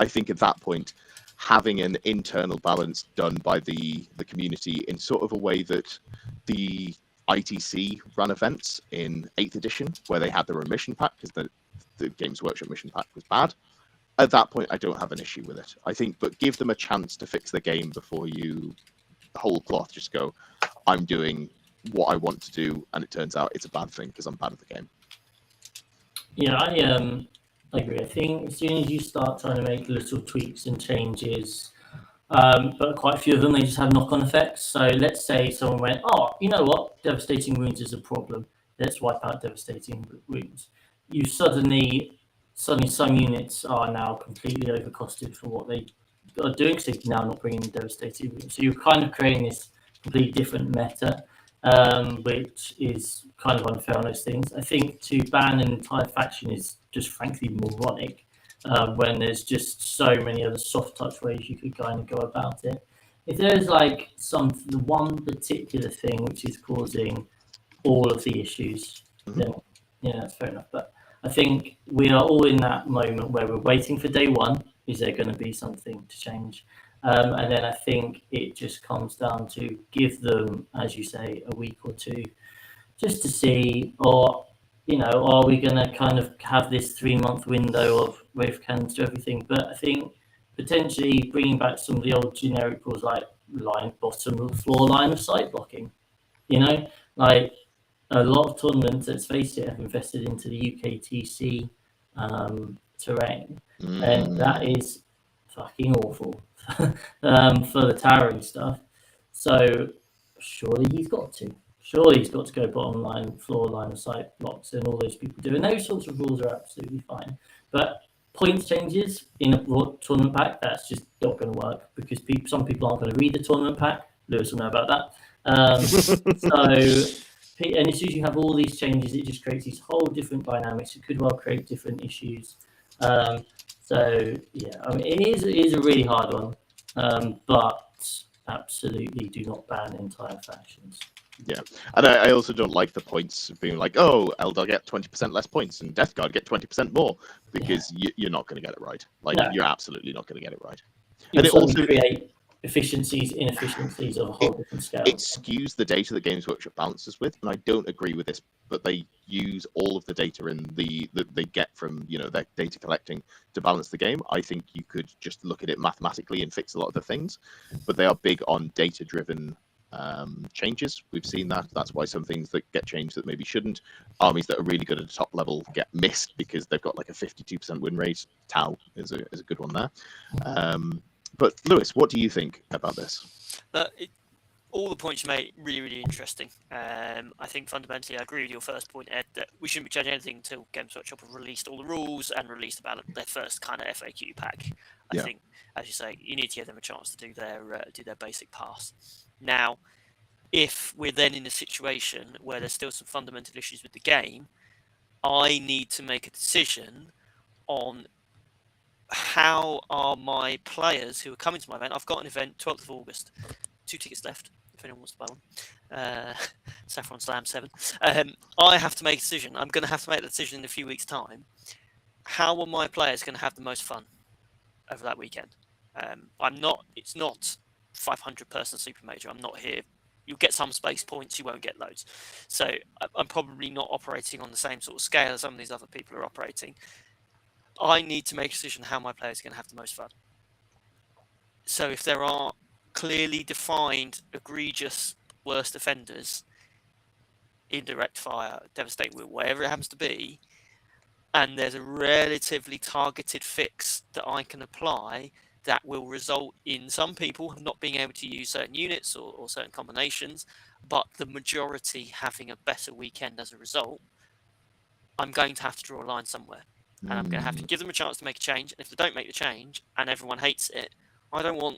I think at that point, having an internal balance done by the community in sort of a way that the ITC ran events in 8th edition, where they had their own mission pack, because the Games Workshop mission pack was bad. At that point, I don't have an issue with it. I think, but give them a chance to fix the game before you whole cloth just go, I'm doing what I want to do, and it turns out it's a bad thing because I'm bad at the game. Yeah, I agree. I think as soon as you start trying to make little tweaks and changes, but quite a few of them, they just have knock-on effects. So let's say someone went, oh, you know what? Devastating wounds is a problem. Let's wipe out devastating wounds. You suddenly some units are now completely overcosted for what they are doing, because they're now not bringing in devastating wounds. So you're kind of creating this completely different meta. which is kind of unfair on those things. I think to ban an entire faction is just frankly moronic, when there's just so many other soft touch ways you could kind of go about it. If there's like the one particular thing which is causing all of the issues, then yeah, that's fair enough. But I think we are all in that moment where we're waiting for day one. Is there going to be something to change? And then I think it just comes down to give them, as you say, a week or two just to see, or, are we going to kind of have this 3-month window of wave cans to everything? But I think potentially bringing back some of the old generic rules like bottom of the floor line of sight blocking, like a lot of tournaments, let's face it, have invested into the UKTC terrain, and that is fucking awful for the towering stuff. So surely he's got to. Surely he's got to go bottom line, floor line of sight blocks, and all those people do. And those sorts of rules are absolutely fine. But points changes in a tournament pack, that's just not going to work because some people aren't going to read the tournament pack. Lewis will know about that. And as soon as you have all these changes, it just creates these whole different dynamics. It could well create different issues. So yeah, I mean, it is a really hard one, but absolutely do not ban entire factions. Yeah, and I also don't like the points being like, oh, Eldar get 20% less points and Death Guard get 20% more, because you're not going to get it right. Like, you're absolutely not going to get it right. And it also create inefficiencies of a whole different scale. It skews the data that Games Workshop balances with, and I don't agree with this, but they use all of the data that they get from their data collecting to balance the game. I think you could just look at it mathematically and fix a lot of the things, but they are big on data-driven changes. We've seen that. That's why some things that get changed that maybe shouldn't. Armies that are really good at the top level get missed because they've got like a 52% win rate. Tau is a good one there. But Lewis, what do you think about this? All the points you made really, really interesting. I think fundamentally I agree with your first point, Ed, that we shouldn't be judging anything until Games Workshop have released all the rules and released about their first kind of FAQ pack. I think, as you say, you need to give them a chance to do their basic pass. Now, if we're then in a situation where there's still some fundamental issues with the game, I need to make a decision on how are my players who are coming to my event. I've got an event 12th of August, 2 tickets left if anyone wants to buy one. Saffron Slam 7. I have to make a decision. I'm going to have to make the decision in a few weeks' time. How are my players going to have the most fun over that weekend? It's not 500 person super major. I'm not here. You'll get some space points, you won't get loads. So I'm probably not operating on the same sort of scale as some of these other people are operating. I need to make a decision how my players are going to have the most fun. So if there are clearly defined, egregious, worst offenders, indirect fire, devastate will, whatever it happens to be, and there's a relatively targeted fix that I can apply that will result in some people not being able to use certain units or certain combinations, but the majority having a better weekend as a result, I'm going to have to draw a line somewhere. And I'm going to have to give them a chance to make a change. And if they don't make the change and everyone hates it, I don't want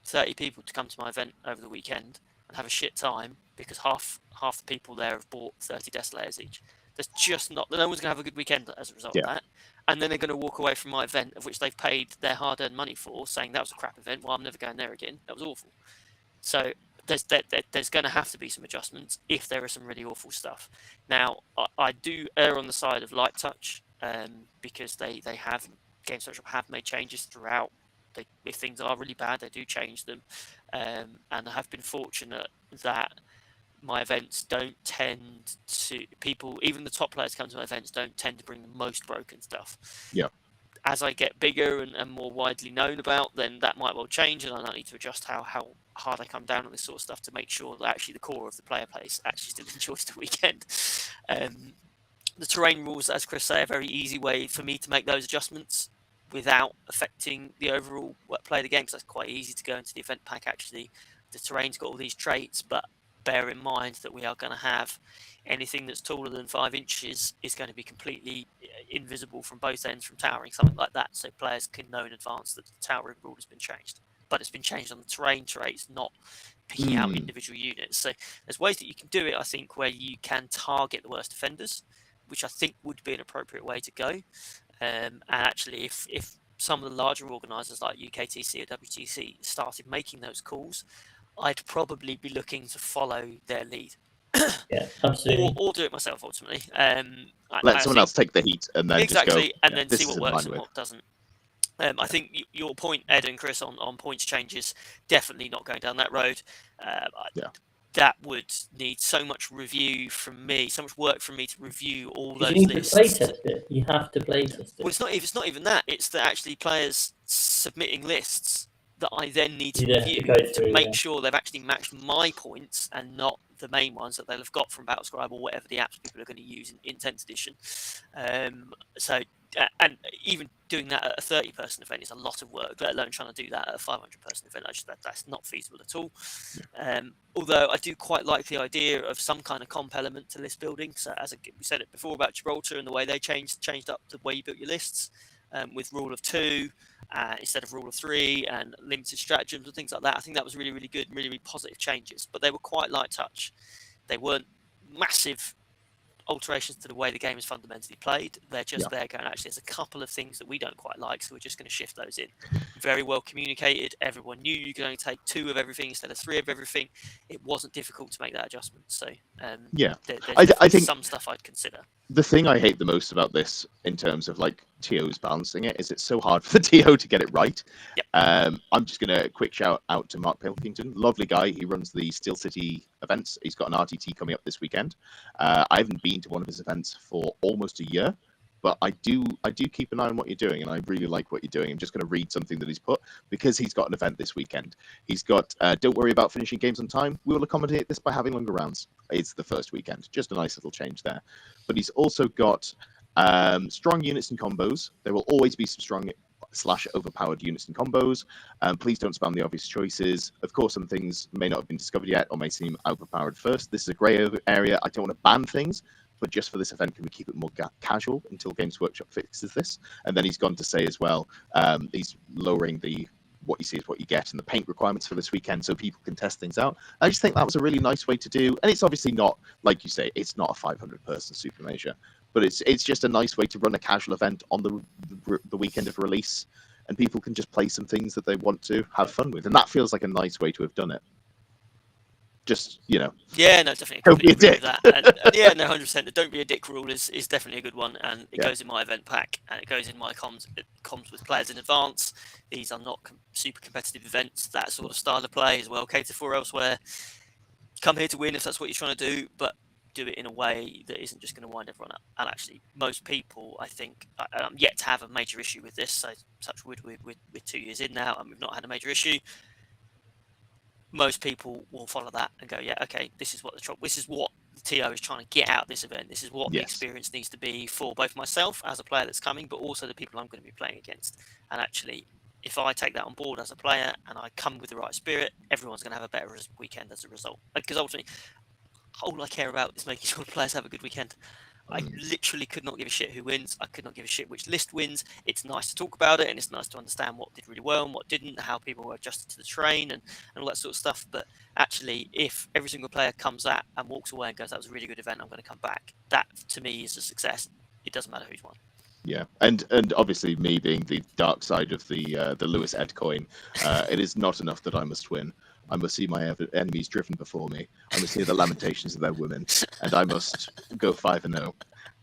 30 people to come to my event over the weekend and have a shit time because half the people there have bought 30 Death Slayers each. There's just not, no one's going to have a good weekend as a result of that. And then they're going to walk away from my event, of which they've paid their hard-earned money for, saying that was a crap event. Well, I'm never going there again. That was awful. So there's going to have to be some adjustments if there is some really awful stuff. Now, I do err on the side of light touch because Games Workshop have made changes throughout. If things are really bad, they do change them. And I have been fortunate that my events don't tend to, even the top players come to my events don't tend to bring the most broken stuff. Yeah. As I get bigger and more widely known about, then that might well change, and I might need to adjust how hard I come down on this sort of stuff to make sure that actually the core of the player base actually still enjoys the weekend. The terrain rules, as Chris say, a very easy way for me to make those adjustments without affecting the overall play of the game, because that's quite easy to go into the event pack. Actually, the terrain's got all these traits, but bear in mind that we are going to have anything that's taller than 5 inches is going to be completely invisible from both ends from towering, something like that, so players can know in advance that the towering rule has been changed. but it's been changed on the terrain traits, not picking out individual units. So there's ways that you can do it, I think, where you can target the worst offenders, which I think would be an appropriate way to go. And actually, if some of the larger organisers like UKTC or WTC started making those calls, I'd probably be looking to follow their lead. Yeah, absolutely. Or do it myself ultimately. Let someone else take the heat and then exactly, just go, and then this see what is in works line and with. what doesn't. I think your point, Ed and Chris, on points changes, definitely not going down that road. That would need so much review from me, so much work from me to review all those you need lists. to play test it. You have to play test it. Well, it's not even that. It's that actually players submitting lists that I then need to review to make sure they've actually matched my points and not the main ones that they'll have got from Battlescribe or whatever the apps people are going to use in 10th edition. So, and even doing that at a 30-person event is a lot of work, let alone trying to do that at a 500-person event. That's not feasible at all. Although I do quite like the idea of some kind of comp element to list building. So as we said it before about Gibraltar and the way they changed up the way you built your lists, with rule of 2 instead of rule of 3 and limited stratagems and things like that. I think that was really, really good, really, really positive changes, but they were quite light touch. They weren't massive alterations to the way the game is fundamentally played. They're just there going, actually, there's a couple of things that we don't quite like, so we're just going to shift those in. Very well communicated. Everyone knew you could only take 2 of everything instead of 3 of everything. It wasn't difficult to make that adjustment. So I think some stuff I'd consider. The thing I hate the most about this, in terms of like TOs balancing it, is it's so hard for the TO to get it right. I'm just gonna quick shout out to Mark Pilkington, lovely guy. He runs the Steel City events. He's got an RTT coming up this weekend. I haven't been to one of his events for almost a year, but I do keep an eye on what you're doing, and I really like what you're doing. I'm just going to read something that he's put, because he's got an event this weekend. He's got, don't worry about finishing games on time. We will accommodate this by having longer rounds. It's the first weekend. Just a nice little change there. But he's also got strong units and combos. There will always be some strong / overpowered units and combos. Please don't spam the obvious choices. Of course, some things may not have been discovered yet or may seem overpowered first. This is a grey area. I don't want to ban things, but just for this event, can we keep it more casual until Games Workshop fixes this? And then he's gone to say as well, he's lowering the what you see is what you get and the paint requirements for this weekend, so people can test things out. I just think that was a really nice way to do, and it's obviously not, like you say, it's not a 500-person super major, but it's just a nice way to run a casual event on the weekend of release, and people can just play some things that they want to have fun with, and that feels like a nice way to have done it. Just, Yeah, no, definitely. Don't be a dick. That. And, 100%. The don't be a dick rule is definitely a good one, and it goes in my event pack, and it goes in my comms with players in advance. These are not super competitive events. That sort of style of play is well catered for elsewhere. Come here to win if that's what you're trying to do, but do it in a way that isn't just going to wind everyone up. And actually, most people, I think, I'm yet to have a major issue with this. So, touch wood, we're 2 years in now, and we've not had a major issue. Most people will follow that and go, yeah, okay, this is what the TO is trying to get out of this event. This is what the experience needs to be for both myself as a player that's coming, but also the people I'm going to be playing against. And actually, if I take that on board as a player and I come with the right spirit, everyone's going to have a better weekend as a result. Because ultimately, all I care about is making sure the players have a good weekend. I literally could not give a shit who wins. I could not give a shit which list wins. It's nice to talk about it, and it's nice to understand what did really well and what didn't, how people were adjusted to the train and all that sort of stuff. But actually, if every single player comes out and walks away and goes, that was a really good event, I'm going to come back, that to me is a success. It doesn't matter who's won. Yeah, and obviously me being the dark side of the Lewis Ed coin, it is not enough that I must win. I must see my enemies driven before me. I must hear the lamentations of their women, and I must go 5-0.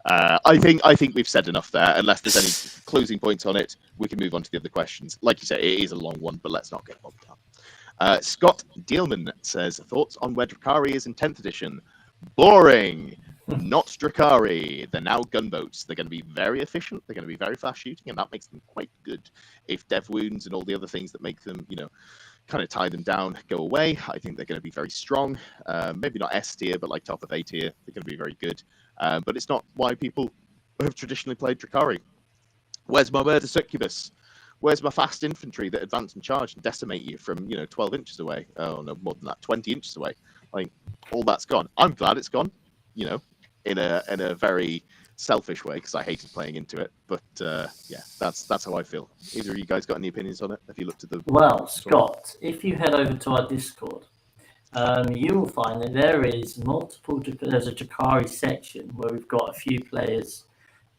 I think we've said enough there. Unless there's any closing points on it, we can move on to the other questions. Like you say, it is a long one, but let's not get bogged down. Scott Dealman says, thoughts on where Drakari is in 10th edition? Boring. Not Drakari. They're now gunboats. They're going to be very efficient. They're going to be very fast shooting, and that makes them quite good. If dev wounds and all the other things that make them, kind of tie them down go away, I think they're going to be very strong. Maybe not S tier, but like top of A tier. They're going to be very good. But it's not why people have traditionally played Drakari. Where's my murder succubus? Where's my fast infantry that advance and charge and decimate you from 12 inches away? Oh no, more than that, 20 inches away. Like, all that's gone. I'm glad it's gone. In a very selfish way because I hated playing into it. But yeah, that's how I feel. Either of you guys got any opinions on it? Have you looked at the? Well, Scott, if you head over to our Discord, you will find that there is there's a Jakari section where we've got a few players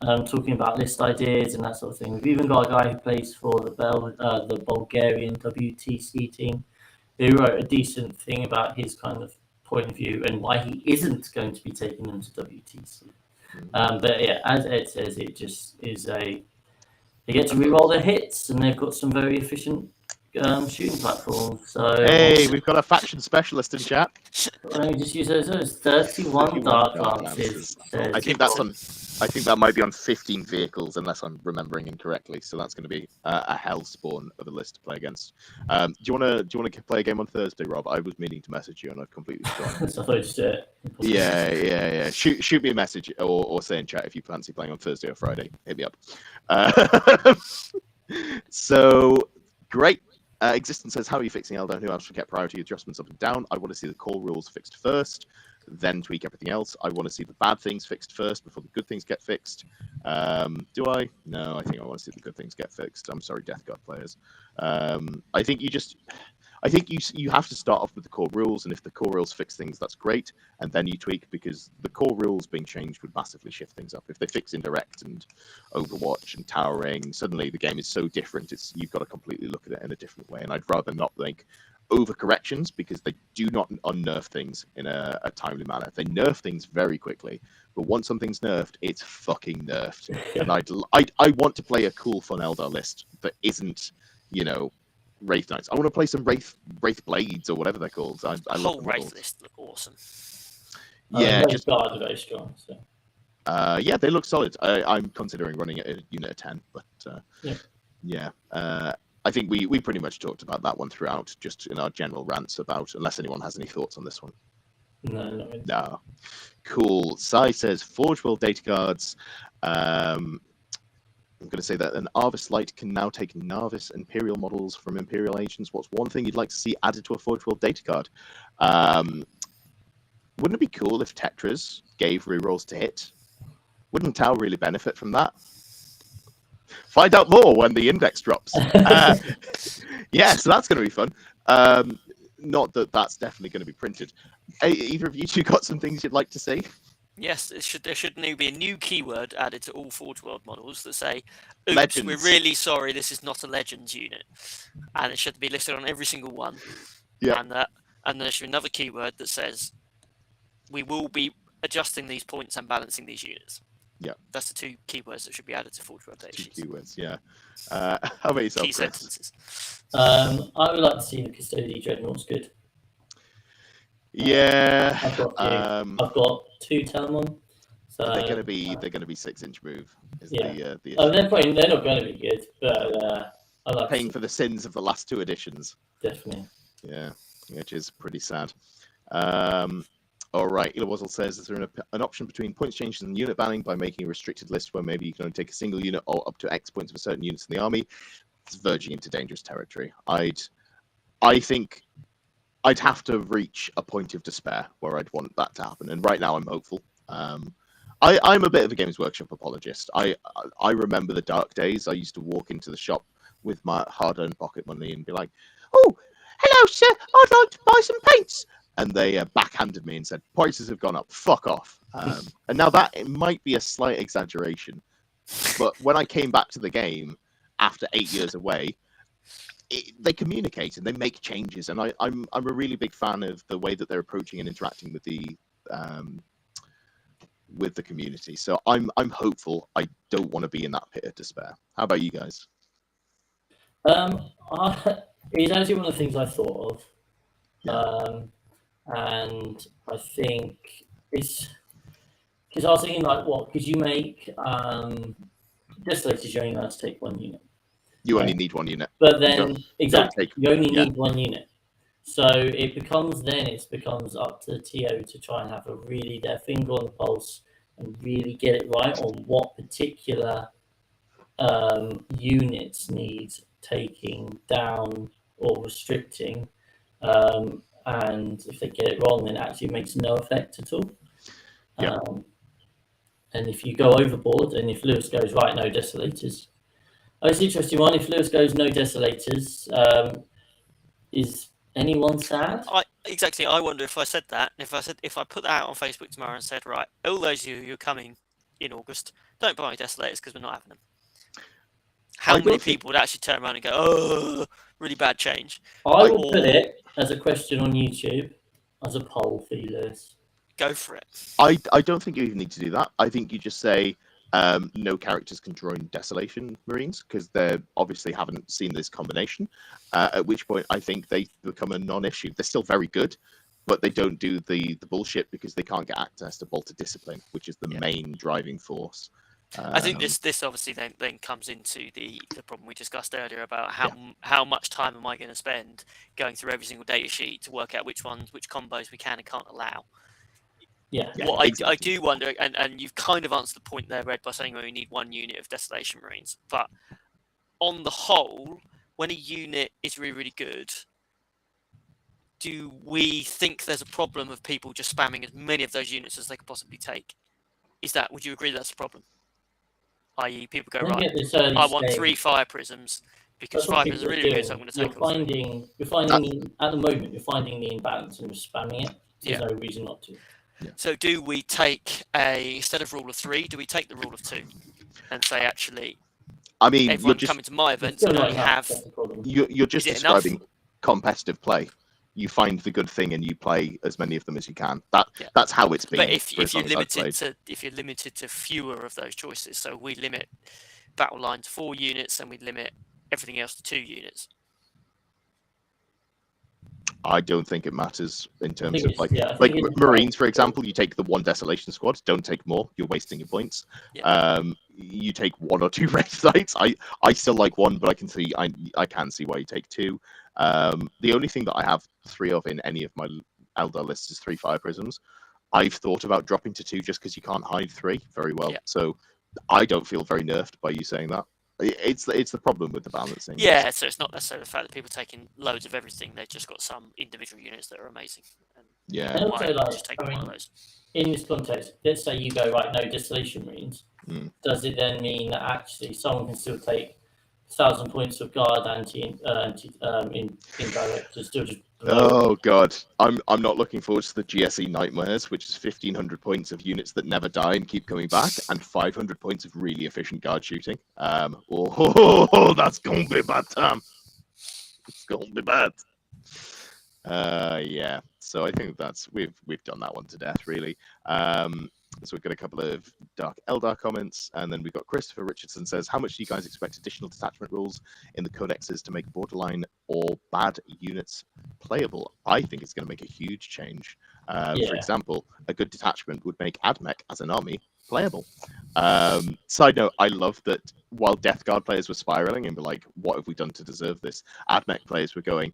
talking about list ideas and that sort of thing. We've even got a guy who plays for the Bulgarian WTC team who wrote a decent thing about his kind of point of view and why he isn't going to be taking them to WTC. But yeah, as Ed says, it just is they get to re-roll their hits, and they've got some very efficient shooting platforms. So Hey, we've got a faction specialist in chat. let me just use those 31 dark lances. I think that's on. I think that might be on 15 vehicles, unless I'm remembering incorrectly. So that's going to be a hell spawn of a list to play against. Do you want to play a game on Thursday, Rob? I was meaning to message you, and I've completely forgotten. So I thought just do it. Yeah. Shoot me a message or say in chat if you fancy playing on Thursday or Friday. Hit me up. So great. Existence says, how are you fixing Eldar? Who else should get priority adjustments up and down? I want to see the core rules fixed first, then tweak everything else. I want to see the bad things fixed first before the good things get fixed. Do I? No, I think I want to see the good things get fixed. I'm sorry, Death Guard players. I think you have to start off with the core rules, and if the core rules fix things, that's great, and then you tweak, because the core rules being changed would massively shift things up. If they fix Indirect and Overwatch and towering, suddenly the game is so different, you've got to completely look at it in a different way, and I'd rather not make overcorrections, because they do not unnerf things in a timely manner. They nerf things very quickly, but once something's nerfed, it's fucking nerfed. And I want to play a cool, fun Eldar list that isn't, Wraith Knights. I want to play some Wraith Blades or whatever they're called. I love whole the Wraith models. list look awesome. Yeah, just guards are very strong. So. Yeah, they look solid. I'm considering running it at a unit of 10, but yeah. I think we pretty much talked about that one throughout, just in our general rants about, unless anyone has any thoughts on this one. No, not really. No. Cool. Sai says Forge World data cards. I'm going to say that an Arvis Light can now take Narvis Imperial models from Imperial Agents. What's one thing you'd like to see added to a Forge World data card? Wouldn't it be cool if Tetras gave rerolls to hit? Wouldn't Tau really benefit from that? Find out more when the index drops. Yeah, so that's going to be fun. Not that that's definitely going to be printed. Either of you two got some things you'd like to see? Yes, there should now be a new keyword added to all Forge World models that say, "Oops, Legends. we're really sorry, this is not a Legends unit," and it should be listed on every single one. Yeah. And there should be another keyword that says, "We will be adjusting these points and balancing these units." Yeah, that's the two keywords that should be added to Forge World data sheets. Two keywords, yeah. How about yourself, Key Chris? sentences. I would like to see the Custody Dreadnoughts good. Yeah, I've got 2 Talmon. So they're going to be 6-inch move. Yeah. The they're not going to be good, but I like paying for the sins of the last 2 editions. Definitely. Yeah, which is pretty sad. All right, Ilawazzle says, is there an option between points changes and unit banning by making a restricted list where maybe you can only take a single unit or up to X points for certain units in the army? It's verging into dangerous territory. I think I'd have to reach a point of despair where I'd want that to happen, and right now I'm hopeful. I'm a bit of a Games Workshop apologist. I remember the dark days. I used to walk into the shop with my hard-earned pocket money and be like, "Oh, hello, sir. I'd like to buy some paints." And they backhanded me and said, "Prices have gone up. Fuck off." And now it might be a slight exaggeration, but when I came back to the game after 8 years away, they communicate and they make changes, and I'm a really big fan of the way that they're approaching and interacting with the community. So I'm hopeful. I don't want to be in that pit of despair. How about you guys? It's actually one of the things I thought of. Yeah. And I think it's because I was thinking, like, what could you make? Desolators, you're only allowed to take 1 unit. You only need 1 unit. But then, exactly, you only yeah. need 1 unit. So it becomes up to the TO to try and have their finger on the pulse and really get it right on what particular units need taking down or restricting. And if they get it wrong, then it actually makes no effect at all. Yeah. And if you go overboard, and if Lewis goes, right, no desolators. Oh, it's an interesting one. If Lewis goes, no desolators, is anyone sad? Exactly. I wonder if I said that, if I put that out on Facebook tomorrow and said, right, all those of you who are coming in August, don't buy desolators because we're not having them. How many people would actually turn around and go, oh, really bad change? I will put it as a question on YouTube, as a poll for you, Lewis. Go for it. I don't think you even need to do that. I think you just say no characters can join Desolation Marines because they obviously haven't seen this combination. At which point, I think they become a non-issue. They're still very good, but they don't do the bullshit because they can't get access to Bolter Discipline, which is the main driving force. I think this obviously then comes into the problem we discussed earlier about how much time am I going to spend going through every single data sheet to work out which combos we can and can't allow. Yeah. What I do wonder, and you've kind of answered the point there, Red, by saying we need 1 unit of Desolation Marines. But on the whole, when a unit is really, really good, do we think there's a problem of people just spamming as many of those units as they could possibly take? Would you agree that's a problem? I.e., people go, right, I want 3 fire prisms because 5 prisms are really good, so I'm going to take all 3. You're finding at the moment, you're finding the imbalance and just spamming it. There's no reason not to. Yeah. So do we take instead of rule of 3, do we take the rule of 2 and say, actually, I mean, everyone coming to my events and only have... You're just describing competitive play. You find the good thing and you play as many of them as you can. That's how it's been. But if you're limited to fewer of those choices, so we limit battle line to 4 units and we limit everything else to 2 units. I don't think it matters in terms of like Marines, for example. You take the 1 Desolation Squad. Don't take more. You're wasting your points. Yeah. You take 1 or 2 red sites. I still like 1, but I can see why you take 2. The only thing that I have 3 of in any of my Eldar lists is 3 fire prisms. I've thought about dropping to 2 just because you can't hide 3 very well. Yeah. So I don't feel very nerfed by you saying that. It's the problem with the balancing. Yeah, so it's not necessarily the fact that people are taking loads of everything. They've just got some individual units that are amazing. And also, just take one of those. In this context, let's say you go, right, no Desolation Marines. Does it then mean that actually someone can still take 1,000 points of guard indirect to still just... Oh god, I'm not looking forward to the GSE nightmares, which is 1,500 points of units that never die and keep coming back, and 500 points of really efficient guard shooting. That's gonna be bad, Tom. It's gonna be bad. Yeah. So I think we've done that one to death, really. So we've got a couple of Dark Eldar comments, and then we've got Christopher Richardson says, how much do you guys expect additional detachment rules in the codexes to make borderline or bad units playable? I think it's going to make a huge change. For example, a good detachment would make AdMech as an army playable. Side note, I love that while Death Guard players were spiraling and were like, what have we done to deserve this? AdMech players were going,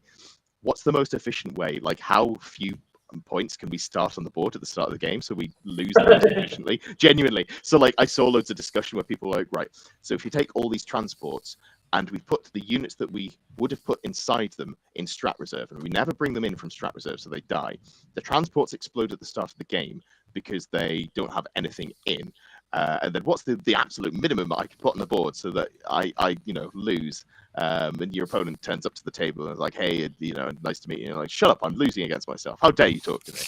what's the most efficient way? Like, how few points can we start on the board at the start of the game so we lose them efficiently? Genuinely. So like I saw loads of discussion where people were like, right, so if you take all these transports and we put the units that we would have put inside them in strat reserve, and we never bring them in from strat reserve so they die, the transports explode at the start of the game because they don't have anything in. And then what's the absolute minimum I could put on the board so that I lose? And your opponent turns up to the table and is like, hey, nice to meet you. And you're like, shut up, I'm losing against myself. How dare you talk to me?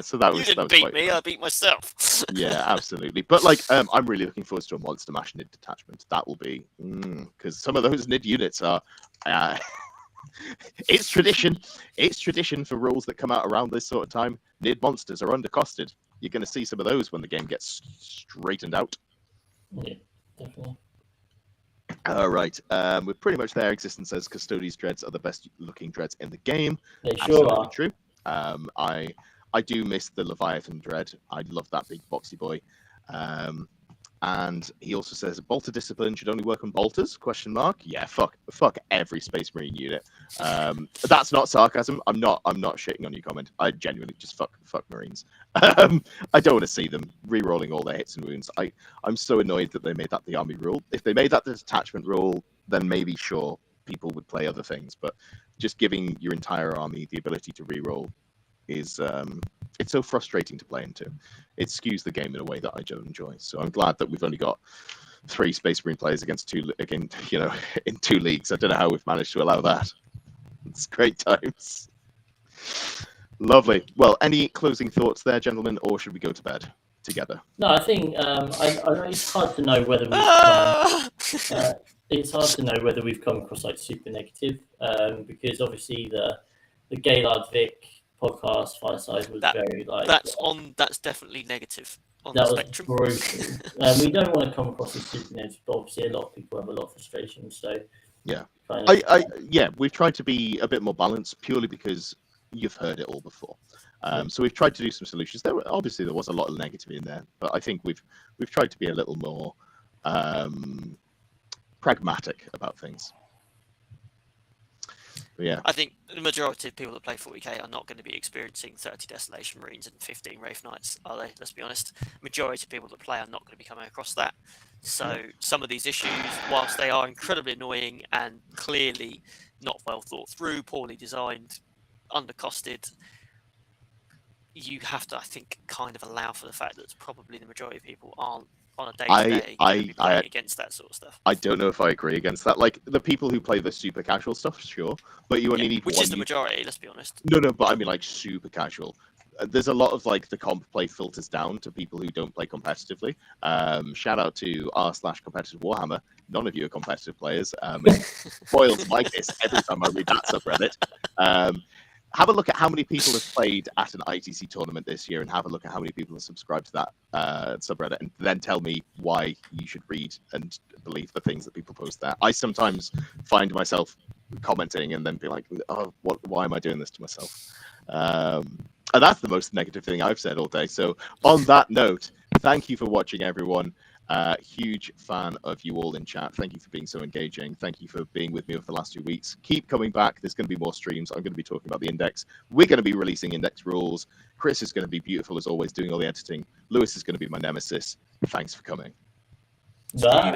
So that was... You didn't beat me, I beat myself. Yeah, absolutely. But like, I'm really looking forward to a Monster Mash Nid detachment. That will be... Because some of those Nid units are... It's tradition. It's tradition for rules that come out around this sort of time. Nid monsters are undercosted. You're going to see some of those when the game gets straightened out. Yeah, definitely. All right. We're pretty much there. Existence says Custodes dreads are the best looking dreads in the game. They sure are. True. I do miss the Leviathan dread. I love that big boxy boy. And he also says Bolter Discipline should only work on bolters? ? Yeah, fuck every Space Marine unit. That's not sarcasm. I'm not shitting on your comment. I genuinely just fuck Marines. I don't want to see them re-rolling all their hits and wounds. I'm so annoyed that they made that the army rule. If they made that the detachment rule, then maybe sure people would play other things. But just giving your entire army the ability to re-roll is it's so frustrating to play into. It skews the game in a way that I don't enjoy. So I'm glad that we've only got 3 Space Marine players against 2, again, in 2 leagues. I don't know how we've managed to allow that. It's great times. Lovely. Well, any closing thoughts there, gentlemen, or should we go to bed together? No, I think I know it's hard to know whether it's hard to know whether we've come across like super negative, because obviously the Gaylord Vic podcast Fireside was very like that's definitely negative on that the was spectrum. brutal. We don't want to come across as super negative, but obviously a lot of people have a lot of frustration. So yeah, kind of, we've tried to be a bit more balanced purely because you've heard it all before. So we've tried to do some solutions. There was a lot of negativity in there, but I think we've tried to be a little more pragmatic about things. But yeah, I think the majority of people that play 40k are not going to be experiencing 30 Desolation Marines and 15 Wraith Knights, are they? Let's be honest. Majority of people that play are not going to be coming across that. So some of these issues, whilst they are incredibly annoying and clearly not well thought through, poorly designed, undercosted, you have to, I think, kind of allow for the fact that probably the majority of people aren't on a day-to-day playing against that sort of stuff. I don't know if I agree against that. Like the people who play the super casual stuff, sure, but you only need which one. Is the majority. Let's be honest. No, but I mean like super casual. There's a lot of like the comp play filters down to people who don't play competitively. Shout out to r/competitive Warhammer. None of you are competitive players. It boils my case every time I read that subreddit. Have a look at how many people have played at an ITC tournament this year, and have a look at how many people have subscribed to that subreddit, and then tell me why you should read and believe the things that people post there. I sometimes find myself commenting and then be like, "Oh, why am I doing this to myself?" And that's the most negative thing I've said all day. So on that note, thank you for watching, everyone. Huge fan of you all in chat. Thank you for being so engaging. Thank you for being with me over the last 2 weeks. Keep coming back. There's going to be more streams. I'm going to be talking about the index. We're going to be releasing index rules. Chris is going to be beautiful as always, doing all the editing. Lewis is going to be my nemesis. Thanks for coming. Bye.